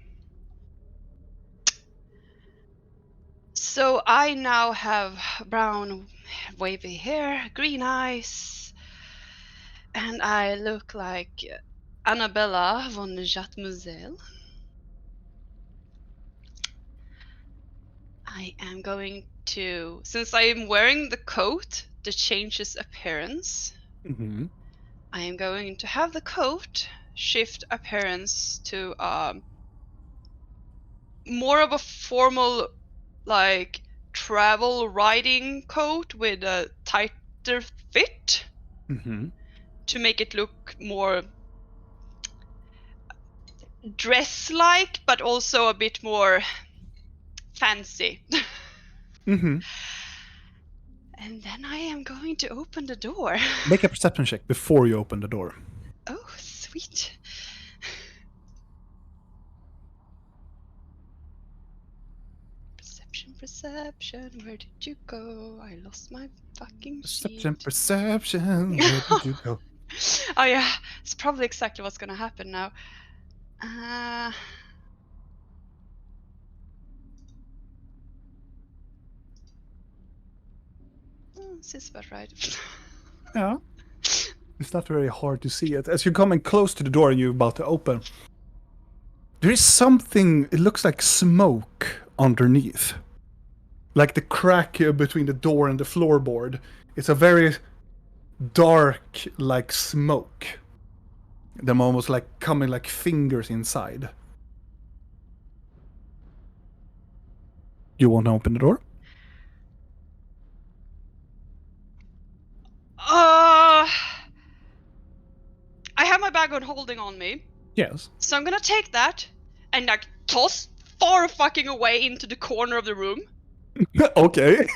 So I now have brown wavy hair, green eyes, and I look like Annabella von Jatmusel. I am going to, since I am wearing the coat that changes appearance, Mm-hmm. I am going to have the coat shift appearance to more of a formal, like, travel riding coat with a tighter fit Mm-hmm. to make it look more dress-like, but also a bit more fancy. Mm-hmm. And then I am going to open the door. Make a perception check before you open the door. Oh, sweet. Perception, where did you go? I lost my fucking Perception, sheet. perception. Where did you go? Oh yeah, it's probably exactly what's gonna happen now. This is about right. Yeah. It's not very hard to see it. As you're coming close to the door and you're about to open, there is something, it looks like smoke underneath. Like the crack between the door and the floorboard. It's a very dark, like smoke. Them almost like coming like fingers inside. You want to open the door? I have my bag on holding on me, Yes. so I'm gonna take that and like toss far fucking away into the corner of the room, Okay.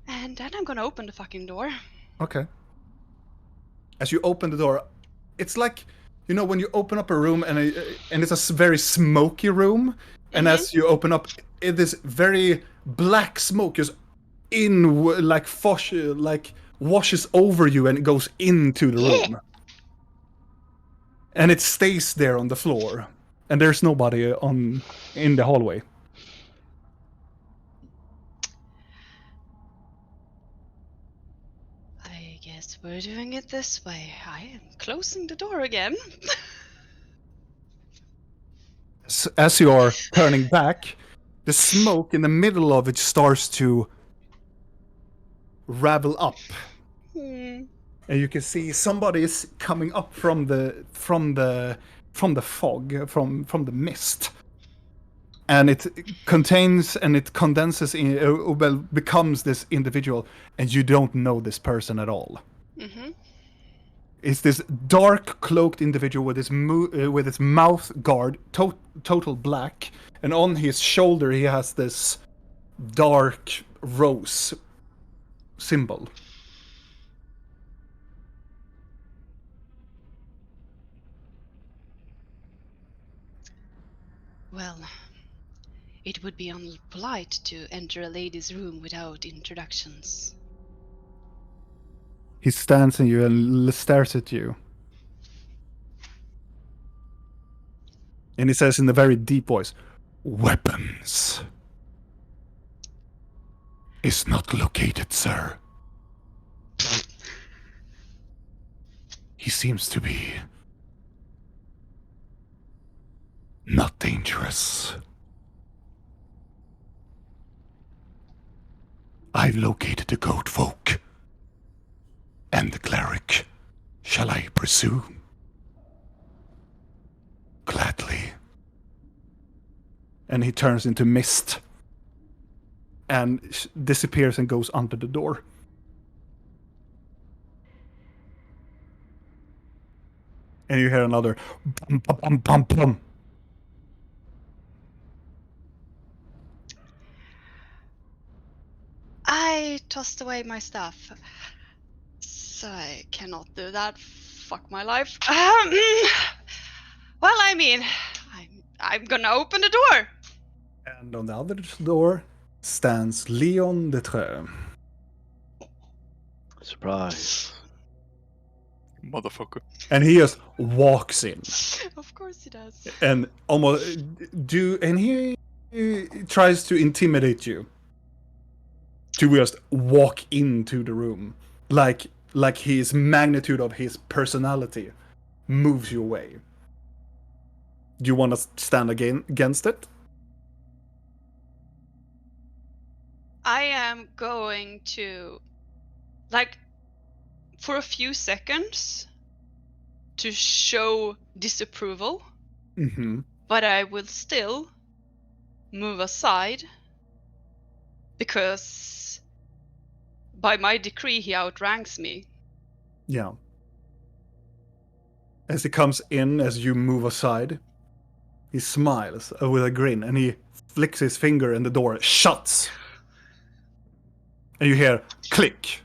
and then I'm gonna open the fucking door. Okay. As you open the door, it's like, you know, when you open up a room and it's a very smoky room, and as you open up, it is very black smoke just like washes over you and it goes into the room. And it stays there on the floor, and there's nobody in the hallway. I guess we're doing it this way. I am closing the door again. As you are turning back, the smoke in the middle of it starts to ravel up, and you can see somebody is coming up from the fog, from the mist, and it contains and it condenses in becomes this individual, and you don't know this person at all. It's this dark cloaked individual with his mouth guard total black, and on his shoulder he has this dark rose symbol. Well, it would be unpolite to enter a lady's room without introductions. He stands in you and stares at you. And he says in a very deep voice, "Weapons is not located, sir. He seems to be not dangerous. I've located the goat folk and the cleric. Shall I pursue? Gladly." And he turns into mist and disappears and goes under the door. And you hear another bum, bum, bum, bum, bum. I tossed away my stuff. So I cannot do that. Fuck my life. Well, I mean, I'm gonna open the door. And on the other door stands Leon de Treux. Surprise. Motherfucker. And he just walks in Of course he does. and he tries to intimidate you. To just walk into the room. Like his magnitude of his personality moves you away. Do you want to stand against it? I am going to, like, for a few seconds, to show disapproval, Mm-hmm. but I will still move aside because by my decree he outranks me. Yeah. As he comes in, as you move aside, he smiles with a grin and he flicks his finger and the door shuts. And you hear click.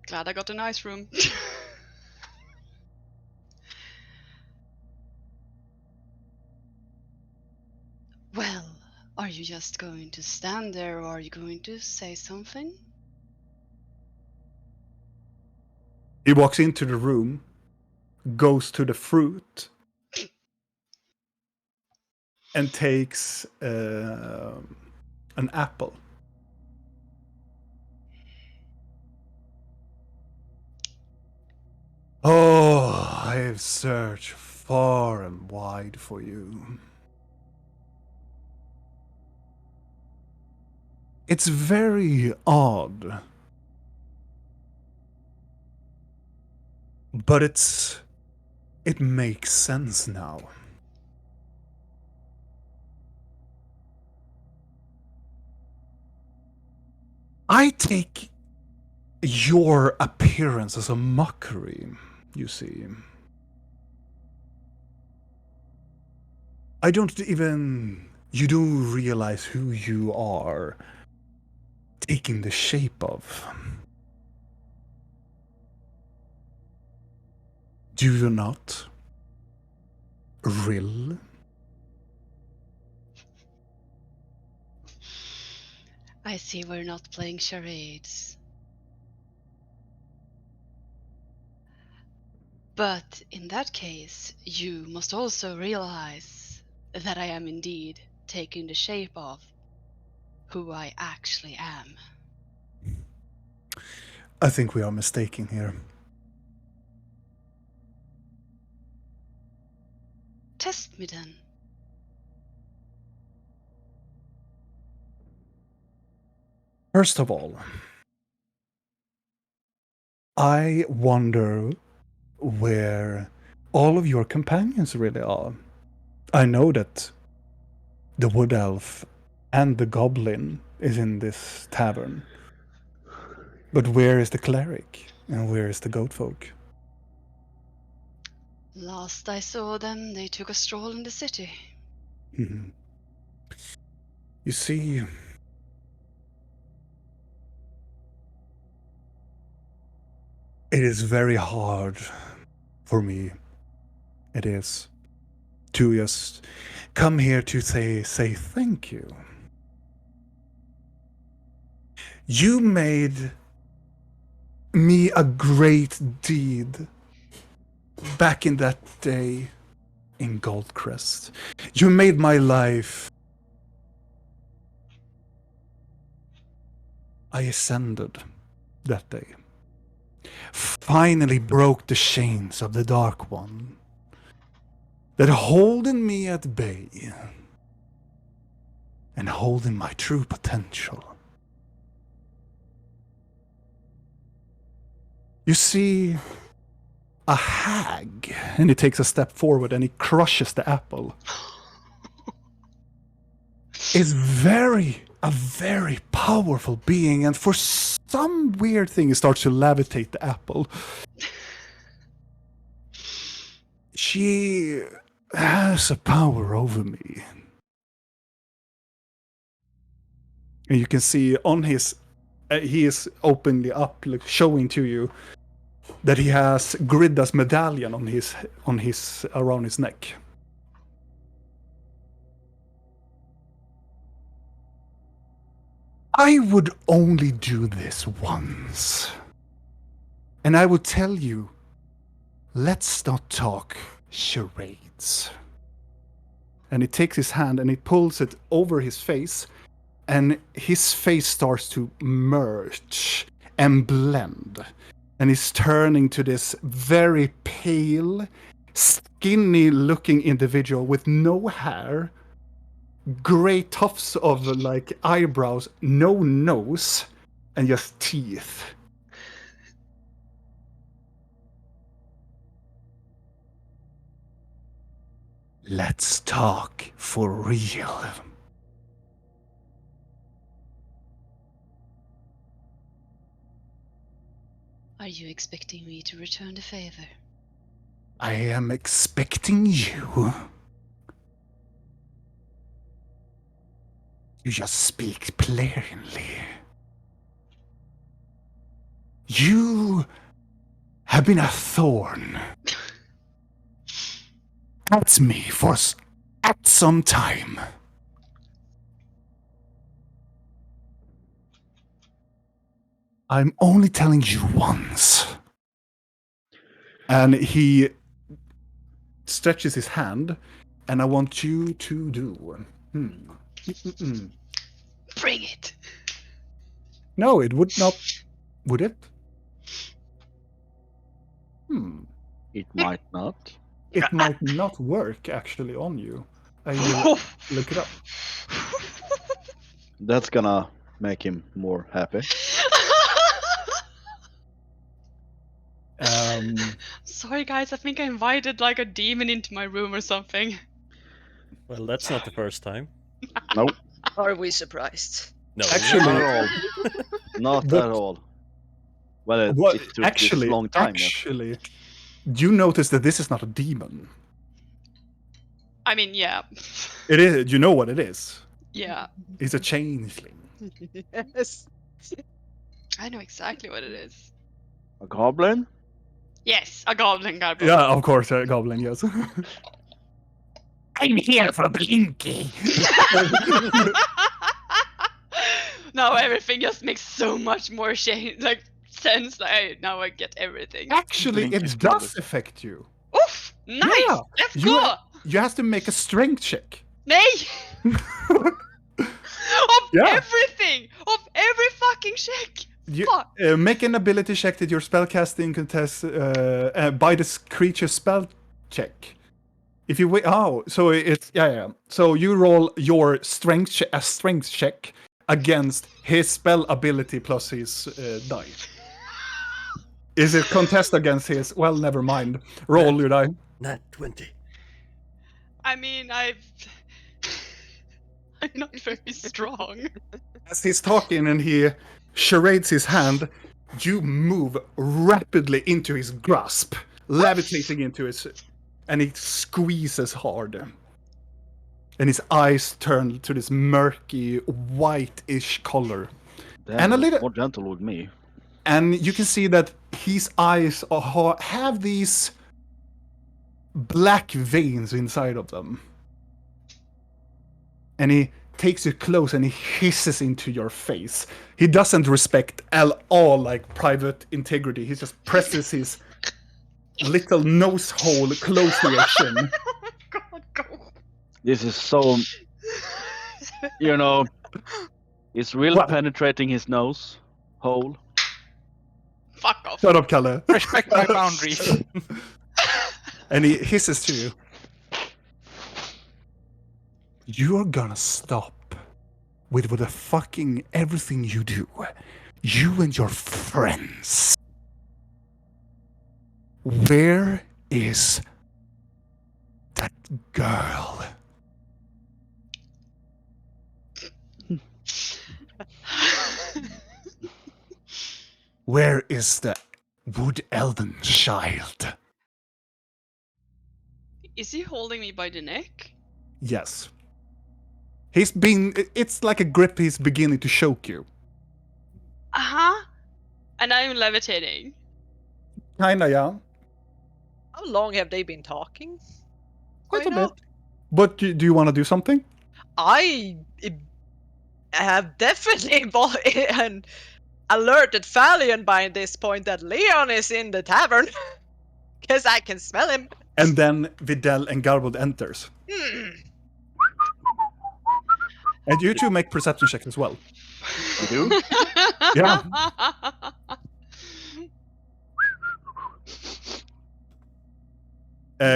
Glad I got a nice room. Well, are you just going to stand there or are you going to say something? He walks into the room, goes to the fruit, and takes an apple. Oh, I have searched far and wide for you. It's very odd. But it makes sense now. I take your appearance as a mockery, you see. You don't realize who you are taking the shape of. Do you not? Rill? I see we're not playing charades. But in that case, you must also realize that I am indeed taking the shape of who I actually am. I think we are mistaken here. Test me then. First of all, I wonder where all of your companions really are. I know that the wood elf and the goblin is in this tavern. But where is the cleric? And where is the goat folk? Last I saw them, they took a stroll in the city. Mhm. You see, it is very hard for me. It is to just come here to say thank you. You made me a great deed back in that day in Goldcrest. You made my life. I ascended that day. Finally broke the chains of the Dark One that holding me at bay and holding my true potential. You see, a hag, and he takes a step forward and he crushes the apple, is a very powerful being, and for some weird thing he starts to levitate the apple. She has a power over me. And you can see on his, he is openly up, like, showing to you that he has Gridda's medallion on his around his neck. I would only do this once. And I would tell you, let's not talk charades. And he takes his hand and he pulls it over his face, and his face starts to merge and blend. And he's turning to this very pale, skinny-looking individual with no hair, gray tufts of like eyebrows, no nose, and just teeth. Let's talk for real. Are you expecting me to return the favor? I am expecting you. You just speak plainly. You have been a thorn at me for at some time. I'm only telling you once. And he stretches his hand, and I want you to do. Bring it. No, it would not. Would it? It might not. It might not work actually on you. I will look it up. That's gonna make him more happy. Sorry guys, I think I invited like a demon into my room or something. Well, that's not the first time. No, Are we surprised? No, Actually, not at all. Not But- at all. Well, What, it took actually, this long time. Yes. actually, you notice that this is not a demon. I mean, yeah. It is. You know what it is. Yeah. It's a changeling. Yes. I know exactly what it is. A goblin? Yes, a goblin. Yeah, of course, a goblin. Yes. I'm here for Blinky. Now everything just makes so much more sense. Now I get everything. Actually, Blink is it does flawless. affect you. Oof! Nice! Yeah, Let's you- go! You have to make a strength check. Nej! Of Yeah. everything! Of every fucking check! You Fuck! make an ability check that your spellcasting contest by this creature spell check. If you wait, so it's yeah. So you roll your strength a strength check against his spell ability plus his die. Is it contest against his? Well, never mind. Roll your die. Nat 20. I mean, I'm not very strong. As he's talking and he charades his hand, you move rapidly into his grasp, levitating into his, and he squeezes hard. And his eyes turn to this murky, whitish color. Damn, And a he was little- more gentle with me. And you can see that his eyes have these black veins inside of them. And he takes you close and he hisses into your face. He doesn't respect at all like private integrity. He just presses his little nose hole close to your chin. This is so, it's really What? penetrating his nose hole. Fuck off. Shut up, Kalle. Respect my boundaries. And he hisses to you. You're gonna stop with the fucking everything you do. You and your friends. Where is that girl? Where is the wood elven child? Is he holding me by the neck? Yes. It's like a grip, he's beginning to choke you. Uh-huh. And I'm levitating. Kinda, yeah. How long have they been talking? Quite a Right now? bit. But do you want to do something? I have definitely and alerted Falion by this point that Leon is in the tavern. Because I can smell him. And then Videl and Garwood enters. Hmm. And you two make perception checks as well. You do? Yeah.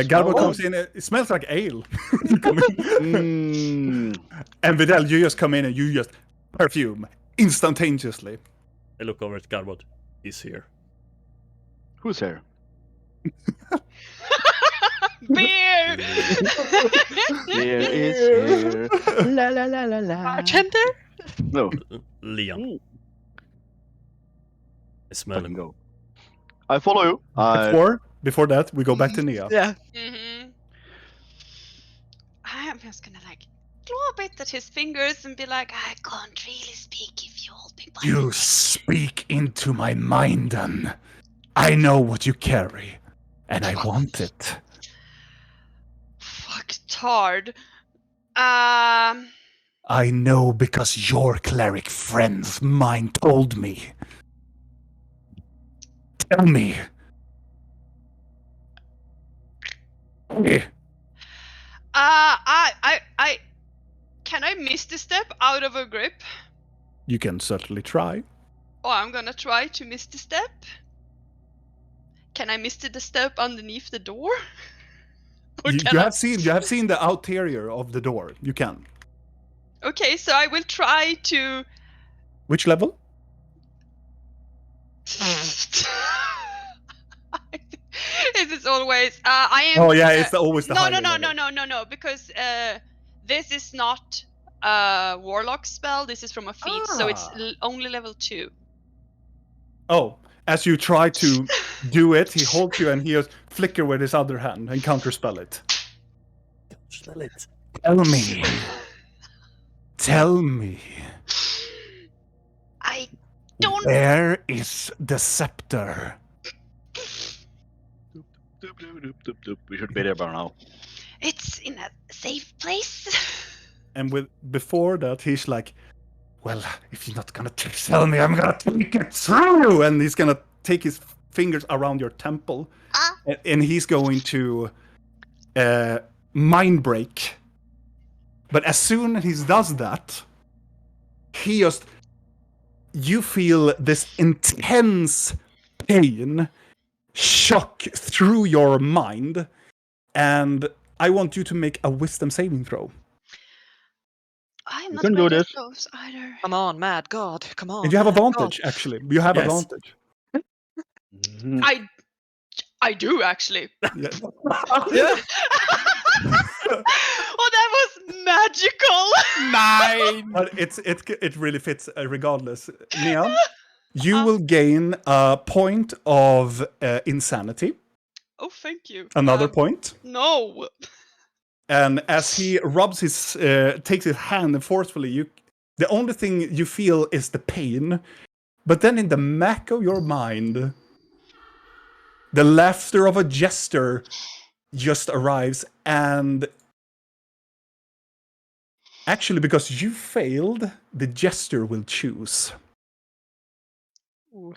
Garwood comes in, it smells like ale. You come in. And Videl, you just come in and you just perfume instantaneously. I look over at Garwood. He's here. Who's here? Beer! Here is here. La la la la la. Bartender? No, Leon. I smell fucking him. go. I follow you. Before that, we go back to Nia. Yeah. Mm-hmm. I'm just gonna claw a bit at his fingers and be like, I can't really speak if you hold me by the You neck." speak into my mind, then. I know what you carry, and I want it. Fuck tard. I know because your cleric friends mine told me. Tell me. I can I misty step out of a grip? You can certainly try. Oh, I'm gonna try to misty step. Can I misty the step underneath the door? Or You can I- have seen the outerior of the door. You can. Okay, so I will try to. Which level? It is always. I am. Oh yeah, it's always the no, higher no, no, level. no, no, no, no, because this is not a warlock spell. This is from a feat, so it's only level 2. Oh, as you try to do it, he holds you and he just flicker with his other hand and counterspell it. Smell it. Tell me. Tell me. I don't. Where is the scepter? Doop, doop, doop, doop, doop. We should be there by now. It's in a safe place. And before that, he's like, well, if you're not gonna tell me, I'm gonna take it through. And he's gonna take his fingers around your temple. And he's going to mind break. But as soon as he does that, you feel this intense pain shock through your mind. And I want you to make a wisdom saving throw. I'm You not can do good at this. those either. Come on, mad god. Come on. And you have mad advantage, actually. You have Yes. advantage. Mhm. I do actually. Yeah. Yeah. Oh, that was magical. 9! But it really fits regardless. Nia, you will gain a point of insanity. Oh, thank you. Another point. No. And as he rubs takes his hand and forcefully, the only thing you feel is the pain. But then in the back of your mind, the laughter of a jester just arrives, and Actually, because you failed, the jester will choose. Oh,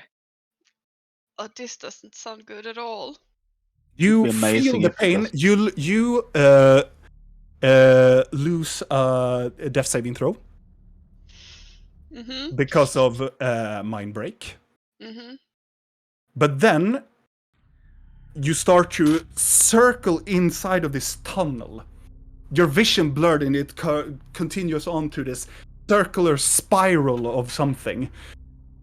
this doesn't sound good at all. You be amazing feel the if it pain. doesn't. You lose a death saving throw Mm-hmm. because of mind break. Mm-hmm. But then you start to circle inside of this tunnel. Your vision blurred and it continues on to this circular spiral of something.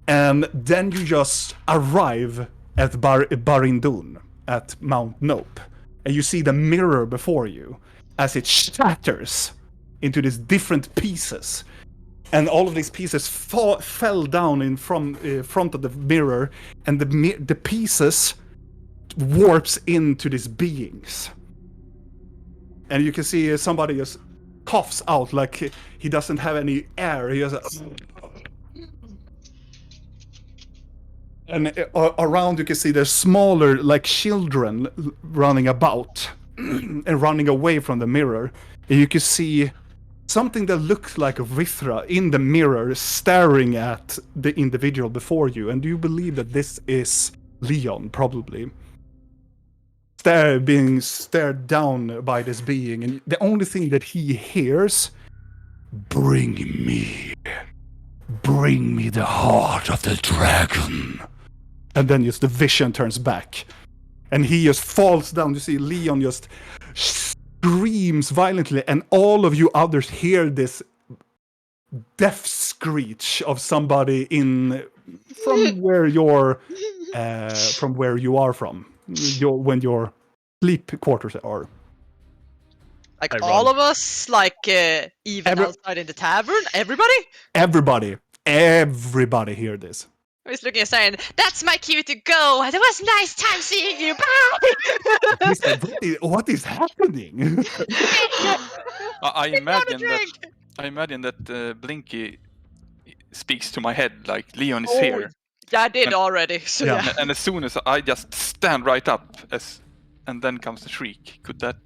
And then you just arrive at Barindun, at Mount Nope. And you see the mirror before you as it shatters into these different pieces. And all of these pieces fell down in front of the mirror, and the pieces warps into these beings. And you can see somebody just coughs out like he doesn't have any air. He just... And around you can see there's smaller, like children running about and running away from the mirror. And you can see something that looks like Rithra in the mirror staring at the individual before you. And you believe that this is Leon, probably. Being stared down by this being. And the only thing that he hears, bring me the heart of the dragon. And then just the vision turns back. And he just falls down. You see Leon just screams violently. And all of you others hear this death screech of somebody from where you are from. When your sleep quarters are. Like I all run. of us, like even outside in the tavern, everybody. Everybody hear this. He's looking and saying, "That's my cue to go. It was nice time seeing you. Bye." He said, what is happening? I imagine that. drink. I imagine that Blinky speaks to my head like Leon is Oh, here, Yeah, I did And- already. So Yeah. yeah. and as soon as I just stand right up, and then comes the shriek. Could that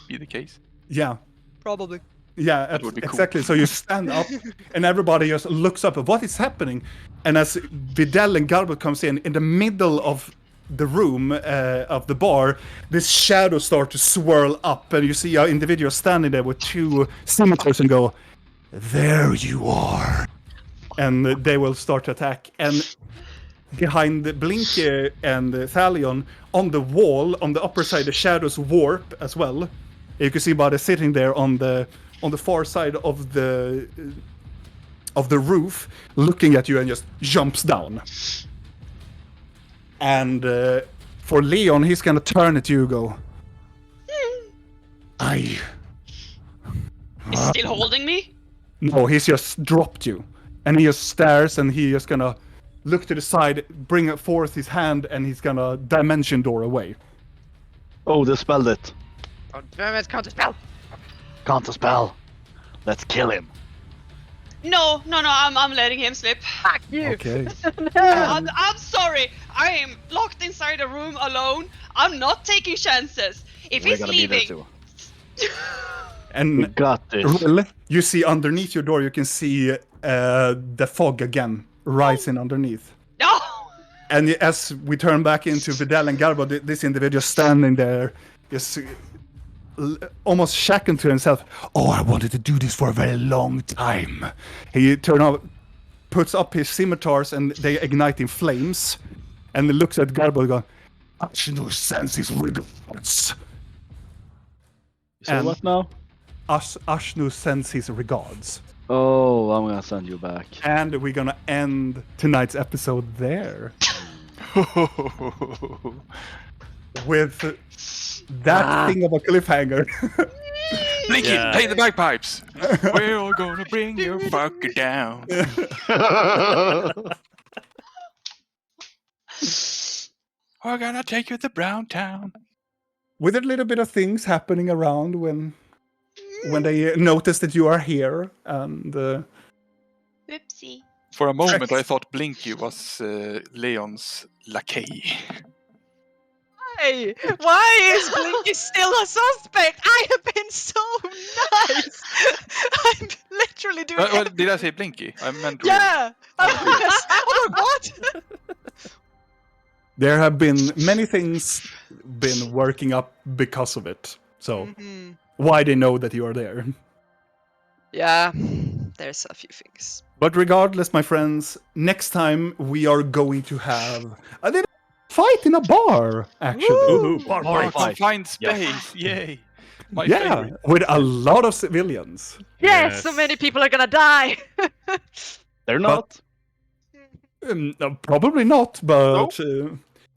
be the case? Yeah. Probably. Yeah, That would be cool. exactly. So you stand up, and everybody just looks up at what is happening. And as Vidal and Garbo comes in the middle of the room of the bar, this shadow start to swirl up, and you see an individual standing there with two scimitars and go, "There you are," and they will start to attack. And behind Blinky and Thalion, on the wall, on the upper side, the shadows warp as well. You can see Bada sitting there on the far side of the roof, looking at you, and just jumps down. And for Leon, he's gonna turn at you and go, He's still holding me? No, he's just dropped you. And he just stares, and he just gonna look to the side, bring forth his hand, and he's gonna dimension door away. Oh, they spelled it. Oh, damn it, counter spell. Counter spell. Let's kill him. No, I'm letting him slip. Fuck you. Okay. I'm sorry. I am locked inside a room alone. I'm not taking chances. If We're he's gonna be there leaving, too. We And got this. Rill, you see underneath your door, you can see the fog again rising underneath. no. And as we turn back into Vidal and Garbo, this individual standing there, just almost shackled to himself. Oh, I wanted to do this for a very long time. He puts up his scimitars, and they ignite in flames. And he looks at Garbo and goes, Ashnu sends his regards. You say what now? Ashnu sends his regards. Oh, I'm gonna send you back. And we're gonna end tonight's episode there with that thing of a cliffhanger. Blinky, Yeah. play the bagpipes. We're all gonna bring your fucker down. We're gonna take you to Brown Town. With a little bit of things happening around when they notice that you are here, and Whoopsie. For a moment, I thought Blinky was Leon's lackey. Hey, why is Blinky still a suspect? I have been so nice. I'm Well, did I say Blinky? I meant Will. Yeah! Yes! I'm like, what? There have been many things been working up because of it. So Mhm. why they know that you are there. Yeah, there's a few things. But regardless, my friends, next time we are going to have a little fight in a bar, actually. Woohoo! Oh, Fight. confined Yes. space! Yay! My Yeah, favorite. with a lot of civilians. Yes, so many people are gonna die! They're not. No, probably not, but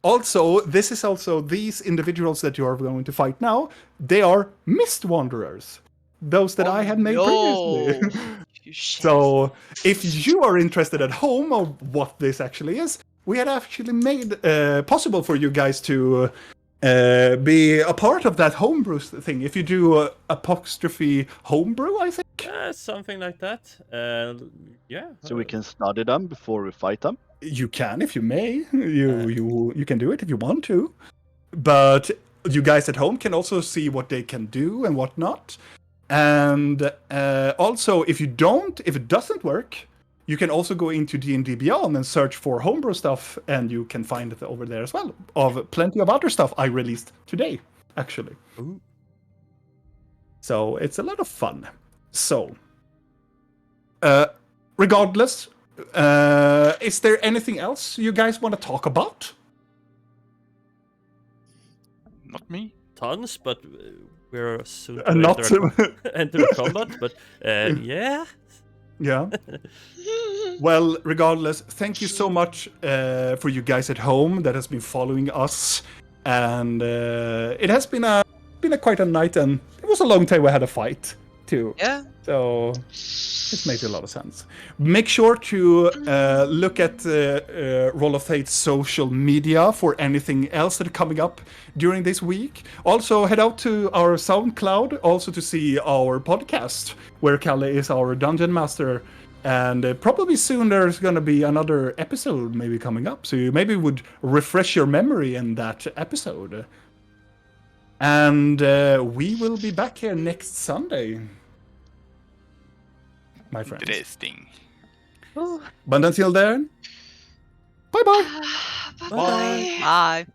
also, this is also these individuals that you are going to fight now, they are Mist Wanderers. Those that I had made previously. You shit. So, if you are interested at home of what this actually is, we had actually made possible for you guys to be a part of that homebrew thing. If you do apostrophe homebrew, I think. Something like that. Yeah. So we can study them before we fight them. You can if you may. You can do it if you want to. But you guys at home can also see what they can do and what not. And also, if it doesn't work, you can also go into D&D Beyond and search for homebrew stuff, and you can find it over there as well. Of plenty of other stuff I released today, actually. Ooh. So it's a lot of fun. So, regardless, is there anything else you guys want to talk about? Not me. Tons, but we're soon to Not enter the combat. But yeah. Yeah. Well, regardless, thank you so much for you guys at home that has been following us, and it has been quite a night, and it was a long time we had a fight too. Yeah. So it makes a lot of sense. Make sure to look at Roll of Fate's social media for anything else that is coming up during this week. Also, head out to our SoundCloud also to see our podcast, where Kalle is our dungeon master. And probably soon there's going to be another episode maybe coming up. So you maybe would refresh your memory in that episode. And we will be back here next Sunday, my friends. Interesting. But until then, bye-bye. Bye. Bye.